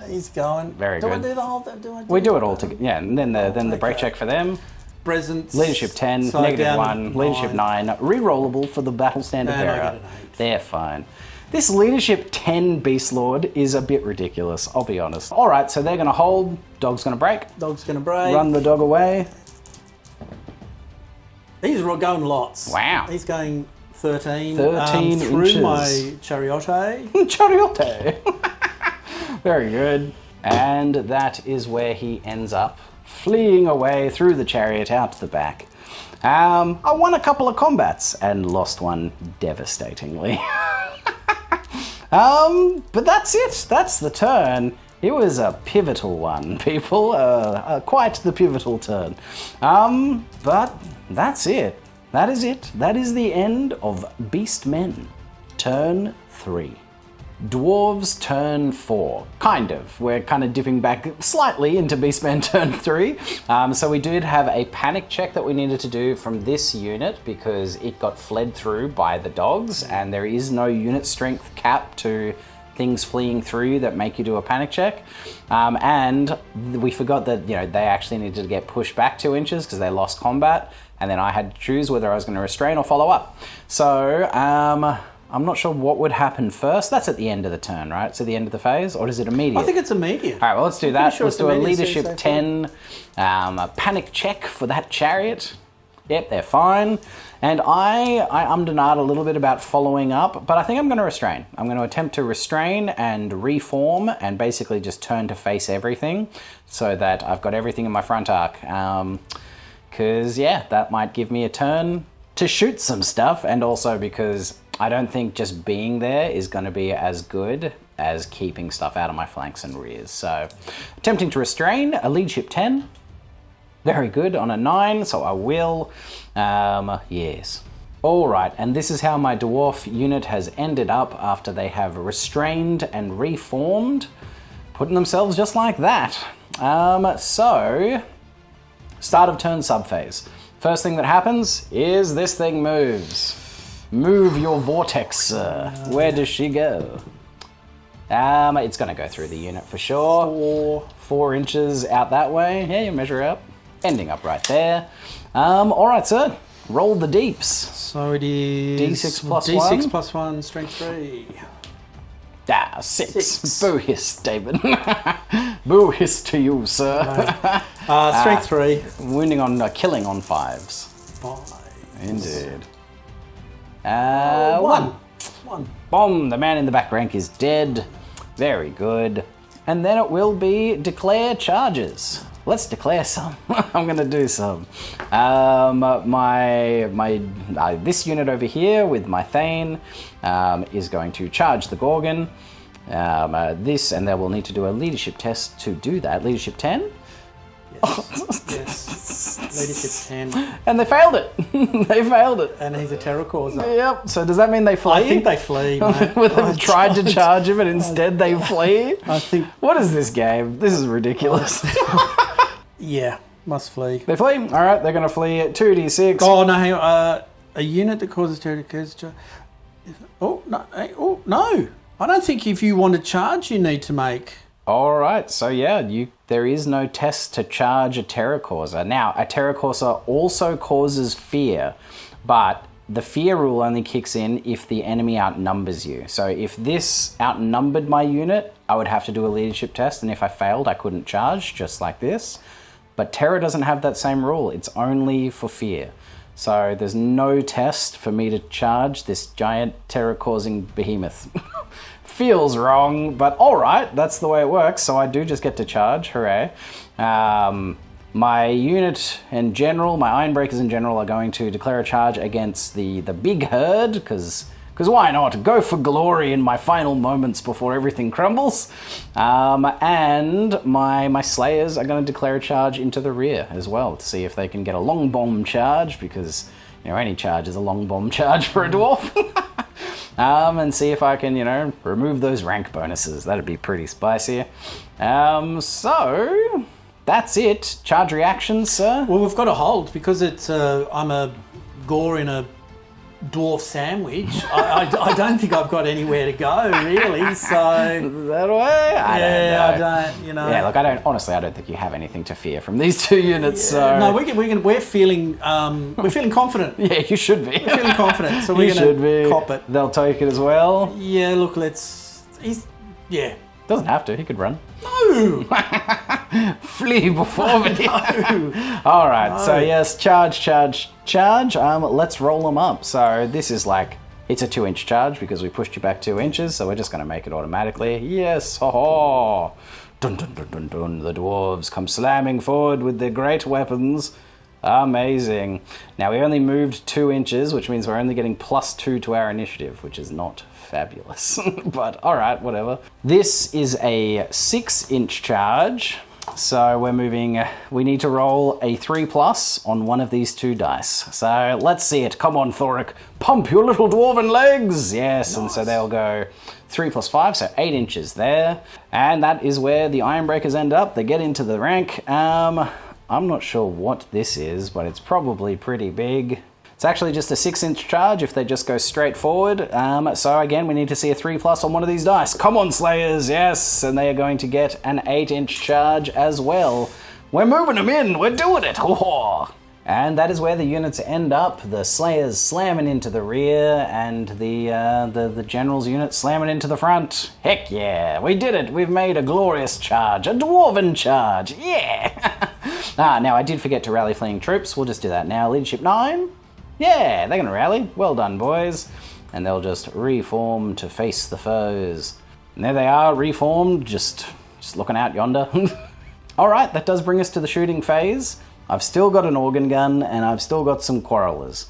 he's going. Very do good. I do the whole? We do it all together. Yeah, and then the break check for them. Presence. Leadership 10, So negative down 1, leadership 9, re-rollable for the battle standard And I bearer. get an 8. They're fine. This leadership 10 Beast Lord is a bit ridiculous, I'll be honest. All right, so they're going to hold, dog's going to break. Dog's going to break. Run the dog away. He's going lots. Wow. He's going 13. 13 through inches. my chariote. Chariote. Very good. And that is where he ends up, fleeing away through the chariot out to the back. I won a couple of combats and lost one devastatingly. But that's it. That's the turn. It was a pivotal one, people. Quite the pivotal turn. But that's it. That is it. That is the end of Beastmen Turn 3. Dwarves Turn 4. Kind of. We're kind of dipping back slightly into Beastmen Turn 3. So we did have a panic check that we needed to do from this unit because it got fled through by the dogs, and there is no unit strength cap to things fleeing through that make you do a panic check. And we forgot that they actually needed to get pushed back 2 inches because they lost combat, and then I had to choose whether I was going to restrain or follow up. So I'm not sure what would happen first. That's at the end of the turn, right? It's at the end of the phase, or is it immediate? I think it's immediate. All right, well, let's do that. Sure, let's do a leadership 10 a panic check for that chariot. Yep, they're fine. And I ummed and ahed a little bit about following up, but I think I'm going to restrain. I'm going to attempt to restrain and reform and basically just turn to face everything so that I've got everything in my front arc. Because, that might give me a turn to shoot some stuff, and also because I don't think just being there is going to be as good as keeping stuff out of my flanks and rears. So, attempting to restrain, a leadership 10. Very good on a 9, so I will. Yes. All right, and this is how my dwarf unit has ended up after they have restrained and reformed, putting themselves just like that. So, start of turn subphase. First thing that happens is this thing moves. Move your vortex, sir. Where does she go? It's going to go through the unit for sure. 4 inches out that way. Yeah, you measure up. Ending up right there. All right, sir. Roll the deeps. So it is... D6 plus D6 1. plus 1, strength 3. 6. Boo hiss, David. Boo hiss to you, sir. Strength 3. Wounding on... killing on 5s. 5. Indeed. 1. Bomb, the man in the back rank is dead. Very good. And then it will be declare charges. Let's declare some. I'm going to do some. This unit over here with my Thane is going to charge the Gorgon. And they will need to do a leadership test to do that. Leadership 10? Yes. Leadership 10. And they failed it. They failed it. And he's a terror causer. Yep. So does that mean they flee? I think they flee, mate. They've tried to charge him and instead they flee? I think... What is this game? This is ridiculous. Yeah. Must flee. They flee. All right, they're going to flee at 2d6. Oh, no, hang on. A unit that causes territory. Oh, no. Oh, no. I don't think if you want to charge, you need to make... All right, so yeah, there is no test to charge a Terror Causer. Now, a Terror Causer also causes fear, but the fear rule only kicks in if the enemy outnumbers you. So if this outnumbered my unit, I would have to do a leadership test, and if I failed, I couldn't charge, just like this. But Terror doesn't have that same rule. It's only for fear. So there's no test for me to charge this giant terror-causing behemoth. Feels wrong, but all right, that's the way it works. So I do just get to charge, hooray. My unit in general, my Ironbreakers in general, are going to declare a charge against the big herd, because why not? Go for glory in my final moments before everything crumbles. And my Slayers are going to declare a charge into the rear as well, to see if they can get a long bomb charge, because any charge is a long bomb charge for a dwarf. And see if I can, remove those rank bonuses. That'd be pretty spicy. So that's it. Charge reactions, sir. Well, we've got to hold because it's I'm a gore in a dwarf sandwich. I don't think I've got anywhere to go really. So that way, I don't know. Yeah, look, honestly, I don't think you have anything to fear from these two units. Yeah. So No, we're feeling confident. Yeah, you should be. We're feeling confident, so we're going to cop it. They'll take it as well. Yeah, look, Doesn't have to. He could run. No. Flee before me. No. All right. So yes, charge. Let's roll them up. So this is it's a 2-inch charge because we pushed you back 2 inches. So we're just going to make it automatically. Yes. Ho ho. Dun dun dun dun dun. The dwarves come slamming forward with their great weapons. Amazing. Now we only moved 2 inches, which means we're only getting +2 to our initiative, which is not fabulous. But all right, whatever. This is a 6-inch charge. So we're moving, we need to roll a 3+ on one of these 2 dice. So let's see it. Come on, Thorek. Pump your little dwarven legs. Yes, nice. And so they'll go 3 + 5, so 8 inches there. And that is where the Ironbreakers end up. They get into the rank. I'm not sure what this is, but it's probably pretty big. It's actually just a 6-inch charge if they just go straight forward. So again, we need to see a 3+ on one of these dice. Come on, Slayers, yes! And they are going to get an 8-inch charge as well. We're moving them in, we're doing it! Oh. And that is where the units end up. The Slayers slamming into the rear, and the General's unit slamming into the front. Heck yeah, we did it! We've made a glorious charge, a dwarven charge, yeah! Now I did forget to rally fleeing troops. We'll just do that now. Leadership 9. Yeah, they're going to rally. Well done, boys. And they'll just reform to face the foes. And there they are, reformed, just looking out yonder. All right, that does bring us to the shooting phase. I've still got an organ gun, and I've still got some quarrelers.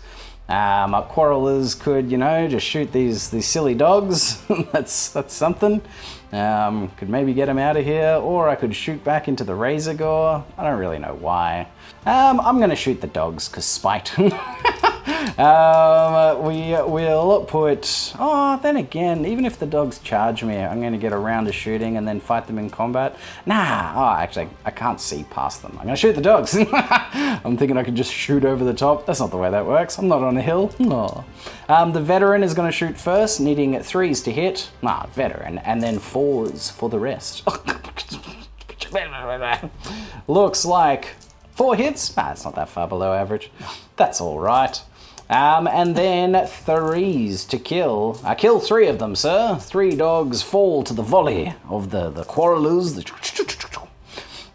Quarrelers could, just shoot these silly dogs. That's something. Could maybe get them out of here, or I could shoot back into the razor gore. I don't really know why. I'm going to shoot the dogs, because spite. We'll put... Oh, then again, even if the dogs charge me, I'm going to get a round of shooting and then fight them in combat. Actually, I can't see past them. I'm going to shoot the dogs. I'm thinking I could just shoot over the top. That's not the way that works. I'm not on a hill. Oh. The veteran is going to shoot first, needing 3s to hit. Veteran. And then 4s for the rest. Looks like 4 hits. It's not that far below average. That's all right. And then 3s to kill. I kill 3 of them, sir. 3 dogs fall to the volley of the quarrelers.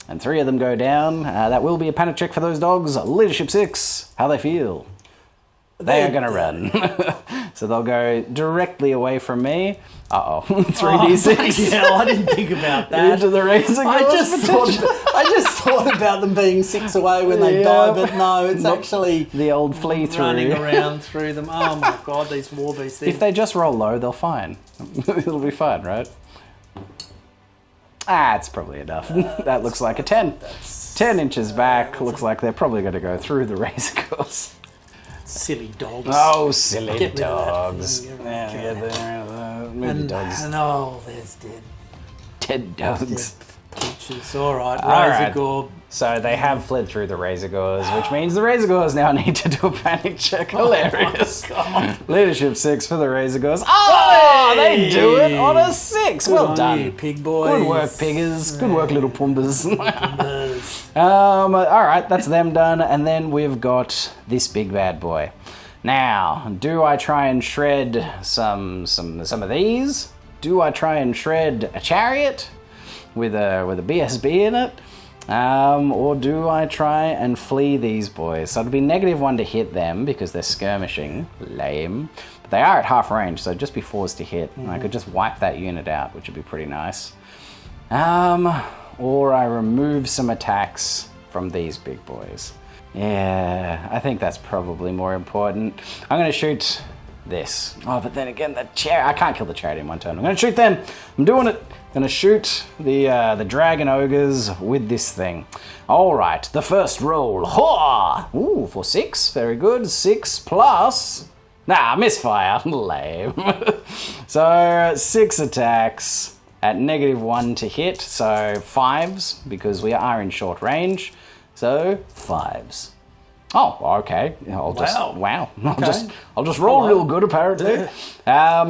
And 3 of them go down. That will be a panic check for those dogs. Leadership 6. How they feel? They're going to run. So they'll go directly away from me. 3d6. Yeah, I didn't think about that. Into the razor. I just thought about them being 6 away when they die, but no, it's actually the old flee through. Running around through them. Oh my god, these war beasts. If they just roll low, they'll fine. It'll be fine, right? It's probably enough. That looks like a 10. 10 inches back. Looks like they're probably going to go through the razor course. Silly dogs. Oh, silly dogs. Maybe dogs. And there's dead. Dead dogs. Dead Skirmishers. All right. All Razor right. Gore. So they have fled through the Razor Gores, which means the Razor Gores now need to do a panic check. Hilarious. Leadership 6 for the Razor Gores. Oh, they do it on a 6. Good Well on done. you, pig boys. Good work, piggers. Good work, little pumbas. All right, that's them done. And then we've got this big bad boy. Now, do I try and shred some of these? Do I try and shred a chariot with a BSB in it? Or do I try and flee these boys? So it'll be -1 to hit them because they're skirmishing. Lame. But they are at half range, so just be forced to hit. And I could just wipe that unit out, which would be pretty nice. Or I remove some attacks from these big boys. Yeah, I think that's probably more important. I'm going to shoot this. Oh, but then again, the chair. I can't kill the chariot in one turn. I'm going to shoot them. I'm doing it. I'm going to shoot the dragon ogres with this thing. All right, the first roll. Haw! Ooh, for 6. Very good. 6 plus. Nah, misfire. Lame. So 6 attacks at -1 to hit. So 5s because we are in short range. So 5s. Oh, okay. I'll just roll real good apparently.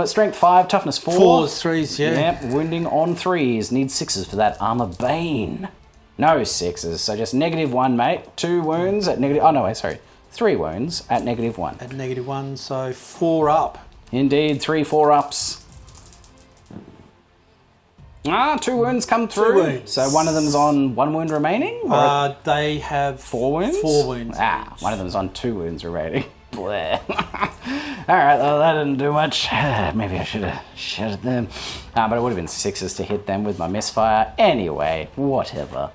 Strength 5, toughness 4. 4s, 3s, yeah. Yep, wounding on 3s. Need 6s for that armor bane. No 6s, so just -1, mate. 2 wounds at negative. Oh no, wait, sorry. 3 wounds at -1. At -1, so 4 up. Indeed, 3 4-ups. 2 wounds come through. 2 wounds. So one of them's on 1 wound remaining? They have 4 wounds? 4 wounds. One of them's on 2 wounds remaining. Bleh. Alright, well, that didn't do much. Maybe I should have shot at them. But it would have been 6s to hit them with my misfire. Anyway, whatever.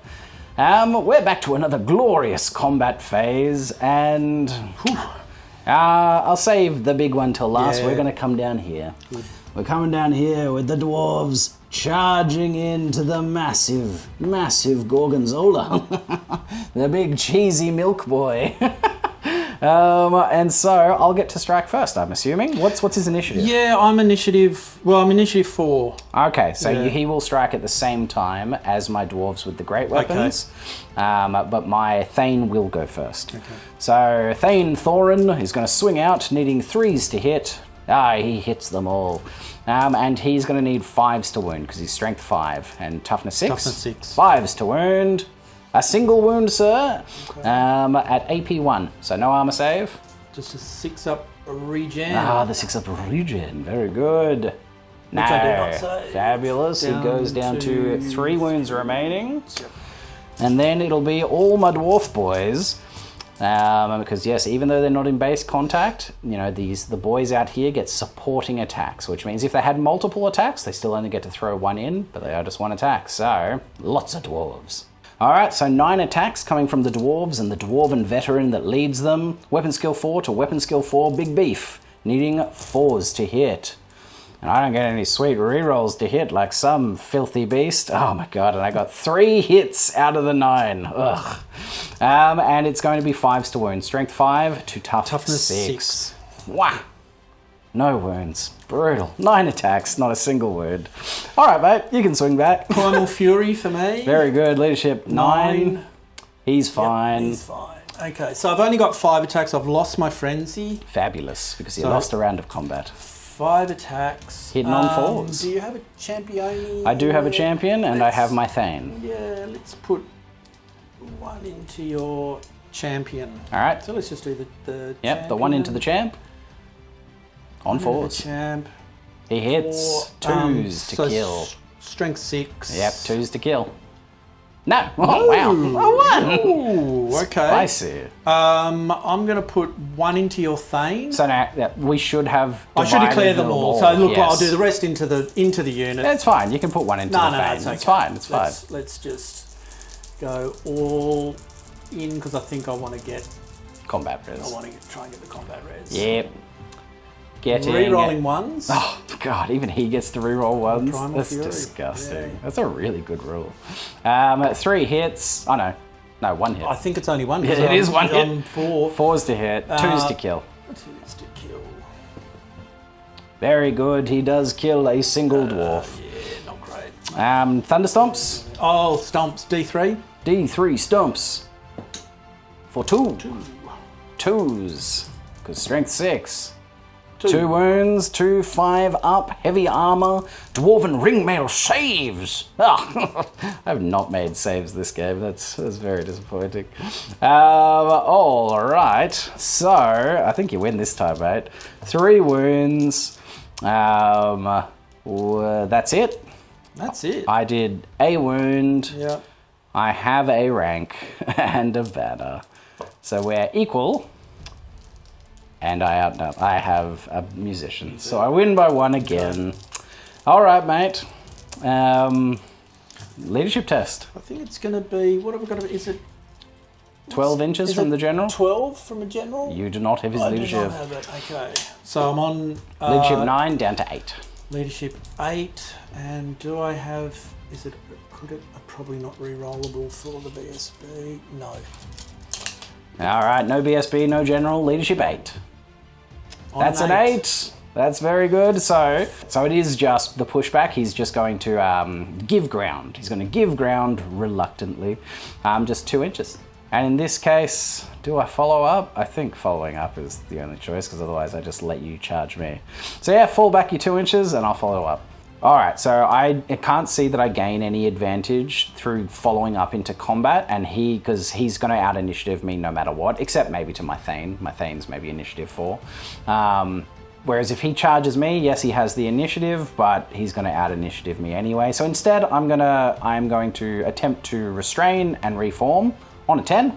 We're back to another glorious combat phase, and I'll save the big one till last. Yeah. We're going to come down here. We're coming down here with the dwarves charging into the massive, massive Gorgonzola. The big cheesy milk boy. And so I'll get to strike first, I'm assuming. What's his initiative? Yeah, I'm initiative 4. Okay, so Yeah. he will strike at the same time as my dwarves with the great weapons. But my Thane will go first. Okay. So Thane Thorin is going to swing out, needing 3s to hit. He hits them all. And he's going to need 5s to wound because he's strength 5 and toughness 6. Toughness 6. 5s to wound. A single wound, sir, at AP 1. So no armor save. Just a 6-up regen. The 6-up regen. Very good. Which I do not save. Fabulous. It goes down to 3 wounds remaining. Yep. And then it'll be all my dwarf boys. Because yes, even though they're not in base contact, you know, the boys out here get supporting attacks, which means if they had multiple attacks, they still only get to throw 1 in, but they are just 1 attack. So lots of dwarves. All right, so 9 attacks coming from the dwarves and the dwarven veteran that leads them. Weapon skill 4 to weapon skill 4, big beef, needing 4s to hit. And I don't get any sweet rerolls to hit like some filthy beast. Oh my god, and I got 3 hits out of the 9. Ugh. And it's going to be 5s to wound. Strength 5 to toughness 6. Wow. No wounds. Brutal. 9 attacks, not a single wound. All right, mate, you can swing back. Primal Fury for me. Very good. Leadership 9. He's fine. Yep, he's fine. Okay, so I've only got 5 attacks. I've lost my frenzy. Fabulous, because you lost a round of combat. 5 attacks. Hitting on 4s. Do you have a champion? I do have a champion, and I have my Thane. Yeah, let's put 1 into your champion. All right. So let's just do the Yep, champion. the 1 into the champ. On 4s. Champ. He hits 2s to kill. Strength 6. Yep, 2s to kill. No. Oh, wow. A 1. Ooh, okay. Spicy. I'm going to put 1 into your Thane. So now we should have. I should declare them all. So look, yes. I'll do the rest into the unit. That's fine. You can put 1 into the Thane. No, it's okay. It's fine. It's fine. Let's just go all in because I think I want to get. Combat res. I want to try and get the combat res. Yep. Getting. Rerolling 1s. Oh god, even he gets to reroll 1s. Primal That's Fury. disgusting. Yeah. That's a really good rule. 3 hits. Oh no, 1 hit. I think it's only 1. Yeah, it is 1 hit. 4. 4s to hit. 2s to kill. 2s to kill. Very good. He does kill a single dwarf. Yeah, not great. Thunder Stomps. Oh, Stomps, D3. D3 Stomps. For 2. 2s. Because strength 6. 2 wounds, 2 5 up, heavy armor, dwarven ringmail saves. Ah, I have not made saves this game. That's very disappointing. All right, so I think you win this time, mate. 3 wounds. That's it. That's it. I did a wound. Yeah. I have a rank and a banner, so we're equal. And I have a musician. So I win by 1 again. All right, mate. Leadership test. I think it's going to be, what have we got? Is it 12 inches from the general? 12 from a general? You do not have his leadership. I do not have it. Okay. So I'm on... leadership 9 down to 8. Leadership 8. And do I have... probably not re-rollable for the BSB? No. All right, no BSB, no general. Leadership 8. That's an 8. That's very good. So it is just the pushback. He's just going to give ground. He's going to give ground reluctantly, just 2 inches. And in this case, do I follow up? I think following up is the only choice, because otherwise I just let you charge me. So yeah, fall back your 2 inches and I'll follow up. All right, so I can't see that I gain any advantage through following up into combat, and because he's going to out-initiative me no matter what, except maybe to my Thane. My Thane's maybe initiative 4. Whereas if he charges me, yes, he has the initiative, but he's going to out-initiative me anyway. So instead, I'm going to attempt to restrain and reform on a 10.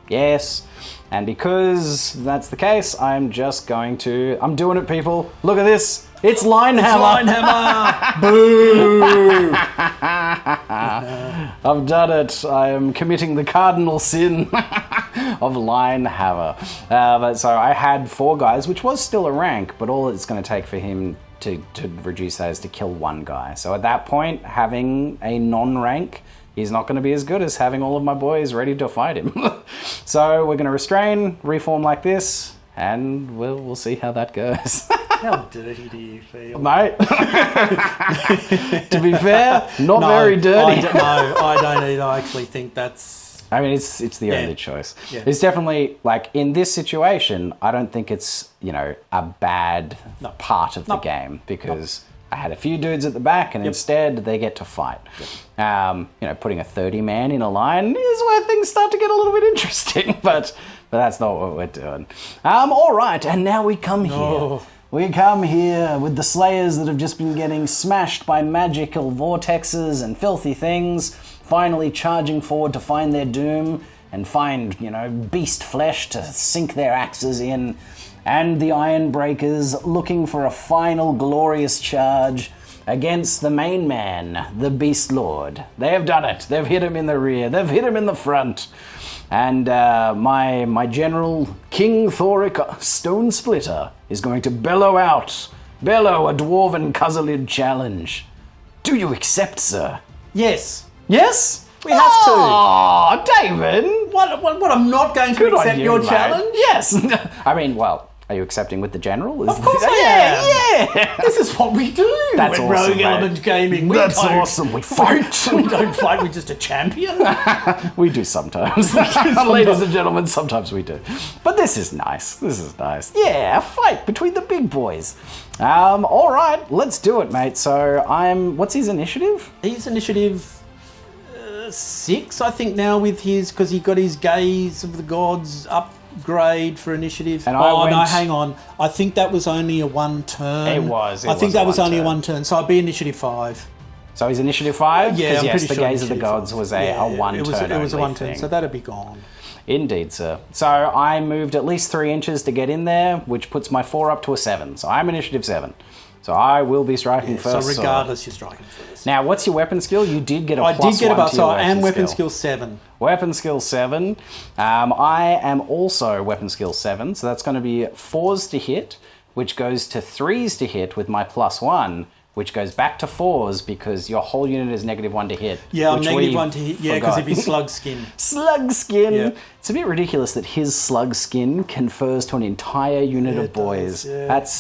Yes. And because that's the case, I'm doing it, people. Look at this. It's Line Hammer. Line Hammer. Boo. I've done it. I am committing the cardinal sin of Line Hammer. So I had 4 guys, which was still a rank, but all it's going to take for him to reduce that is to kill 1 guy. So at that point, having a non-rank, he's not going to be as good as having all of my boys ready to fight him. So we're going to restrain, reform like this, and we'll see how that goes. How dirty do you feel? Mate, to be fair, not very dirty. I don't either. I actually think that's... I mean, it's the only choice. Yeah. It's definitely, like, in this situation, I don't think it's, a bad part of the game, because I had a few dudes at the back, and instead they get to fight. Putting a 30-man in a line is where things start to get a little bit interesting, but that's not what we're doing. All right, and now we come here. We come here with the Slayers that have just been getting smashed by magical vortexes and filthy things, finally charging forward to find their doom and find, beast flesh to sink their axes in, and the Iron Breakers looking for a final glorious charge against the main man, the Beast Lord. They have done it. They've hit him in the rear. They've hit him in the front. And my general, King Thorek Stonesplitter, is going to bellow a dwarven Cuzzlid challenge. Do you accept, sir? Yes. Yes? We have to. Oh, David. What I'm not going to accept your challenge? Yes. I mean, well, are you accepting with the general? Of course I am. Yeah. This is what we do. That's with awesome, Rogue mate. Element Gaming. That's awesome. We fight. We don't fight with just a champion. We do sometimes. Ladies and gentlemen, sometimes we do. But this is nice. Yeah, a fight between the big boys. All right, let's do it, mate. So what's his initiative? He's initiative 6, I think, now with his, because he got his Gaze of the Gods upgrade for initiative. And no, hang on. I think that was only a 1 turn. It was. I think that was only a 1 turn. So I'd be initiative 5. So he's initiative 5? Yeah, I'm yes, pretty the sure Gaze of the Gods was a 1 turn. It was a 1 thing. turn, so that'd be gone. Indeed, sir. So I moved at least 3 inches to get in there, which puts my 4 up to a 7. So I'm initiative 7. So I will be striking first. So regardless, you're striking first. Now, what's your weapon skill? You did get a plus 1 I did get a buff, to so your I am weapon skill. skill 7. Weapon skill 7. I am also weapon skill 7, so that's going to be 4s to hit, which goes to 3s to hit with my plus 1, which goes back to 4s because your whole unit is -1 to hit. Yeah, which -1 to hit. Yeah, because of his slug skin. Slug skin. Yeah. It's a bit ridiculous that his slug skin confers to an entire unit of boys. Yeah. That's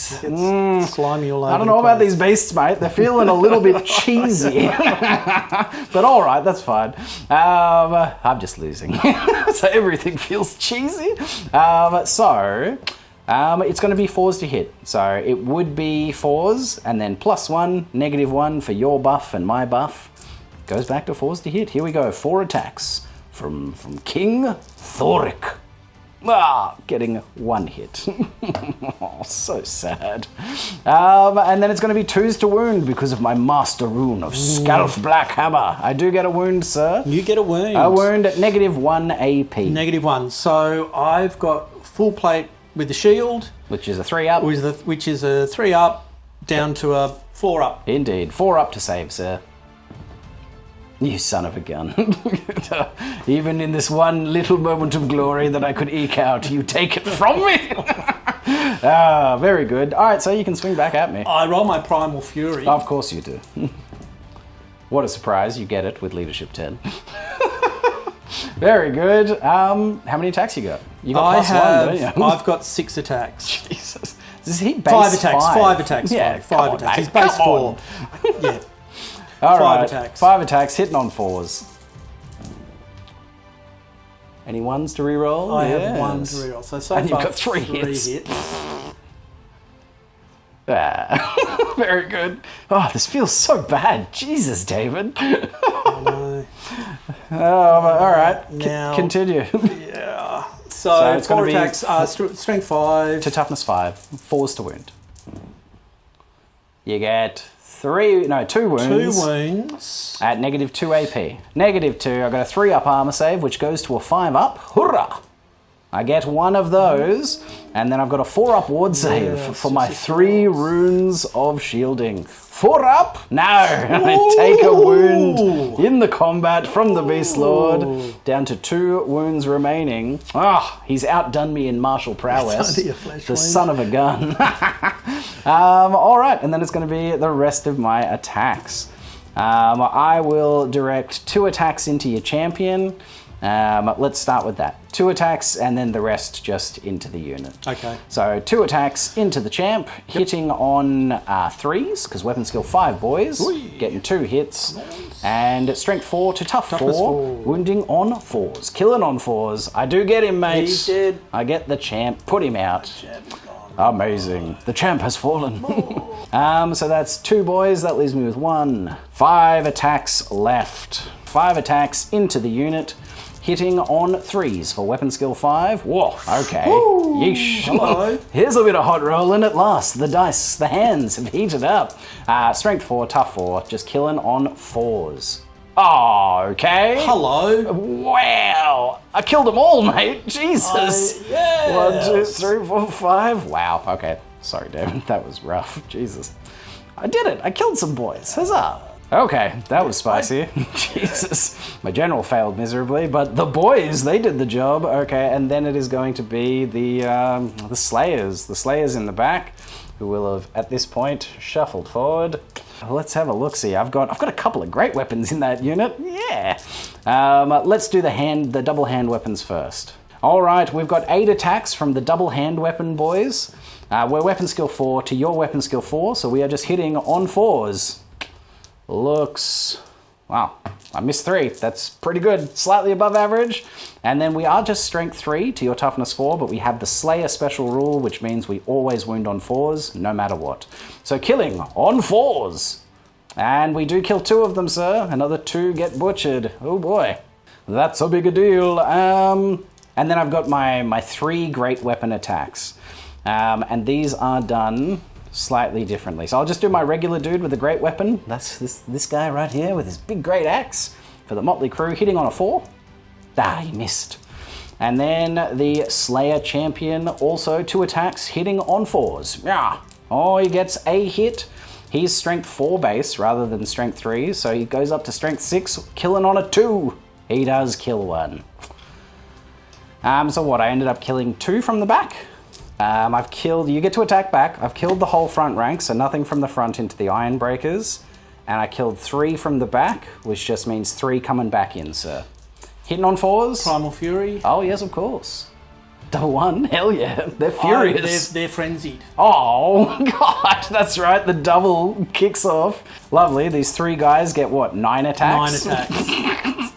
slimy all over. I don't know about these beasts, mate. They're feeling a little bit cheesy. But all right, that's fine. I'm just losing. So everything feels cheesy. It's going to be 4s to hit. So it would be 4s and then +1, -1 for your buff and my buff. Goes back to 4s to hit. Here we go. 4 attacks from King Thorek. Getting 1 hit. Oh, so sad. And then it's going to be 2s to wound because of my master rune of Scalp Black Hammer. I do get a wound, sir. You get a wound. A wound at -1 AP. -1. So I've got full plate with the shield, which is a 3-up. Which is a 3-up down to a 4-up. Indeed, 4-up to save, sir. You son of a gun. Even in this one little moment of glory that I could eke out, you take it from me. Very good. All right, so you can swing back at me. I roll my Primal Fury. Of course you do. What a surprise, you get it with Leadership 10. Very good. How many attacks you got? You got +1, don't you? I've got 6 attacks. Jesus. Is he base 5 attacks. 5? 5 attacks. Yeah, 5 attacks. He's base 4. Yeah. All 5 right. attacks. 5 attacks, hitting on 4s. Any 1s to reroll? I have 1 to reroll. So and far, you've got 3 hits. Very good. Oh, this feels so bad. Jesus, David. I know. All right. Now, continue. Yeah. So it's 4 going to attacks. Strength 5 to toughness 5. 4s to wound. You get 2 wounds. 2 wounds. At -2 AP. -2, I got a 3-up armor save, which goes to a 5-up. Hurrah! I get 1 of those, and then I've got a 4-up ward save for my 3 runes of shielding. 4-up? No! I take a wound in the combat from the Beast Lord, down to 2 wounds remaining. He's outdone me in martial prowess. The son of a gun. All right, and then it's going to be the rest of my attacks. I will direct 2 attacks into your champion. Let's start with that. 2 attacks and then the rest just into the unit. Okay. So 2 attacks into the champ, hitting on 3s, because weapon skill 5, boys. Getting 2 hits. And strength 4 to toughness 4, wounding on 4s. Killing on 4s. I do get him, mate. He's dead. I get the champ. Put him out. Amazing. The champ has fallen. So that's 2 boys. That leaves me with 1. 5 attacks left. 5 attacks into the unit. Hitting on 3s for weapon skill 5. Whoa, okay. Yeesh. Hello. Here's a bit of hot rolling at last. The dice, the hands have heated up. Strength 4, tough 4, just killing on 4s. Oh, okay. Hello. Wow. I killed them all, mate. Jesus. Yes. 1, 2, 3, 4, 5. Wow, okay. Sorry, David. That was rough. Jesus. I did it. I killed some boys. Huzzah. Okay, that was spicy. Jesus. My general failed miserably, but the boys, they did the job. Okay, and then it is going to be the Slayers. The Slayers in the back, who will have, at this point, shuffled forward. Let's have a look-see. I've got a couple of great weapons in that unit. Yeah. Let's do the double hand weapons first. All right, we've got 8 attacks from the double hand weapon, boys. We're weapon skill 4 to your weapon skill 4, so we are just hitting on 4s. Wow, I missed 3. That's pretty good, slightly above average. And then we are just strength 3 to your toughness 4, but we have the Slayer special rule, which means we always wound on 4s, no matter what. So killing on 4s. And we do kill 2 of them, sir. Another 2 get butchered. Oh boy, that's a bigger deal. And then I've got my 3 great weapon attacks. And these are done slightly differently. So I'll just do my regular dude with a great weapon. That's this guy right here with his big great axe for the Motley Crew, hitting on a 4. He missed. And then the Slayer champion, also 2 attacks, hitting on 4s. Oh, he gets a hit. He's strength 4 base rather than strength 3, so he goes up to strength 6, killing on a 2. He does kill 1. So what, I ended up killing 2 from the back? You get to attack back. I've killed the whole front rank, so nothing from the front into the Iron Breakers. And I killed 3 from the back, which just means 3 coming back in, sir. Hitting on 4s. Primal Fury. Oh, yes, of course. Double 1, hell yeah. They're furious. They're frenzied. Oh, God, that's right. The double kicks off. Lovely. These 3 guys get, what, 9 attacks? 9 attacks.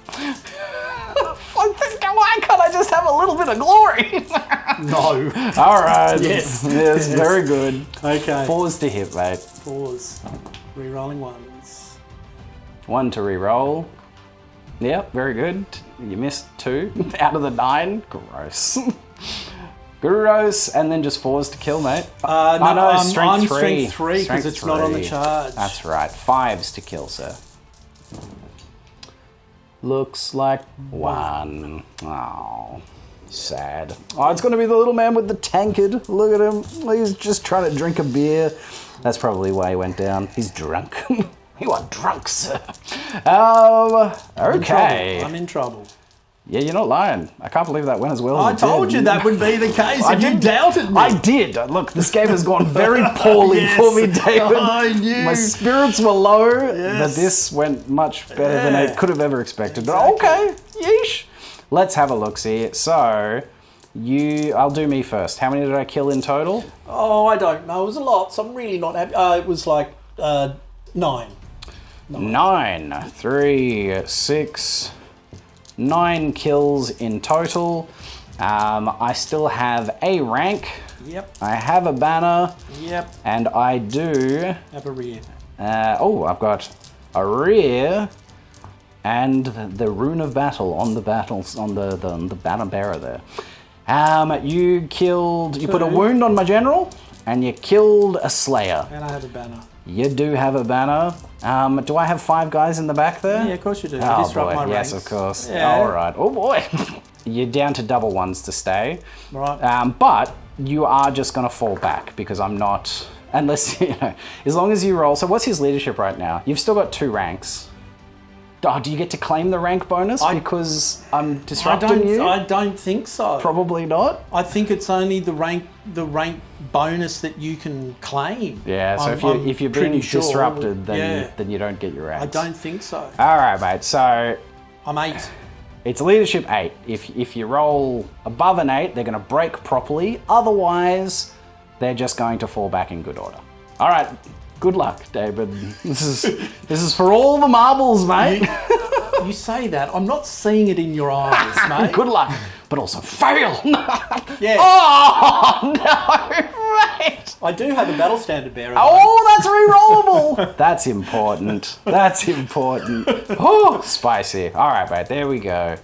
Why can't I just have a little bit of glory? No. All right. Yes. Yes, very good. Okay. 4s to hit, mate. 4s. Rerolling 1s. 1 to reroll. Yep, very good. You missed 2 out of the 9. Gross. Gross. And then just 4s to kill, mate. No, strength 3. Strength 3 because it's not on the charge. That's right. 5s to kill, sir. Looks like 1. Oh, sad. Oh, it's going to be the little man with the tankard. Look at him. He's just trying to drink a beer. That's probably why he went down. He's drunk. You are drunk, sir. Okay. I'm in trouble. Yeah, you're not lying. I can't believe that went as well as it did. I told you that would be the case, and you doubted me. I did. Look, this game has gone very poorly for me, David. I knew. My spirits were low, but this went much better than I could have ever expected. Exactly. But okay, yeesh. Let's have a look-see. So, I'll do me first. How many did I kill in total? Oh, I don't know. It was a lot, so I'm really not happy. It was like 9. 9. 3, 6... 9 kills in total. I still have a rank. Yep. I have a banner. Yep. And I do have a rear. I've got a rear and the rune of battle on the battles on the banner bearer there. You put a wound on my general and you killed a slayer. And I have a banner. You do have a banner. Do I have 5 guys in the back there? Yeah, of course you do. Oh Disrupt boy, my yes, ranks. of course. Yeah. All right. Oh boy. You're down to double 1s to stay. Right. But you are just going to fall back because I'm not, unless, as long as you roll. So what's his leadership right now? You've still got 2 ranks. Oh, do you get to claim the rank bonus because I'm disrupting you? I don't think so. Probably not. I think it's only the rank bonus that you can claim. Yeah, so if you're being disrupted, then you don't get your ranks. I don't think so. All right, mate. So I'm 8. It's leadership 8. If you roll above an 8, they're going to break properly. Otherwise, they're just going to fall back in good order. All right. Good luck, David. This is for all the marbles, mate. You say that. I'm not seeing it in your eyes, mate. Good luck, but also fail. Yeah. Oh, no, mate. I do have a battle standard bearer. Oh, that's re-rollable. That's important. That's important. Oh, spicy. All right, mate. There we go.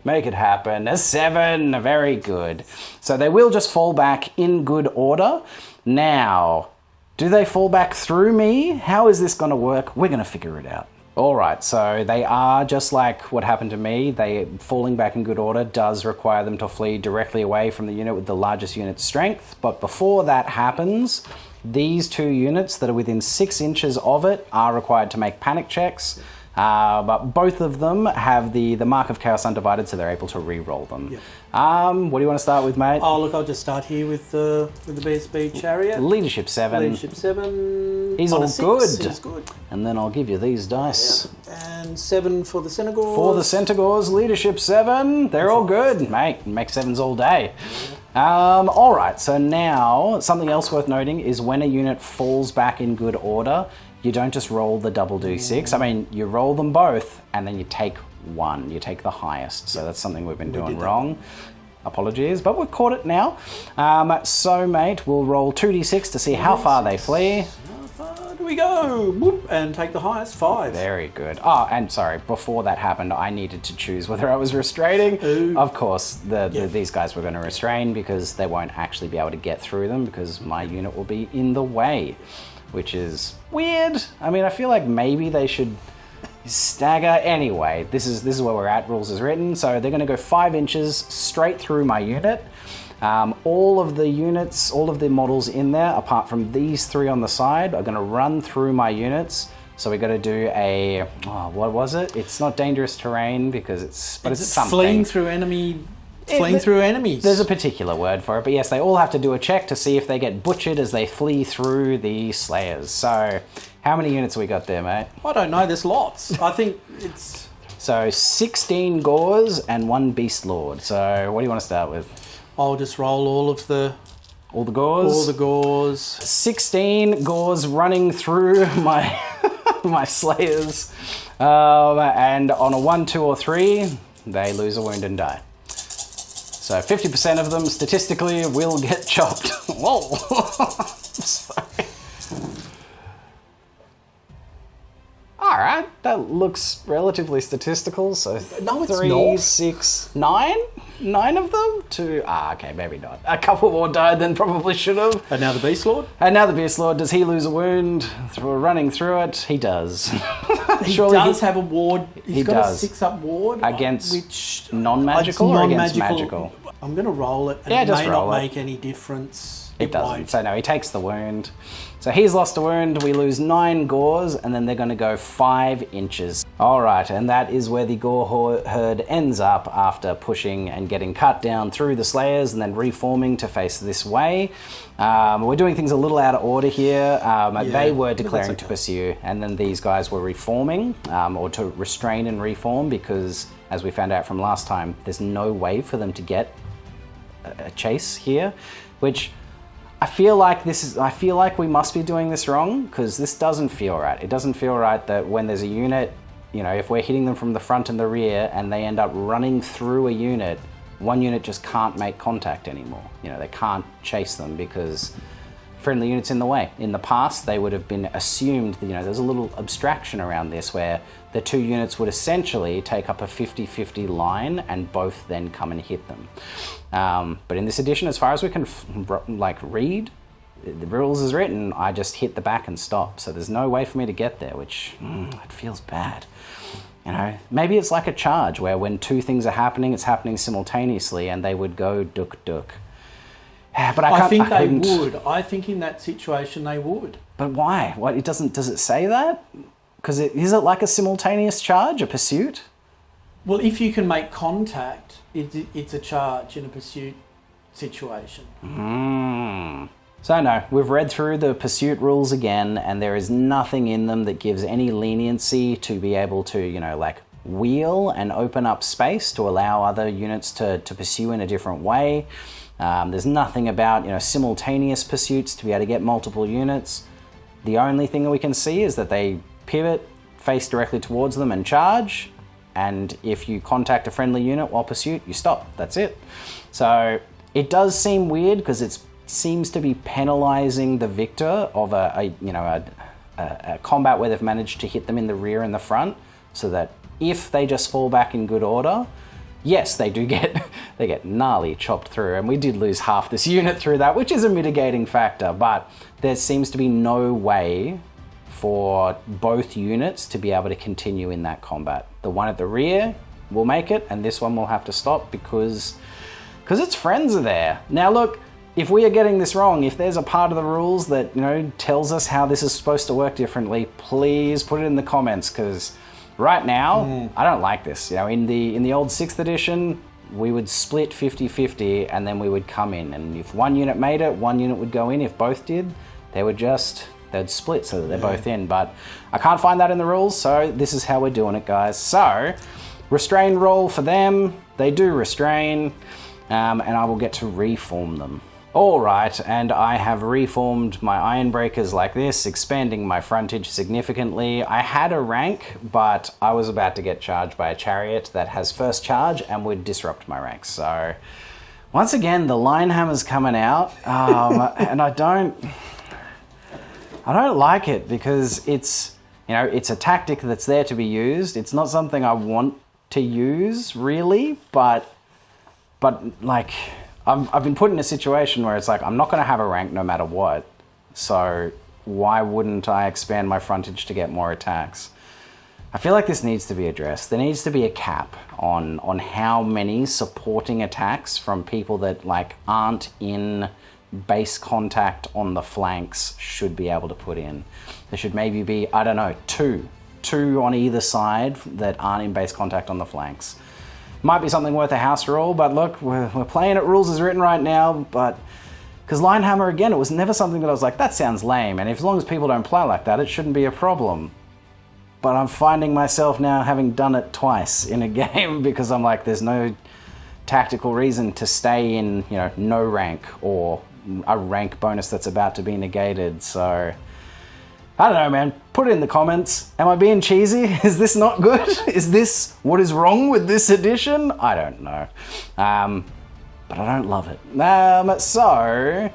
Make it happen. A 7. Very good. So they will just fall back in good order. Now, do they fall back through me? How is this going to work? We're going to figure it out. All right, so they are just like what happened to me. Falling back in good order does require them to flee directly away from the unit with the largest unit strength. But before that happens, these 2 units that are within 6 inches of it are required to make panic checks. But both of them have the Mark of Chaos Undivided, so they're able to re-roll them. Yep. What do you want to start with, mate? Oh, look, I'll just start here with the BSB Chariot. Leadership 7. Leadership 7. He's all good. He's good. And then I'll give you these dice. Yep. And 7 for the Centaurs. For the Centaurs, leadership 7. They're all good, mate. Make 7s all day. All right, so now something else worth noting is when a unit falls back in good order, you don't just roll the double d6. I mean, you roll them both and then you take 1. You take the highest. So that's something we've been doing wrong. Apologies, but we've caught it now. So, mate, we'll roll 2d6 to see how far they flee. How far do we go? Whoop, and take the highest, 5. Very good. Oh, and sorry, before that happened, I needed to choose whether I was restraining. Ooh. Of course, these guys were going to restrain because they won't actually be able to get through them because my unit will be in the way, which is weird. I mean, I feel like maybe they should stagger. Anyway, this is where we're at. Rules is written. So they're going to go 5 inches straight through my unit. All of the units, all of the models in there, apart from these 3 on the side, are going to run through my units. So we got to do what was it? It's not dangerous terrain because it's something. Fleeing through enemy fleeing through enemies. There's a particular word for it, but yes, they all have to do a check to see if they get butchered as they flee through the Slayers. So, how many units we got there, mate? I don't know, there's lots. I think it's... So, 16 Gores and 1 Beast Lord. So, what do you want to start with? I'll just roll all the Gores. All the Gores. 16 Gores running through my my Slayers. And on a 1, 2, or 3, they lose a wound and die. So 50% of them statistically will get chopped. Whoa! Sorry. Alright, that looks relatively statistical. So no, it's 3, not. 6, 9? 9 of them? Okay, maybe not. A couple more died than probably should have. And now the Beast Lord? And now the Beast Lord, does he lose a wound through running through it? He does. He does have a ward. He's got does. a 6-up ward. Against which non-magical or against magical? I'm going to roll it, and it may not make any difference. It doesn't. Won't. So no, he takes the wound. So he's lost a wound. We lose 9 Gores, and then they're going to go 5 inches. All right, and that is where the Gore herd ends up after pushing and getting cut down through the Slayers and then reforming to face this way. We're doing things a little out of order here. They were declaring to pursue, and then these guys were reforming, or to restrain and reform, because as we found out from last time, there's no way for them to get a chase here, which I feel like we must be doing this wrong, because this doesn't feel right. It doesn't feel right that when there's a unit, you know, if we're hitting them from the front and the rear and they end up running through a unit, one unit just can't make contact anymore. You know, they can't chase them because friendly units in the way. In the past, they would have been assumed, you know, there's a little abstraction around this where the 2 units would essentially take up a 50-50 line and both then come and hit them. But in this edition, as far as we can read, the rules is written, I just hit the back and stop. So there's no way for me to get there, which it feels bad. You know, maybe it's like a charge where when 2 things are happening, it's happening simultaneously and they would go duk. But I think they would. I think in that situation they would. But why? What? It doesn't. Does it say that? Because is it like a simultaneous charge, a pursuit? Well, if you can make contact, it's a charge in a pursuit situation. So no, we've read through the pursuit rules again, and there is nothing in them that gives any leniency to be able to, you know, like wheel and open up space to allow other units to pursue in a different way. There's nothing about, you know, simultaneous pursuits to be able to get multiple units. The only thing that we can see is that they pivot, face directly towards them and charge. And if you contact a friendly unit while pursuit, you stop. That's it. So it does seem weird because it seems to be penalizing the victor of a combat where they've managed to hit them in the rear and the front, so that if they just fall back in good order, yes, they get gnarly chopped through, and we did lose half this unit through that, which is a mitigating factor, but there seems to be no way for both units to be able to continue in that combat. The one at the rear will make it, and this one will have to stop because its friends are there. Now look, if we are getting this wrong, if there's a part of the rules that, you know, tells us how this is supposed to work differently, please put it in the comments, because right now, I don't like this. You know, in the old 6th edition, we would split 50-50 and then we would come in. And if one unit made it, one unit would go in. If both did, they'd split so that they're both in. But I can't find that in the rules, so this is how we're doing it, guys. So, restrain roll for them. They do restrain, and I will get to reform them. All right, and I have reformed my iron breakers like this, expanding my frontage significantly. I had a rank, but I was about to get charged by a chariot that has first charge and would disrupt my ranks. So once again, the line hammer's coming out, and I don't like it because it's a tactic that's there to be used. It's not something I want to use really, but like, I've been put in a situation where it's like, I'm not going to have a rank no matter what, so why wouldn't I expand my frontage to get more attacks? I feel like this needs to be addressed. There needs to be a cap on how many supporting attacks from people that like aren't in base contact on the flanks should be able to put in. There should maybe be, I don't know, two on either side that aren't in base contact on the flanks. Might be something worth a house rule, but look, we're playing it rules as written right now, but... Because Linehammer, again, it was never something that I was like, that sounds lame, and as long as people don't play like that, it shouldn't be a problem. But I'm finding myself now having done it twice in a game because I'm like, there's no tactical reason to stay in, no rank or a rank bonus that's about to be negated, so... I don't know, man. Put it in the comments. Am I being cheesy? Is this not good? Is this what is wrong with this edition? I don't know. But I don't love it. So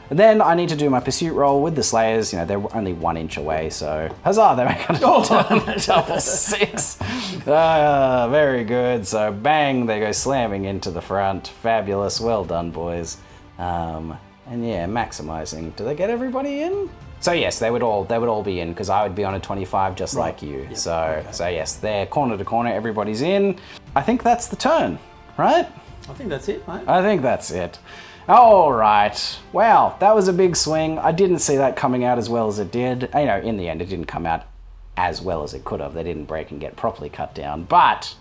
then I need to do my pursuit roll with the Slayers. They're only 1 inch away, so huzzah, they make it double 6. Very good. So bang, they go slamming into the front. Fabulous. Well done, boys. And yeah, maximizing. Do they get everybody in? So yes, they would all be in because I would be on a 25 just like you. Yep. So yes, they're corner to corner. Everybody's in. I think that's the turn, right? I think that's it, mate. I think that's it. All right. Wow, that was a big swing. I didn't see that coming out as well as it did. In the end, it didn't come out as well as it could have. They didn't break and get properly cut down. But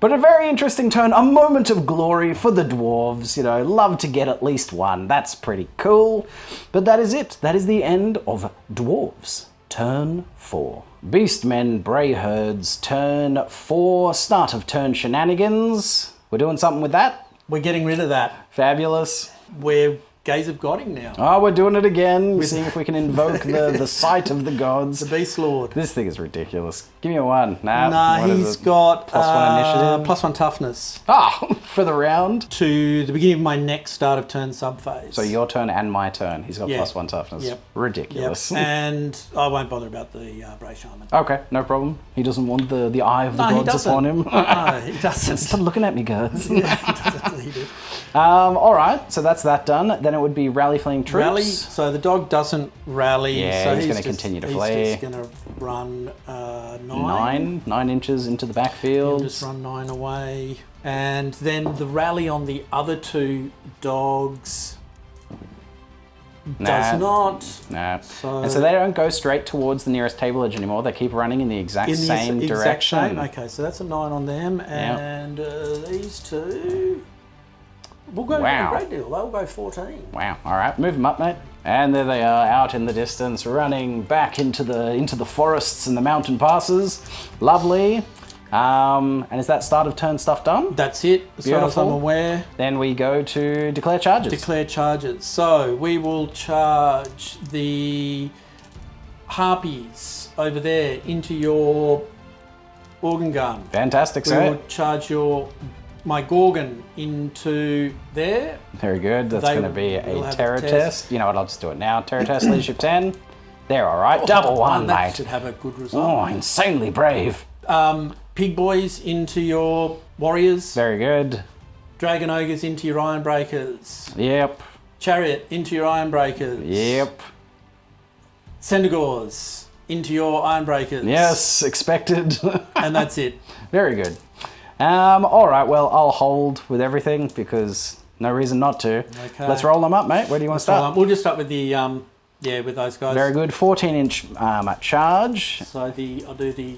a very interesting turn. A moment of glory for the dwarves. Love to get at least one. That's pretty cool. But that is it. That is the end of Dwarves Turn 4. Beastmen Brayherd's Turn 4. Start of turn shenanigans. We're doing something with that? We're getting rid of that. Fabulous. We're Gaze of Godding now. Oh, we're doing it again. We're seeing if we can invoke the sight of the gods. The Beast Lord. This thing is ridiculous. Give me a 1. Nah, he's got +1 initiative. +1 toughness. For the round? To the beginning of my next start of turn subphase. So your turn and my turn. He's got +1 toughness. Yep. Ridiculous. Yep. And I won't bother about the Bray Shaman. Okay, no problem. He doesn't want the eye of the gods upon him. No, he doesn't. Stop looking at me, guys. Yeah, he doesn't. He did. All right, so that's that done. Then it would be rally fleeing troops. Rally. So the dog doesn't rally. Yeah, so he's going to continue to flee. He's just going to run 9. 9 inches into the backfield. He'll just run 9 away. And then the rally on the other 2 dogs does not. Nah. So, and so they don't go straight towards the nearest table edge anymore. They keep running in the exact same direction. Okay, so that's a 9 on them. And these 2... We'll go a great deal. They'll go 14. Wow. All right, move them up, mate. And there they are, out in the distance, running back into the forests and the mountain passes. Lovely. And is that start of turn stuff done? That's it, as far as I'm aware. Then we go to declare charges. Declare charges. So we will charge the harpies over there into your organ gun. Fantastic, sir. We will charge my Gorgon into there. Very good. That's going to be a terror test. You know what? I'll just do it now. Terror test, leadership 10. There, all right. Double 1, that mate. Should have a good result. Oh, insanely brave. Pig boys into your warriors. Very good. Dragon ogres into your iron breakers. Yep. Chariot into your iron breakers. Yep. Cendagors into your iron breakers. Yes, expected. And that's it. Very good. All right, well, I'll hold with everything because no reason not to. Okay. Let's roll them up, mate. Where do you want to start? We'll just start with the, with those guys. Very good. 14-inch charge. So I'll do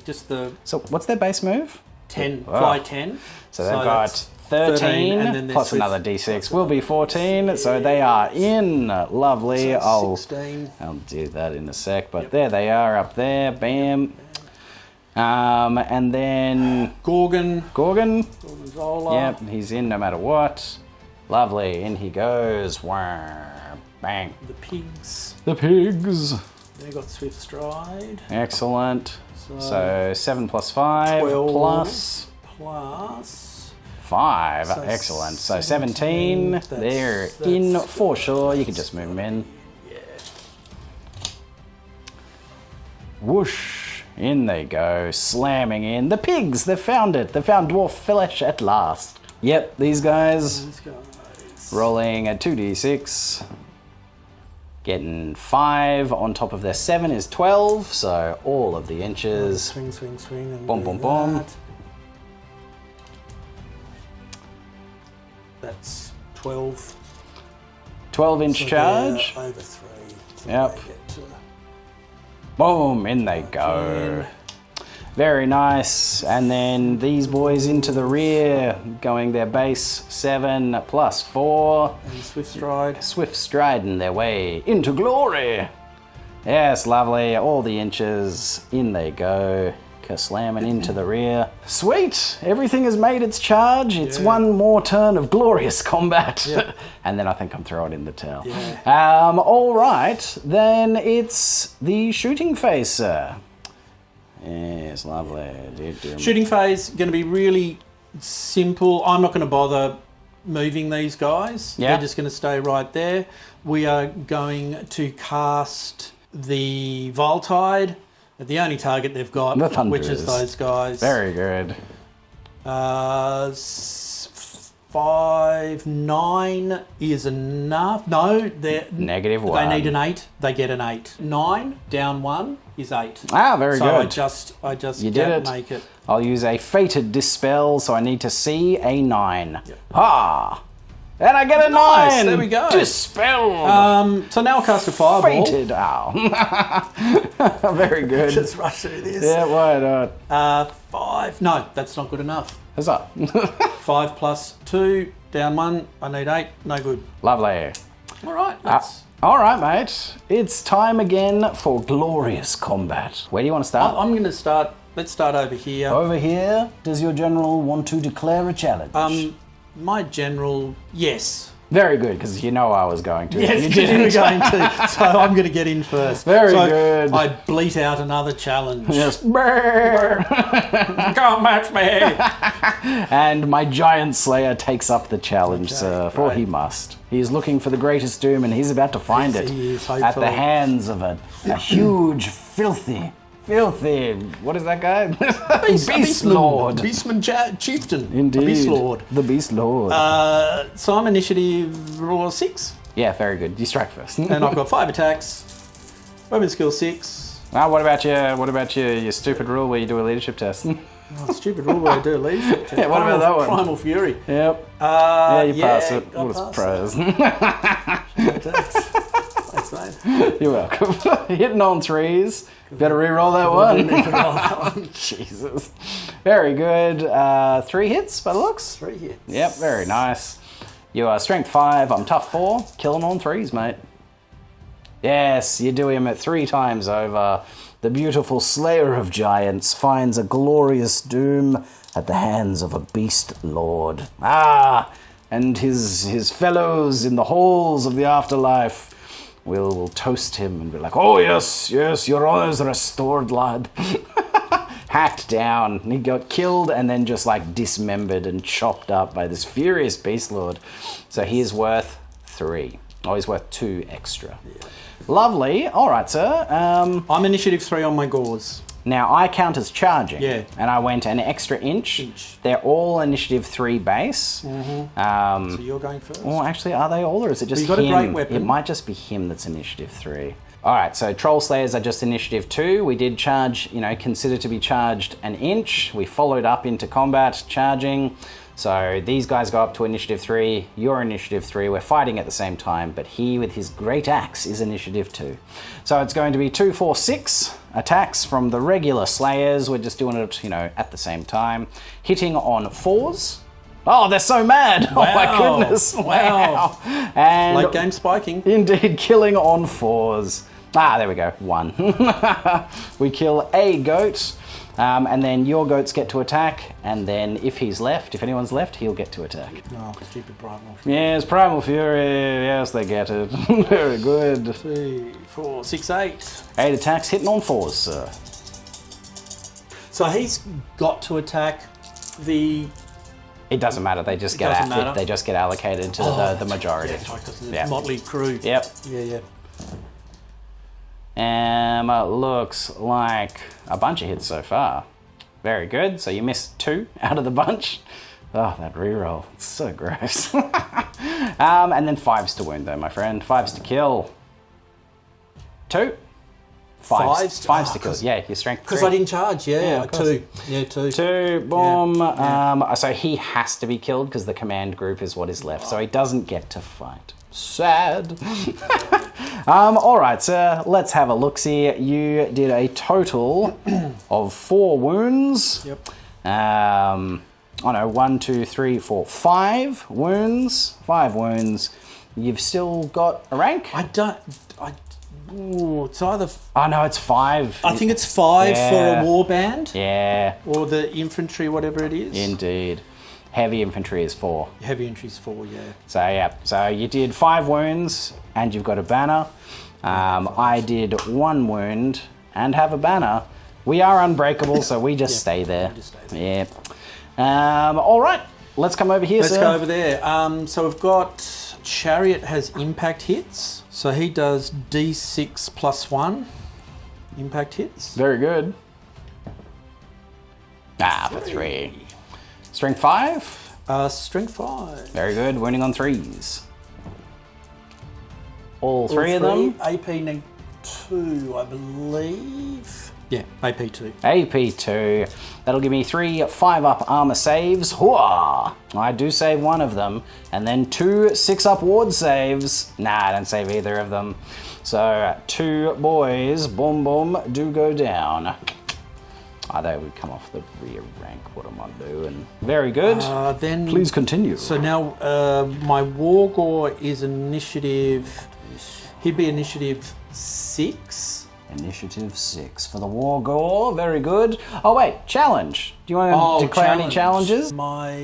So what's their base move? 10, fly 10. So they've got 13 and then plus another D6 will be 14. So they are in. Lovely. So 16. I'll do that in a sec, but there they are up there. Bam. And then Gorgon. Gorgonzola. Yep, he's in no matter what. Lovely, in he goes. Bang. The pigs. They got swift stride. Excellent. So 7 plus 5 12 plus 5. So excellent. So 17. They're in for sure. You can just move them in. Yeah. Whoosh. In they go, slamming in. The pigs, they've found it. They found dwarf flesh at last. Yep, these guys. Rolling a 2d6. Getting 5 on top of their 7 is 12. So all of the inches. Swing. And boom, boom, boom. That. That's 12. 12-inch charge. Over 3. Yep. Boom, in they go. Very nice. And then these boys into the rear, going their base 7 plus 4. And swift stride. Swift striding their way into glory. Yes, lovely. All the inches. In they go. Slamming into the rear. Sweet! Everything has made its charge. It's one more turn of glorious combat. Yeah. And then I think I'm throwing in the towel. Yeah. All right. Then it's the shooting phase, sir. Yes, lovely. Shooting phase, going to be really simple. I'm not going to bother moving these guys. Yeah. They're just going to stay right there. We are going to cast the Voltide at the only target they've got, which is those guys. Very good. 5, 9 is enough. No, they're -1. They need an 8. They get an 8. 9 down 1 is 8. Ah, very good. So I just You did it. make it. I'll use a fated dispel, so I need to see a 9. Yep. Ah! And I get a Nice, 9! there we go. Dispelled! So now I'll cast a fireball. Fated, ow. Very good. Just rush through this. Yeah, why not? 5. No, that's not good enough. Huzzah. 5 plus 2, down 1. I need 8. No good. Lovely. All right. Let's... All right, mate. It's time again for glorious combat. Where do you want to start? I'm going to start. Let's start over here. Over here. Does your general want to declare a challenge? My general, yes. Very good, because you know I was going to. Yes, you were going to. So I'm going to get in first. Very good. I bleat out another challenge. Yes. Brrr. Can't match me. And my giant slayer takes up the challenge, sir, for he must. He is looking for the greatest doom, and he's about to find it He is, at hopefully. the hands of a huge, filthy, what is that guy? Beast Lord. Beastmen Chieftain. Indeed. A Beast Lord. The Beast Lord. So I'm initiative 6. Yeah, very good. You strike first. And I've got 5 attacks. Weapon skill 6. What about your stupid rule where you do a leadership test? Oh, stupid rule where I do a leadership test. Yeah, what about that one? Primal Fury. Yep. Yeah, you pass it. I What a passed surprise. Thanks, mate. You're welcome. Hitting on 3s. Better re-roll that one. Jesus. Very good. 3 hits by the looks. 3 hits. Yep, very nice. You are strength 5. I'm tough 4. Killing on 3s, mate. Yes, you do him at 3 times over. The beautiful slayer of giants finds a glorious doom at the hands of a beast lord. And his fellows in the halls of the afterlife will toast him and be like, oh yes, your honor's restored, lad. Hacked down. He got killed and then just like dismembered and chopped up by this furious beast lord. So he is worth 3. Oh, he's worth 2 extra. Yeah. Lovely. All right, sir. I'm initiative 3 on my gauze. Now, I count as charging. Yeah. And I went an extra inch. They're all initiative 3 base. Mm-hmm. So you're going first? Well, actually, are they all, or is it just him? You've got a great weapon. It might just be him that's initiative 3. All right, so Troll Slayers are just initiative 2. We did charge, consider to be charged an inch. We followed up into combat, charging. So these guys go up to initiative 3, you're initiative 3, we're fighting at the same time, but he with his great axe is initiative 2. So it's going to be 2, 4, 6 attacks from the regular Slayers. We're just doing it, at the same time. Hitting on 4s. Oh, they're so mad! Wow. Oh my goodness! Wow! And late game spiking. Indeed, killing on 4s. There we go, 1. We kill a goat. And then your goats get to attack, and then if anyone's left, he'll get to attack. Oh, stupid Primal. Yes, Primal Fury, yes, they get it. Very good. 3, 4, 6, 8. 8 attacks, hitting on 4s, sir. So he's got to attack the... It doesn't matter, they just get allocated to the majority. Yeah, because it's motley crew. Yep. Yeah. Looks like a bunch of hits so far. Very good. So you missed 2 out of the bunch. Oh, that reroll. It's so gross. And then 5s to wound though, my friend. 5s to kill. 2. Fives? Fives to kill. Yeah, your strength. Because I didn't charge, Yeah, of course. 2. Yeah, 2. 2, boom. Yeah. So he has to be killed because the command group is what is left. So he doesn't get to fight. Sad. All right, sir. Let's have a look-see. You did a total of 4 wounds. Yep. Oh no, 1, 2, 3, 4, 5 wounds. 5 wounds. You've still got a rank? It's either... Oh no, it's 5. I think it's 5 Yeah. for a warband. Yeah. Or the infantry, whatever it is. Indeed. Heavy infantry is 4. Heavy infantry's 4, yeah. So yeah, so you did 5 wounds and you've got a banner. I did 1 wound and have a banner. We are unbreakable, so we just stay there. Yeah. All right, let's come over here, Let's sir. go over there. So we've got Chariot has impact hits. So he does D6 plus 1 impact hits. Very good. For 3. Strength 5. Strength 5. Very good. Wounding on 3s. All 3 of them. AP neg 2, I believe. Yeah, AP 2. AP 2. That'll give me 3 5-up armor saves. Hooah! I do save 1 of them. And then 2 6-up ward saves. Nah, I don't save either of them. So 2 boys, boom boom, do go down. They would come off the rear rank. What am I doing? Very good. Then Please continue. So now my Wargore is initiative. He'd be initiative 6. Initiative 6 for the Wargore. Very good. Oh wait, challenge. Do you want to declare any challenges? My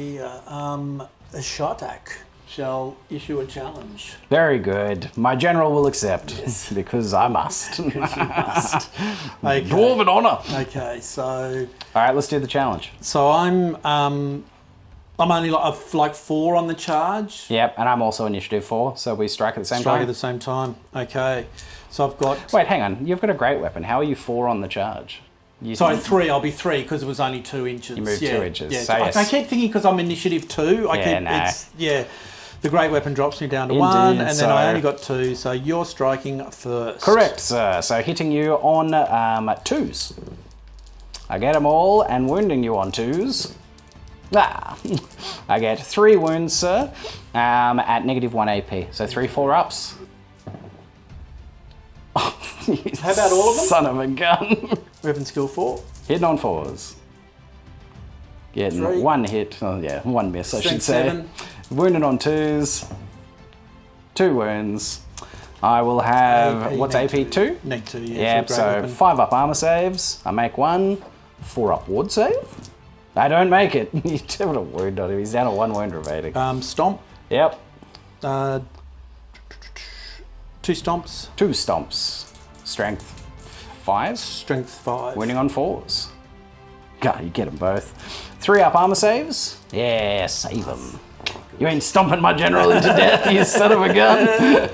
Shatak shall issue a challenge. Very good. My general will accept because I must. Okay. Dwarven honor. Okay, so All right, let's do the challenge. so I'm only like 4 on the charge. Yep, and I'm also initiative 4, so we strike at the same Strike time. at the same time. Okay, so I've got. Wait, hang on. You've got a great weapon. How are you 4 on the charge? Sorry, 3. I'll be 3 because it was only 2 inches. You moved 2 inches. Yeah. So yes. I keep thinking because I'm initiative 2. The great weapon drops me down to 1, and then I only got 2. So you're striking first. Correct, sir. So hitting you on 2s. I get them all and wounding you on 2s. I get 3 wounds, sir, at -1 AP. So 3 4-ups. How about all of them? Son of a gun. Weapon skill 4. Hitting on 4s. Getting 3. 1 hit. Oh, yeah, 1 miss, I should say. 7. Wounded on 2s. 2 wounds. I will have... AP, what's neg AP? 2? Neg 2, yeah. Yep, so 5-up armor saves. I make 1. 4-up ward save. I don't make it. You put a wound on him. He's down to 1 wound remaining. Stomp. Yep. 2 stomps. 2 stomps. Strength 5. Strength 5. Winning on 4s. God, you get them both. 3-up armor saves. Yeah, save them. You ain't stomping my general into death, you son of a gun.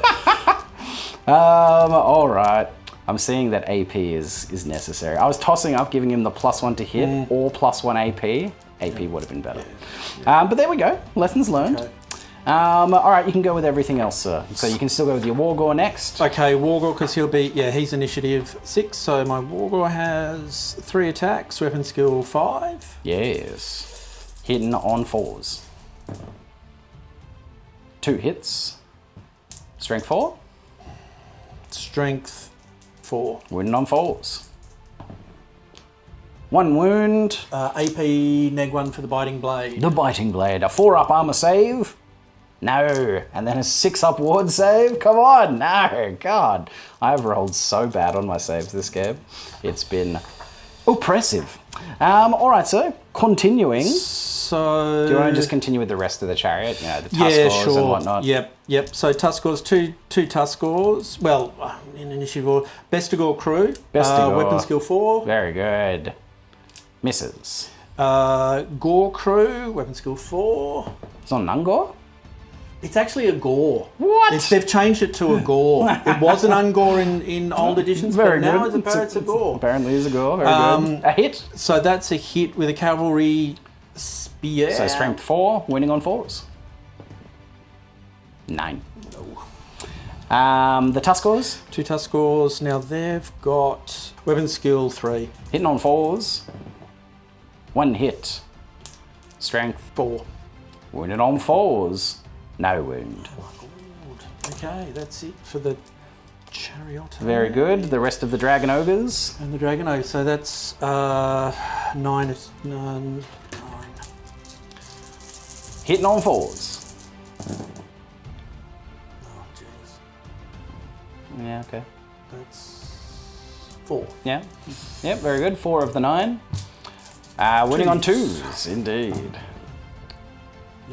All right. I'm seeing that AP is necessary. I was tossing up giving him the +1 to hit or +1 AP. AP would have been better. But there we go. Lessons learned. Okay. All right, you can go with everything else, sir. So you can still go with your Wargore next. Okay, Wargore, because he's initiative 6, so my Wargore has 3 attacks, weapon skill 5. Yes. Hitting on 4s. 2 hits. Strength 4. Strength 4. Wounding on 4s. 1 wound. AP neg 1 for the biting blade. The biting blade. A 4-up armor save. No. And then a 6-up ward save. Come on. No. God. I've rolled so bad on my saves this game. It's been oppressive. All right, so continuing. So Do you want to just continue with the rest of the chariot? You know, the Tuskors and whatnot. Yep. So Tuskors, two Tuskors. Well, in initiative order. Bestigor crew. Bestigor. Weapon skill 4. Very good. Misses. Gore crew. Weapon skill 4. It's not an Ungor? It's actually a gore. What? They've changed it to a gore. It was an ungore in old editions, Very but now good. it's a gore. Apparently it's a gore. Very good. A hit. So that's a hit with a cavalry spear. So strength 4, winning on 4s. 9. The Tuskors, 2 Tuskors. Now they've got weapon skill 3. hitting on 4s. 1 hit. Strength. 4. Wounded on 4s. No wound. Okay, that's it for the Chariot. Very good. The rest of the Dragon Ogres. And the Dragon Ogre. So that's 9. Hitting on 4s. Oh, jeez. Yeah, okay. That's 4. Yeah. Yep, very good. 4 of the 9. Winning on 2s, indeed.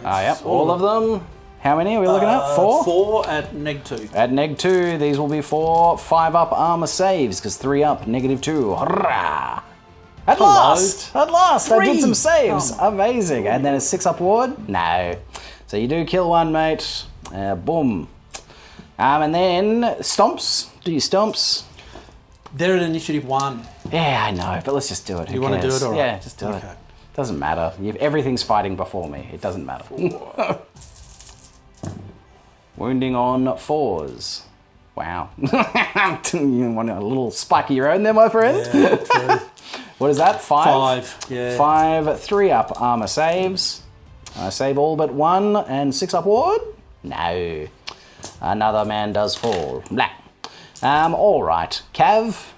Yep, all of them. How many are we looking at? 4? 4 at neg 2. At neg 2, these will be 4 5-up armor saves, because 3 up, -2. Hurrah! At last! At last! I did some saves! Amazing! And then a 6-up ward? No. So you do kill 1, mate. Boom. And then stomps. Do your stomps. They're at initiative 1. Yeah, I know, but let's just do it. Who You want to do cares? it, all right? Yeah, just do it. Doesn't matter. Everything's fighting before me. It doesn't matter. Wounding on 4s. Wow. You want a little spike of your own there, my friend? Yeah, true. What is that? 5? 5, yeah. 5 3-up armor saves. I save all but 1 and 6-up ward? No. Another man does fall. Blah. All right. Cav.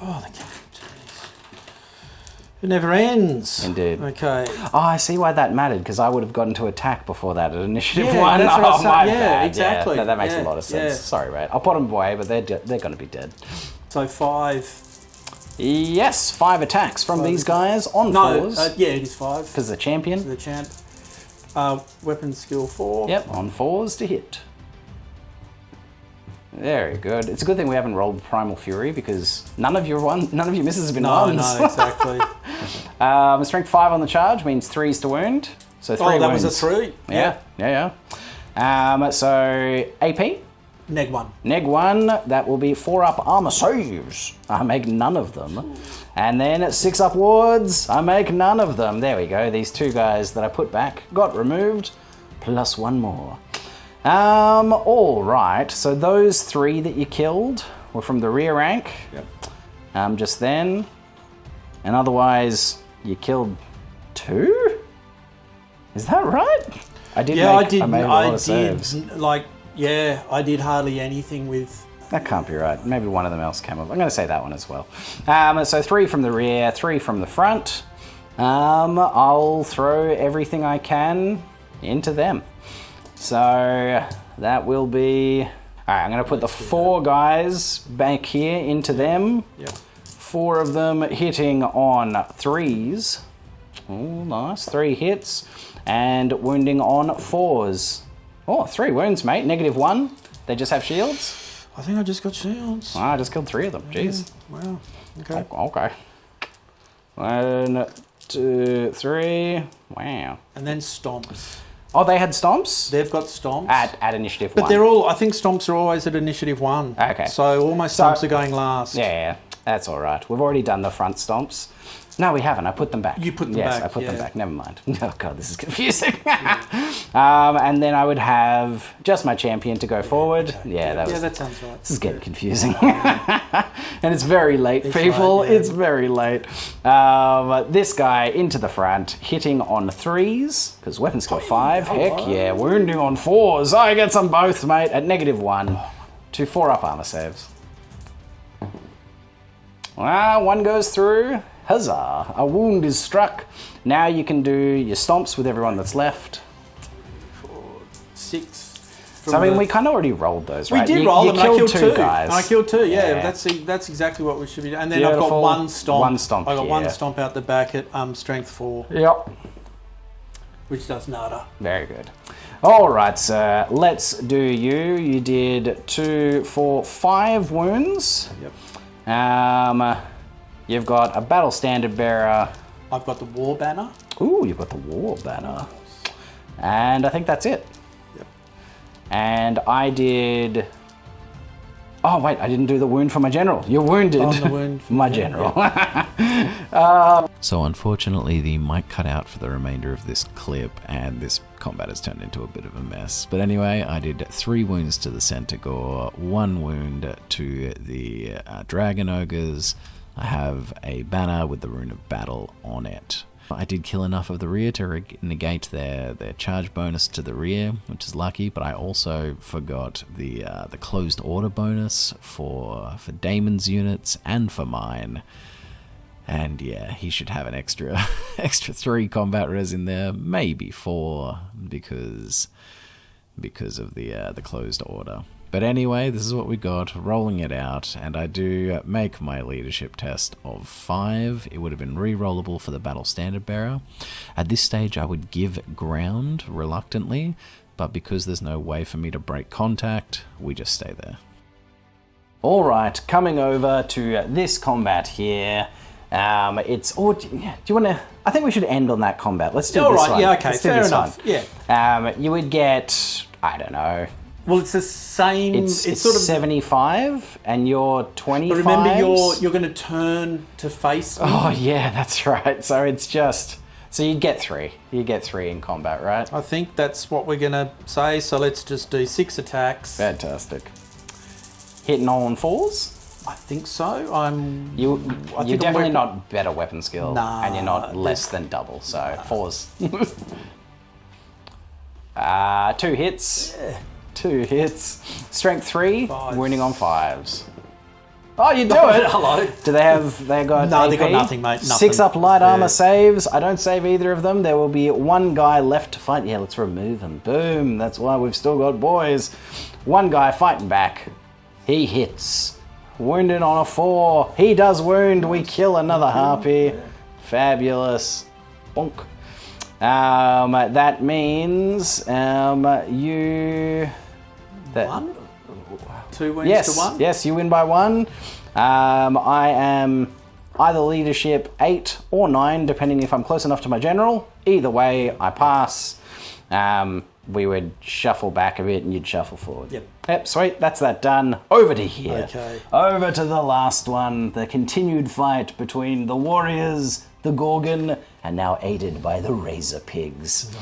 Oh, the Cav. It never ends. Indeed. Okay. Oh, I see why that mattered, because I would have gotten to attack before that at initiative 1. That's what I was saying. my Yeah, bad. exactly. Yeah, no, that makes a Yeah, lot of sense. yeah. Sorry, mate. I'll put them away, but they're going to be dead. So 5. Yes, 5 attacks from these guys on No, 4s. yeah, it is 5. Because the champion. The champ. Weapon skill 4. Yep, on 4s to hit. Very good. It's a good thing we haven't rolled Primal Fury, because none of your misses have been ones. No, exactly. Strength 5 on the charge means 3s to wound. So 3 that wounds. was a 3. Yeah. So AP. Neg 1. Neg 1, that will be 4-up armor saves. I make none of them. And then 6-up wards, I make none of them. There we go. These 2 guys that I put back got removed, plus 1 more. All right. So those 3 that you killed were from the rear rank. Yep. Just then. And otherwise, you killed 2? Is that right? I did. Yeah, I did. made a lot of saves. I did hardly anything with. That can't be right. Maybe one of them else came up. I'm going to say that one as well. So 3 from the rear, 3 from the front. I'll throw everything I can into them. So that will be... All right, I'm going to put the 4 guys back here into them. Yep. 4 of them hitting on 3s. Oh, nice. 3 hits. And wounding on 4s. Oh, 3 wounds, mate. -1. They just have shields. I think I just got shields. I just killed 3 of them. Jeez. Wow. Okay. Okay. 1, 2, 3. Wow. And then stomps. Oh, they had stomps? They've got stomps. At initiative 1. But they're all, I think stomps are always at initiative 1. Okay. So all my stomps are going last. Yeah, that's all right. We've already done the front stomps. No, we haven't. I put them back. You put them yes, back, I put them yeah. back. Never mind. Oh, God, this is confusing. And then I would have just my champion to go forward. Okay. Yeah, that sounds right. This is getting confusing. And it's very late, people. Right, yeah. It's very late. This guy into the front, hitting on 3s, because weapon skill 5. Heck yeah. Wounding on 4s. I get some both, mate, at -1 to 4-up armor saves. 1 goes through. Huzzah. A wound is struck. Now you can do your stomps with everyone that's left. 4, 6. So, I mean, we kind of already rolled those, right? We did roll them, and I killed 2 guys. And I killed 2, yeah. Yeah. That's exactly what we should be doing. And then Beautiful. I've got 1 stomp. 1 stomp, I got yeah. 1 stomp out the back at strength 4, Yep. which does nada. Very good. All right, sir. Let's do you. You did 2, 4, 5 wounds. Yep. You've got a battle standard bearer. I've got the war banner. Ooh, you've got the war banner. And I think that's it. Yep. And I did Oh, wait, I didn't do the wound for my general. You're wounded. On the wound for my general. So unfortunately, the mic cut out for the remainder of this clip, and this combat has turned into a bit of a mess. But anyway, I did 3 wounds to the Centaur, 1 wound to the Dragon Ogres. I have a banner with the Rune of Battle on it. I did kill enough of the rear to negate their charge bonus to the rear, which is lucky, but I also forgot the closed order bonus for Damon's units and for mine. And yeah, he should have an extra 3 combat res in there, maybe 4, because of the closed order. But anyway, this is what we got, rolling it out, and I do make my leadership test of 5. It would have been re-rollable for the Battle Standard Bearer. At this stage, I would give ground reluctantly, but because there's no way for me to break contact, we just stay there. All right, coming over to this combat here. It's. Oh, do you want to? I think we should end on that combat. Let's do All this right, one. yeah, okay, Let's do fair this enough. one. Yeah. You would get. I don't know. Well, it's the same. It's sort of 75, and you're 25. But remember, you're going to turn to face me. Oh yeah, that's right. So it's just. So you'd get 3. You get 3 in combat, right? I think that's what we're going to say. So let's just do 6 attacks. Fantastic. Hitting on 4s. I think so. You're definitely I'm not better weapon skill, Nah, and you're not less than double. So 4s. 2 hits. Yeah. 2 hits. Strength 3. 5s. Wounding on 5s. Oh, you do it. Hello. Do they have? They got. No, AP? they got nothing, mate. Nothing. 6 up light armor Yeah. saves. I don't save either of them. There will be 1 guy left to fight. Yeah, let's remove him. Boom. That's why we've still got boys. 1 guy fighting back. He hits. Wounded on a 4. He does wound. We kill another harpy. Fabulous. Bonk. That means you. That, 1? 2 wounds yes, to 1? yes, you win by 1. I am either leadership 8 or 9, depending if I'm close enough to my general. Either way, I pass. We would shuffle back a bit and you'd shuffle forward. Yep, sweet, that's that done. Over to here. Okay. Over to the last one, the continued fight between the warriors, the Gorgon, and now aided by the Razor Pigs.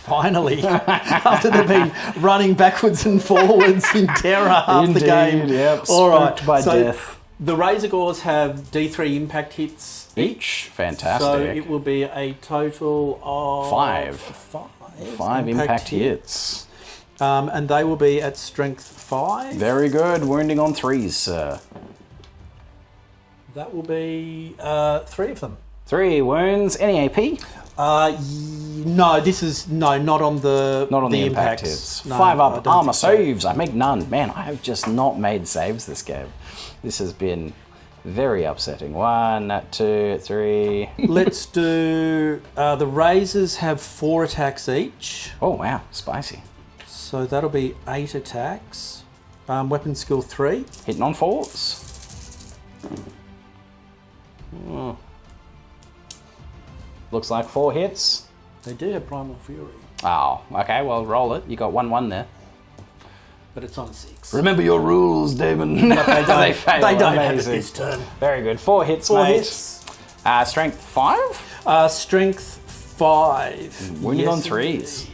Finally, after they've been running backwards and forwards in terror half the game. Yep, All right, spooked by death. The Razor Gores have D3 impact hits Each, fantastic. So it will be a total of 5 impact hits. And they will be at strength 5. Very good. Wounding on 3s, sir. That will be 3 of them. 3 wounds. Any AP? No, this is not on the impact hits. 5 up armor saves. I make none. Man, I have just not made saves this game. This has been very upsetting. 1, 2, 3. Let's do the Razors have 4 attacks each. Oh wow, spicy. So that'll be 8 attacks. Weapon skill 3. Hitting on 4s. Oh. Looks like 4 hits. They do have Primal Fury. Oh, okay, well roll it. You got 1/1 there. But it's on 6. Remember your rules, Damon. But they don't, fail. they don't have it Amazing. this turn. Very good. 4 hits, 4 mate. hits. Strength 5? Strength 5. Wounded Yes, on 3s.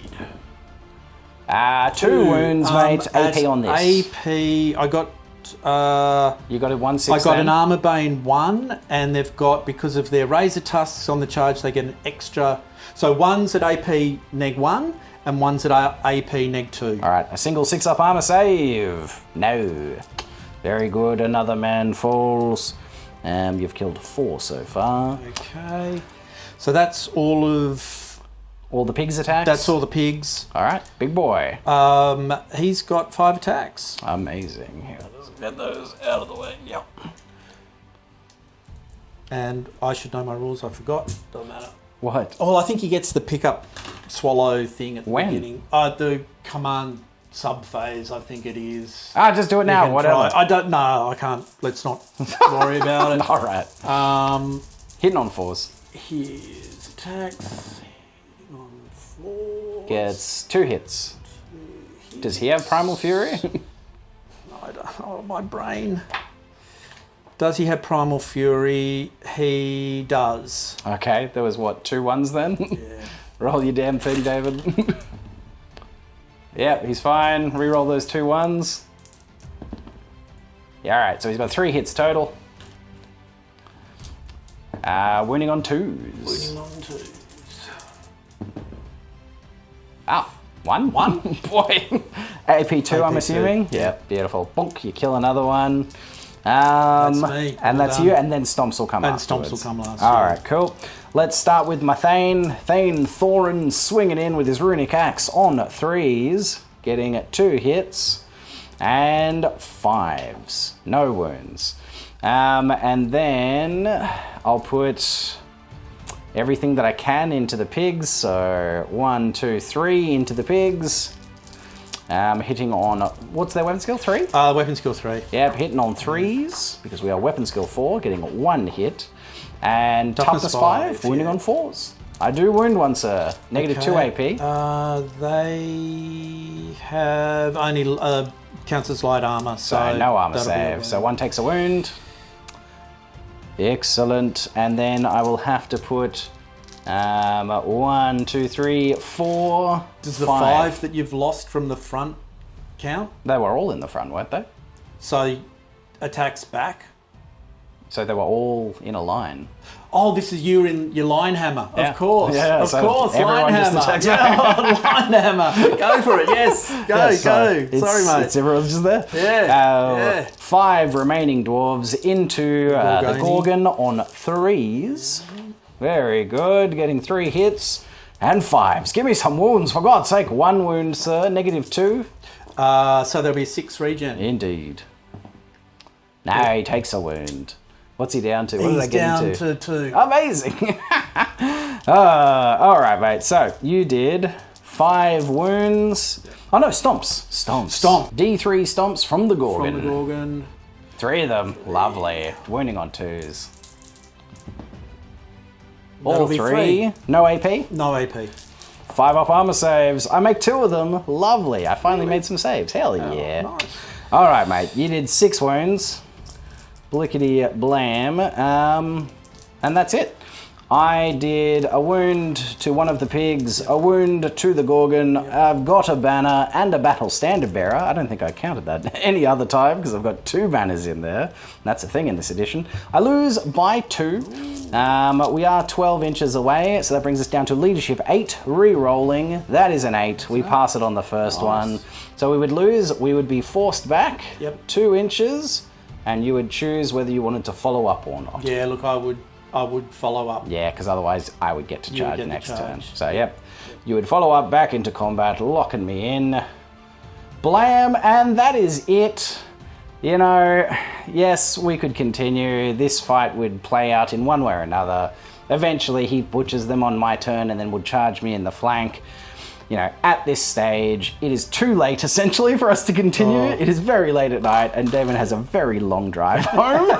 indeed. 2 wounds, mate. AP on this. AP, I got... You got a 1/6. I got then? an Armor Bane 1, and they've got, because of their Razor Tusks on the charge, they get an extra... So one's at AP neg 1, and one's at AP neg 2. Alright, a single 6 up armor save. No. Very good. Another man falls. You've killed 4 so far. Okay. So that's all of... All the pigs attacks? That's all the pigs. Alright, big boy. He's got 5 attacks. Amazing. Here, let's get those out of the way. Yep. And I should know my rules, I forgot. Doesn't matter. What? Oh, I think he gets the pick-up swallow thing at the When? beginning. The command sub-phase, I think it is. Just do it now, whatever. I don't know, I can't. Let's not worry about it. Alright. Hitting on 4s. Here's attacks. Hitting on 4. Gets 2 hits. Does he have Primal Fury? I don't. Oh, my brain. Does he have Primal Fury? He does. Okay, there was what, 2 1s then? Yeah. Roll your damn thing, David. Yep, he's fine. Reroll those 2 1s. Yeah, alright, so he's got 3 hits total. Winning on 2s. Winning on 2s. Ah, 1? 1? Boy. AP2, I'm assuming? Yeah. Yep, beautiful. Bonk, you kill another one. That's me. And Well that's done. you, and then Stomps will come And afterwards. Stomps will come last. Alright, cool. Let's start with my Thane. Thane Thorin swinging in with his runic axe on 3s, getting 2 hits and 5s. No wounds. And then I'll put everything that I can into the pigs. So 1, 2, 3 into the pigs. Hitting on, what's their weapon skill? 3? Weapon skill 3. Yep, hitting on 3s, because we are weapon skill 4, getting 1 hit. And toughness 5, wounding on 4s. I do wound one, sir. Negative 2 AP. They have only counts as light armor, So no armor save. So 1 takes a wound. Excellent. And then I will have to put 1, 2, 3, 4. Does the 5 that you've lost from the front count? They were all in the front, weren't they? So attacks back. So they were all in a line. Oh, this is you in your line hammer. Yeah. Of course. Yeah, of so course. everyone Line just hammer. attacks Line hammer. Go for it. Yes. Go, Yeah, go. sorry. Sorry, mate. It's everyone's just there. Yeah. 5 remaining dwarves into the Gorgoni. Gorgon on 3s. Very good. Getting 3 hits and 5s. Give me some wounds, for God's sake. 1 wound, sir. Negative 2. So there'll be 6 regen. Indeed. Now he takes a wound. What's he down to? What did I He's get down him to? to 2. Amazing. All right, mate. So you did 5 wounds. Oh no, stomps. Stomp. D3 stomps from the Gorgon. From the Gorgon. 3 of them. Lovely. Wounding on 2s. All That'll be 3. No AP. No AP. 5 up armor saves. I make 2 of them. Lovely. I finally made some saves. Hell yeah. Nice. All right, mate. You did 6 wounds. Blickety blam. And that's it. I did a wound to one of the pigs, a wound to the Gorgon. I've got a banner and a battle standard bearer. I don't think I counted that any other time because I've got 2 banners in there. That's a thing in this edition. I lose by 2. We are 12 inches away, so that brings us down to leadership 8, re-rolling. That is an 8. We pass it on the first one. So we would lose, we would be forced back 2 inches, and you would choose whether you wanted to follow up or not. Yeah, look, I would follow up. Yeah, because otherwise I would get to charge get to next charge. turn. So, yep. You would follow up back into combat, locking me in. Blam, and that is it. You know, yes, we could continue. This fight would play out in one way or another. Eventually, he butchers them on my turn and then would charge me in the flank. You know, at this stage, it is too late, essentially, for us to continue. It is very late at night, and Damon has a very long drive home.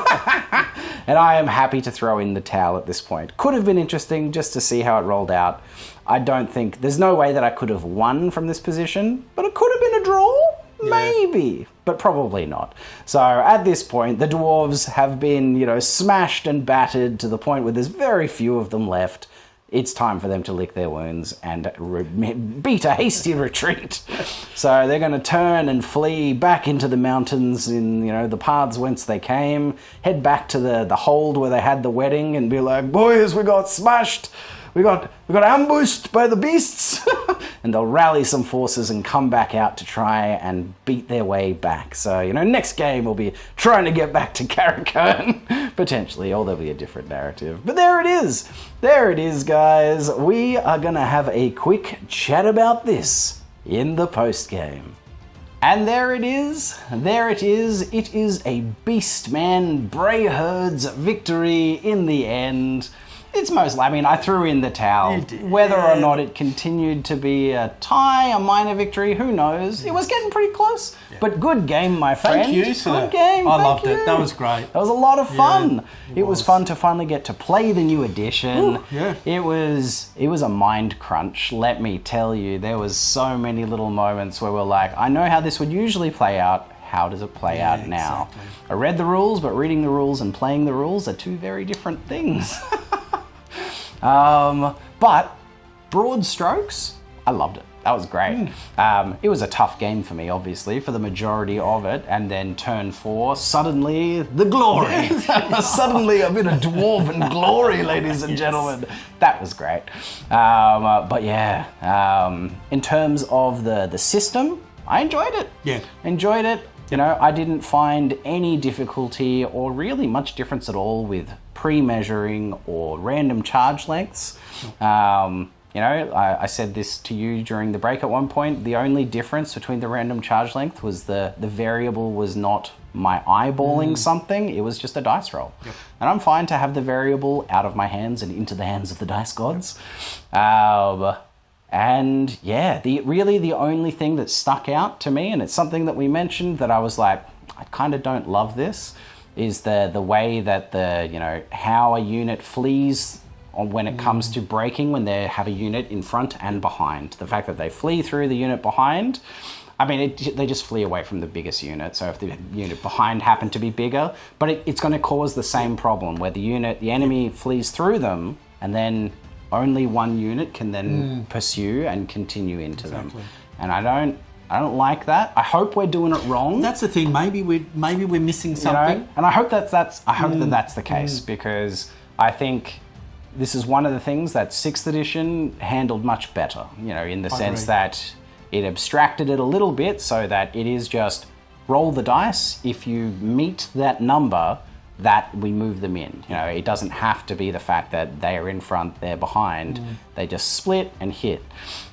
And I am happy to throw in the towel at this point. Could have been interesting just to see how it rolled out. I don't think... There's no way that I could have won from this position, but it could have been a draw? Maybe, but probably not. So at this point, the dwarves have been, you know, smashed and battered to the point where there's very few of them left. It's time for them to lick their wounds and beat a hasty retreat. So they're going to turn and flee back into the mountains in, you know, the paths whence they came, head back to the hold where they had the wedding and be like, boys, we got smashed. We got ambushed by the beasts. And they'll rally some forces and come back out to try and beat their way back. So, you know, next game will be trying to get back to Karak Hirn, potentially, or there'll be a different narrative. But there it is. There it is, guys. We are going to have a quick chat about this in the post-game. And there it is. There it is. It is a Beastmen Brayherd's victory in the end. It's mostly, I mean, I threw in the towel. Whether or not it continued to be a tie, a minor victory, who knows? It was getting pretty close. But good game, my friend. Thank you, sir. Good game. I Thank loved you. it. That was great. That was a lot of fun. Yeah, it was fun to finally get to play the new edition. Ooh, yeah. It was a mind crunch, let me tell you. There was so many little moments where we're like, I know how this would usually play out. how does it play out now. Exactly. I read the rules, but reading the rules and playing the rules are two very different things. But broad strokes, I loved it. That was great. It was a tough game for me, obviously, for the majority of it. And then turn 4, suddenly the glory. Suddenly a bit of dwarven glory, ladies and gentlemen. That was great. But yeah, in terms of the system, I enjoyed it. Yeah. Enjoyed it. You know, I didn't find any difficulty or really much difference at all with pre-measuring or random charge lengths. You know, I said this to you during the break at one point. The only difference between the random charge length was the variable was not my eyeballing something, it was just a dice roll. Yep. And I'm fine to have the variable out of my hands and into the hands of the dice gods. And yeah, really the only thing that stuck out to me, and it's something that we mentioned that I was like, I kind of don't love this, is the way that how a unit flees when it comes to breaking, when they have a unit in front and behind. The fact that they flee through the unit behind, I mean, they just flee away from the biggest unit. So if the unit behind happened to be bigger, but it's going to cause the same problem where the enemy flees through them, and then only one unit can then pursue and continue into them. And I don't like that. I hope we're doing it wrong. That's the thing. Maybe we're missing something. You know? And I hope that's the case, because I think this is one of the things that 6th edition handled much better, you know, in the sense that it abstracted it a little bit so that it is just roll the dice. If you meet that number, that we move them in. You know, it doesn't have to be the fact that they are in front, they're behind. They just split and hit.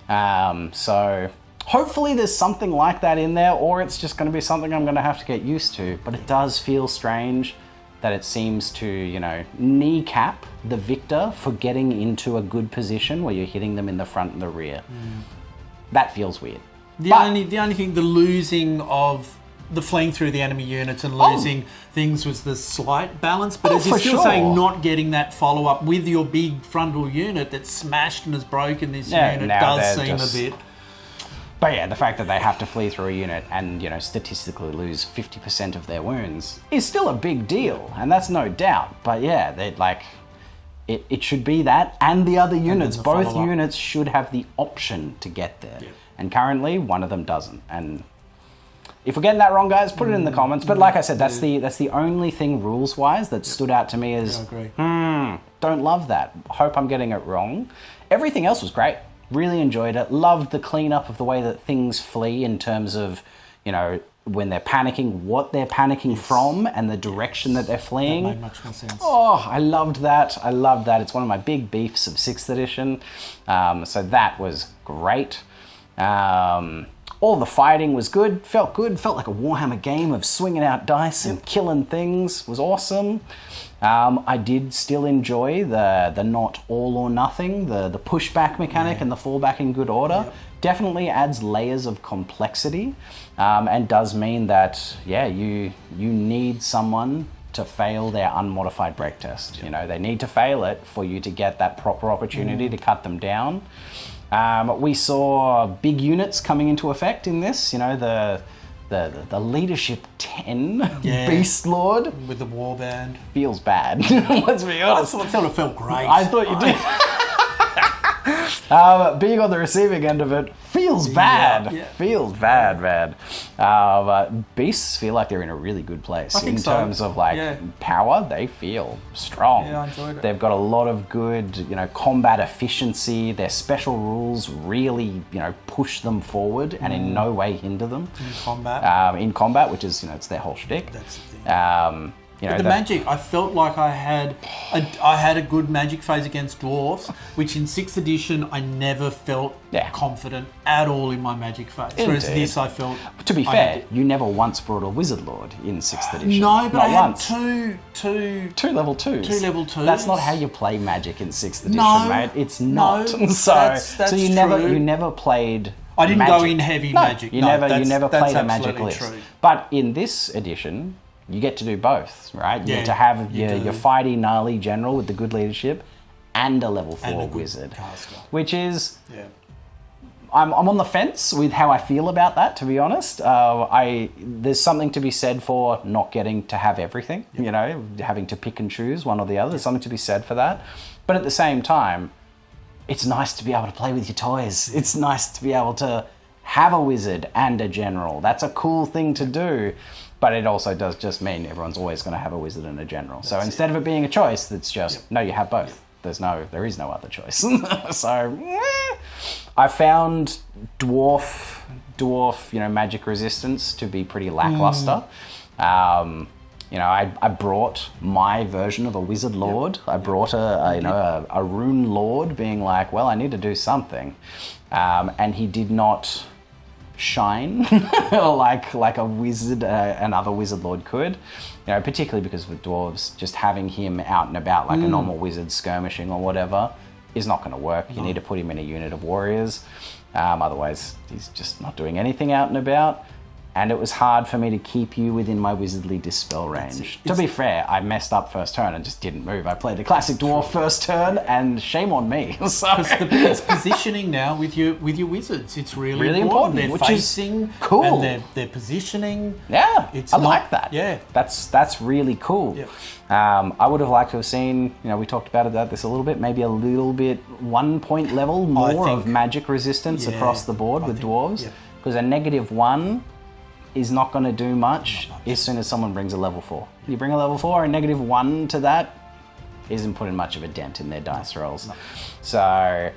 So hopefully there's something like that in there, or it's just going to be something I'm going to have to get used to. But it does feel strange that it seems to, you know, kneecap the victor for getting into a good position where you're hitting them in the front and the rear. That feels weird. The only thing, the losing of the fleeing through the enemy units and losing things was the slight balance. But as you're still saying, not getting that follow-up with your big frontal unit that's smashed and has broken this unit does seem a bit... But yeah, the fact that they have to flee through a unit and, you know, statistically lose 50% of their wounds is still a big deal, and that's no doubt. But yeah, they it should be that, and the other units, both units should have the option to get there. Yep. And currently, one of them doesn't. And if we're getting that wrong, guys, put it in the comments. But like I said, that's the only thing rules-wise that stood out to me as, don't love that. Hope I'm getting it wrong. Everything else was great. Really enjoyed it. Loved the cleanup of the way that things flee in terms of, you know, when they're panicking, what they're panicking from, and the direction that they're fleeing. That made much more sense. Oh, I loved that. It's one of my big beefs of 6th edition. So that was great. All the fighting was good. Felt like a Warhammer game of swinging out dice and killing things. Was awesome. I did still enjoy the not all or nothing, the pushback mechanic and the fallback in good order. Yep. Definitely adds layers of complexity, and does mean that, you need someone to fail their unmodified break test. Yep. You know, they need to fail it for you to get that proper opportunity to cut them down. We saw big units coming into effect in this, you know, the leadership 10 Beast Lord with the warband feels bad. Let's be honest. I thought it felt great. I thought you did. Being on the receiving end of it feels bad. Feels bad, man. Beasts feel like they're in a really good place in terms of power. They feel strong. Yeah, I enjoyed it. They've got a lot of good, you know, combat efficiency. Their special rules really, you know, push them forward and in no way hinder them. In combat, which is, you know, it's their whole shtick. That's the thing. You know, the magic, I felt like I had a good magic phase against dwarves, which in 6th edition I never felt confident at all in my magic phase. Indeed. Whereas this I felt... To be fair, you never once brought a wizard lord in 6th edition. No, but not I had once. two level 2s. 2 level 2s. That's not how you play magic in 6th edition, mate. It's not. No, so you never played. I didn't magic. go in heavy magic. You never played a magic absolutely list. True. But in this edition, you get to do both, right? You get to have your fighty, gnarly general with the good leadership and a level 4 wizard. Caster. Which is... I'm on the fence with how I feel about that, to be honest. There's something to be said for not getting to have everything, you know, having to pick and choose one or the other. There's something to be said for that. But at the same time, it's nice to be able to play with your toys. It's nice to be able to have a wizard and a general. That's a cool thing to do. But it also does just mean everyone's always going to have a wizard and a general. So instead of it being a choice, it's just, no, you have both. There is no other choice. So, I found dwarf, you know, magic resistance to be pretty lackluster. You know, I brought my version of a wizard lord. I brought a rune lord, being like, well, I need to do something, and he did not shine like a wizard, another wizard lord could. You know, particularly because with dwarves, just having him out and about like a normal wizard skirmishing or whatever is not going to work. You need to put him in a unit of warriors. Otherwise, he's just not doing anything out and about. And it was hard for me to keep you within my wizardly dispel range. To be fair, I messed up first turn and just didn't move. I played the classic dwarf first turn, and shame on me. So. It's positioning now with your wizards. It's really important. They're which facing, is cool, and they're positioning. Yeah, I like that. Yeah, that's really cool. Yep. I would have liked to have seen, you know, we talked about this a little bit, maybe a little bit 1 point level more of magic resistance across the board with dwarves, because a -1 is not going to do much as soon as someone brings a level 4. You bring a level 4, a -1 to that isn't putting much of a dent in their dice rolls. No. So,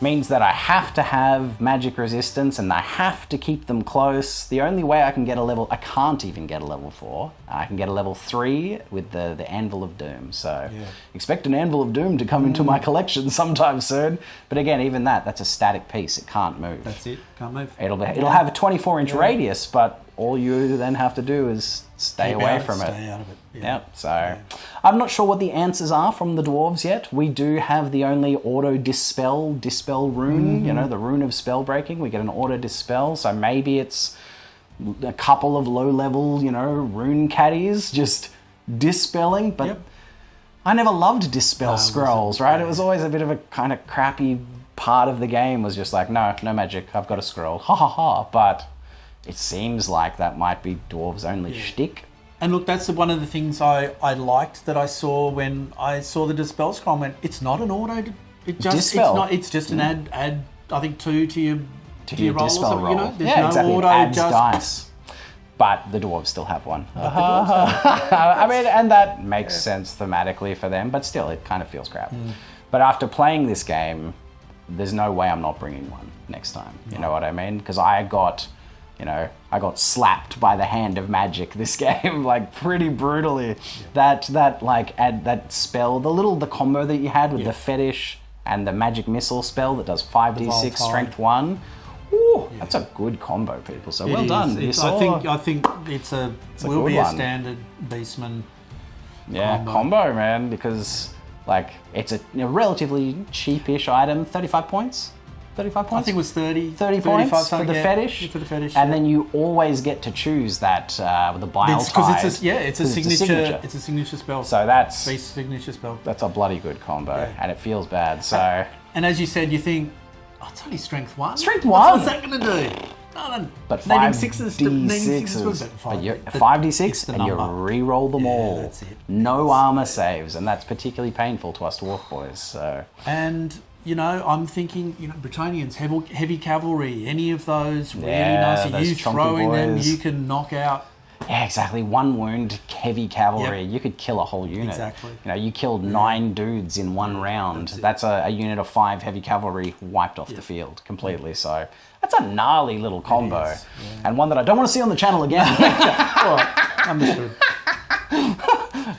means that I have to have magic resistance and I have to keep them close. The only way I can get I can't even get a level 4. I can get a level 3 with the Anvil of Doom. So, expect an Anvil of Doom to come into my collection sometime soon. But again, even that's a static piece. It can't move. That's it. Can't move. It'll have a 24-inch radius, but all you then have to do is stay away from it. Stay out of it. So I'm not sure what the answers are from the dwarves yet. We do have the only auto dispel rune, you know, the rune of spell breaking. We get an auto dispel, so maybe it's a couple of low level, you know, rune caddies just dispelling, but I never loved dispel scrolls, right? It was always a bit of a kind of crappy part of the game, was just like, no magic, I've got a scroll, ha ha ha. But it seems like that might be dwarves' only shtick. And look, that's one of the things I liked that I saw when I saw the dispel scroll. I went, it's not an auto. Dispel. It's just an add. I think 2 to your roll. Dispel roll. You know, there's no exactly. auto. It adds dice. But the dwarves still have one. I mean, and that makes sense thematically for them, but still, it kind of feels crap. But after playing this game, there's no way I'm not bringing one next time. You know what I mean? Because I got slapped by the hand of magic this game, like pretty brutally. That spell, the combo that you had with the fetish and the magic missile spell that does 5d6 strength 1. Ooh, that's a good combo, people. So well done. I think will be a one. Standard Beastmen. Combo, man, because like it's a relatively cheapish item, 35 points. 35 points? I think it was 30 points for the fetish. For the fetish, and then you always get to choose that with the bile tide. It's a signature spell. So that's Beast signature spell. That's a bloody good combo, and it feels bad. So and as you said, you think, it's only strength 1. Strength 1. What's that going to do? But 5d6 5d6 and you re-roll them all. That's it. No armor saves, and that's particularly painful to us dwarf boys. So. And you know, I'm thinking, you know, Bretonnians, heavy cavalry, any of those really nice. You throwing them, you can knock out. Yeah, exactly. 1 wound, heavy cavalry. You could kill a whole unit. Exactly. You know, you killed 9 dudes in 1 round. That's a unit of 5 heavy cavalry wiped off the field completely. So that's a gnarly little combo, and one that I don't want to see on the channel again. All right, understood.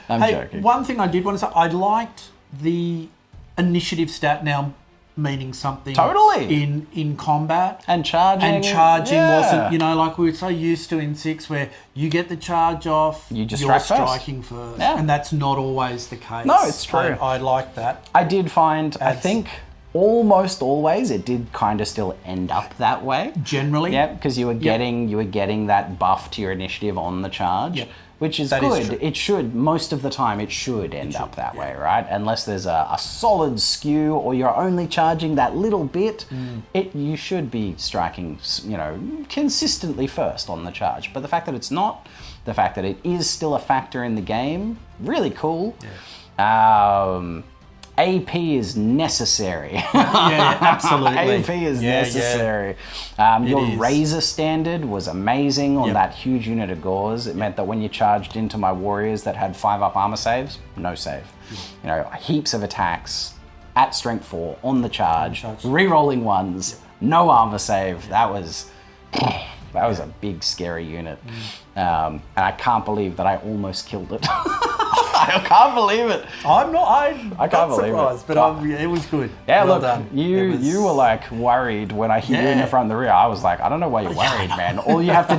I'm joking. One thing I did want to say, I liked the initiative stat now meaning something in combat, and charging wasn't, you know, like we were so used to in 6 where you get the charge off, you're striking first, and that's not always the case. No, it's true. I like that. I did find, I think almost always it did kind of still end up that way. Generally. Yeah, because you were getting that buff to your initiative on the charge. Yep. Which is That is good. true. It should, most of the time, it should end up that way, right? Unless there's a solid skew or you're only charging that little bit, you should be striking, consistently first on the charge. But the fact that it's not, the fact that it is still a factor in the game, really cool. Yeah. AP is necessary. Yeah, absolutely. AP is necessary. Your Razor standard was amazing on that huge unit of Gauze. It meant that when you charged into my warriors that had 5-up armor saves, no save. Heaps of attacks at strength 4 on the charge, re-rolling ones, no armor save. That was a big scary unit. And I can't believe that I almost killed it. I can't believe it. I'm not. I can't believe surprised, it. but it was good. Yeah, well look, done. you were like worried when I hit you in the front and the rear. I was like, I don't know why you're worried, man. All you had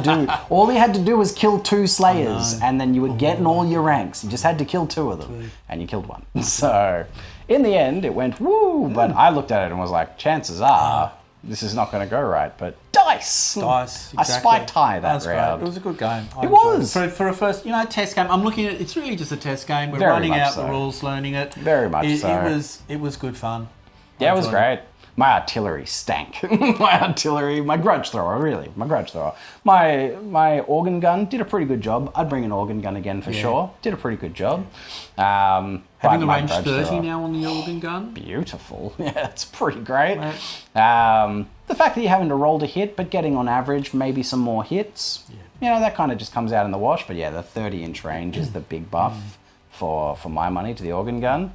to do was kill 2 Slayers, and then you were getting all your ranks. You just had to kill 2 of them, and you killed 1. So, in the end, it went woo. But I looked at it and was like, chances are this is not going to go right. But dice. Exactly. I spiked high that round. Great. It was a good game. It was. For a first, test game. I'm looking at it's really just a test game. We're Very running much out so. the rules, learning it. Very much so. It was good fun. Yeah, it was great. My artillery stank. My grudge thrower, really. My organ gun did a pretty good job. I'd bring an organ gun again for sure. Did a pretty good job. Having the range 30 now on the organ gun. Beautiful. Yeah, it's pretty great. Right. The fact that you're having to roll to hit, but getting on average maybe some more hits, that kind of just comes out in the wash. But yeah, the 30-inch range is the big buff for my money to the organ gun.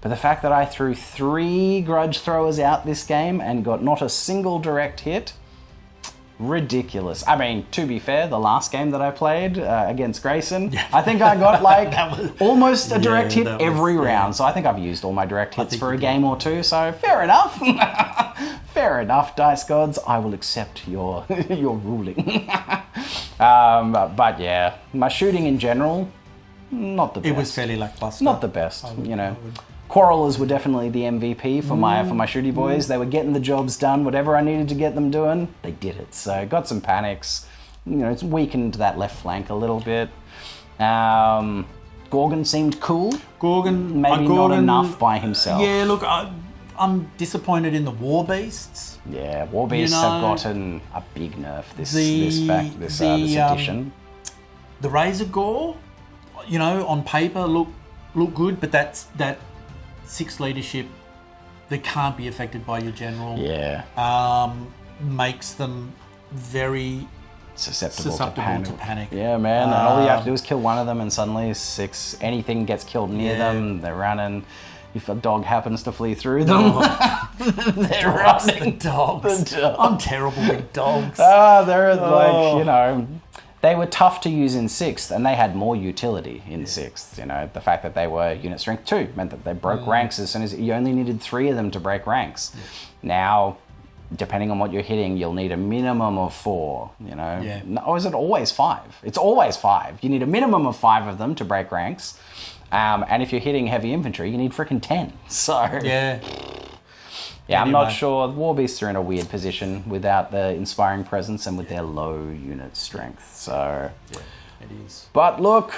But the fact that I threw 3 grudge throwers out this game and got not a single direct hit, ridiculous. I mean, to be fair, the last game that I played against Grayson, I think I got almost a direct hit every round. So I think I've used all my direct hits for a game or 2. So fair enough. Fair enough, Dice Gods. I will accept your ruling. But yeah, my shooting in general, not the best. It was fairly lackluster. Not the best, Quarrelers were definitely the MVP for my shooty boys. They were getting the jobs done, whatever I needed to get them doing, they did it. So got some panics. It's weakened that left flank a little bit. Gorgon seemed cool. Gorgon, maybe not enough by himself. Yeah, look, I'm disappointed in the War Beasts. Yeah, War Beasts have gotten a big nerf this edition. The Razor Gore, on paper look good, but that 6 leadership that can't be affected by your general. Yeah. Makes them very susceptible to panic. Yeah, man. And all you have to do is kill one of them, and suddenly anything gets killed near them. They're running. If a dog happens to flee through them, they're running. The dogs. I'm terrible with dogs. They're they were tough to use in 6th, and they had more utility in 6th. The fact that they were unit strength 2 meant that they broke ranks as soon as you only needed 3 of them to break ranks. Now, depending on what you're hitting, you'll need a minimum of 4. Or is it always 5? It's always 5. You need a minimum of 5 of them to break ranks. And if you're hitting heavy infantry, you need freaking 10. So yeah, I'm not sure. War Beasts are in a weird position without the inspiring presence and with their low unit strength. So it is. But look,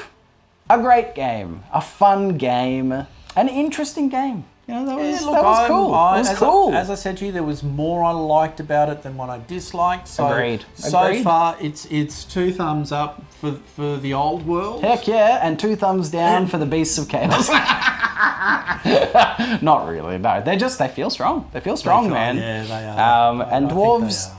a great game, a fun game, an interesting game. That was cool. It was cool. As I said to you, there was more I liked about it than what I disliked. So, Agreed. So far, it's 2 thumbs up for the old world. Heck yeah, and 2 thumbs down for the Beasts of Chaos. Not really, no. They feel strong. They feel strong, man. Yeah, they are. And Dwarves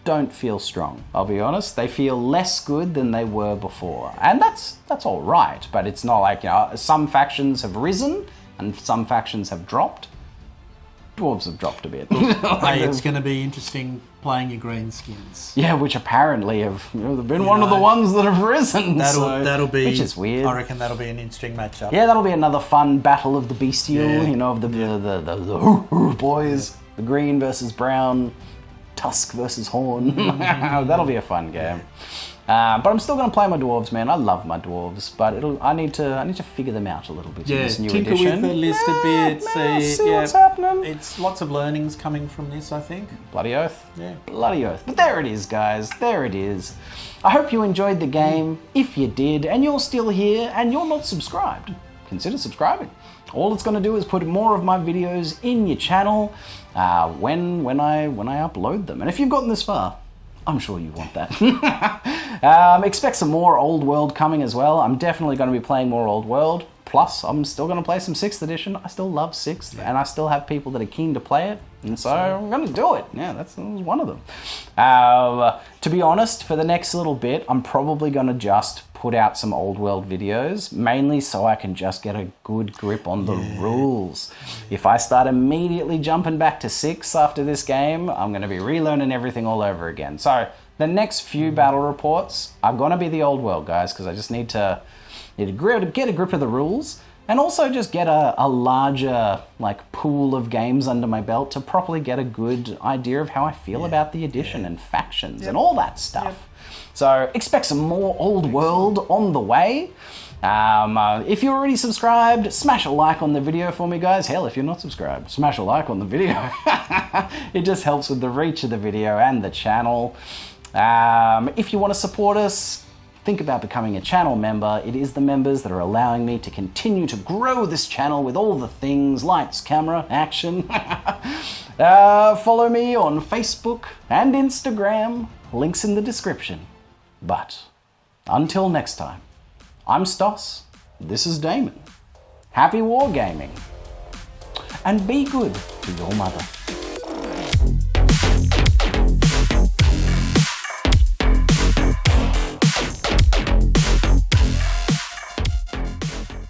don't feel strong, I'll be honest. They feel less good than they were before. And that's all right, but it's not like, some factions have risen and some factions have dropped. Dwarves have dropped a bit. Hey, it's going to be interesting playing your green skins. Yeah, which apparently have been one of the ones that have risen. That'll be, which is weird. I reckon that'll be an interesting matchup. Yeah, that'll be another fun battle of the bestial. Of the boys, the green versus brown, tusk versus horn. That'll be a fun game. But I'm still going to play my dwarves, man. I love my dwarves, but I need to figure them out a little bit in this new tinker edition. with the list a bit. See what's happening. It's lots of learnings coming from this, I think. Bloody oath. Yeah. Bloody oath. But there it is, guys. There it is. I hope you enjoyed the game. If you did, and you're still here, and you're not subscribed, consider subscribing. All it's going to do is put more of my videos in your channel when I upload them. And if you've gotten this far, I'm sure you want that. Expect some more Old World coming as well. I'm definitely going to be playing more Old World. Plus, I'm still going to play some 6th edition. I still love 6th, and I still have people that are keen to play it. And so I'm going to do it. Yeah, that was one of them. To be honest, for the next little bit, I'm probably going to just put out some Old World videos, mainly so I can just get a good grip on the rules. If I start immediately jumping back to 6 after this game, I'm going to be relearning everything all over again. So the next few battle reports are going to be the Old World, guys, because I just need to get a grip of the rules, and also just get a larger pool of games under my belt to properly get a good idea of how I feel about the edition and factions and all that stuff. So expect some more Old World on the way. If you're already subscribed, smash a like on the video for me, guys. Hell, if you're not subscribed, smash a like on the video. It just helps with the reach of the video and the channel. If you want to support us, think about becoming a channel member. It is the members that are allowing me to continue to grow this channel with all the things, lights, camera, action. Follow me on Facebook and Instagram. Links in the description. But until next time, I'm Stos. This is Damon. Happy wargaming. And be good to your mother.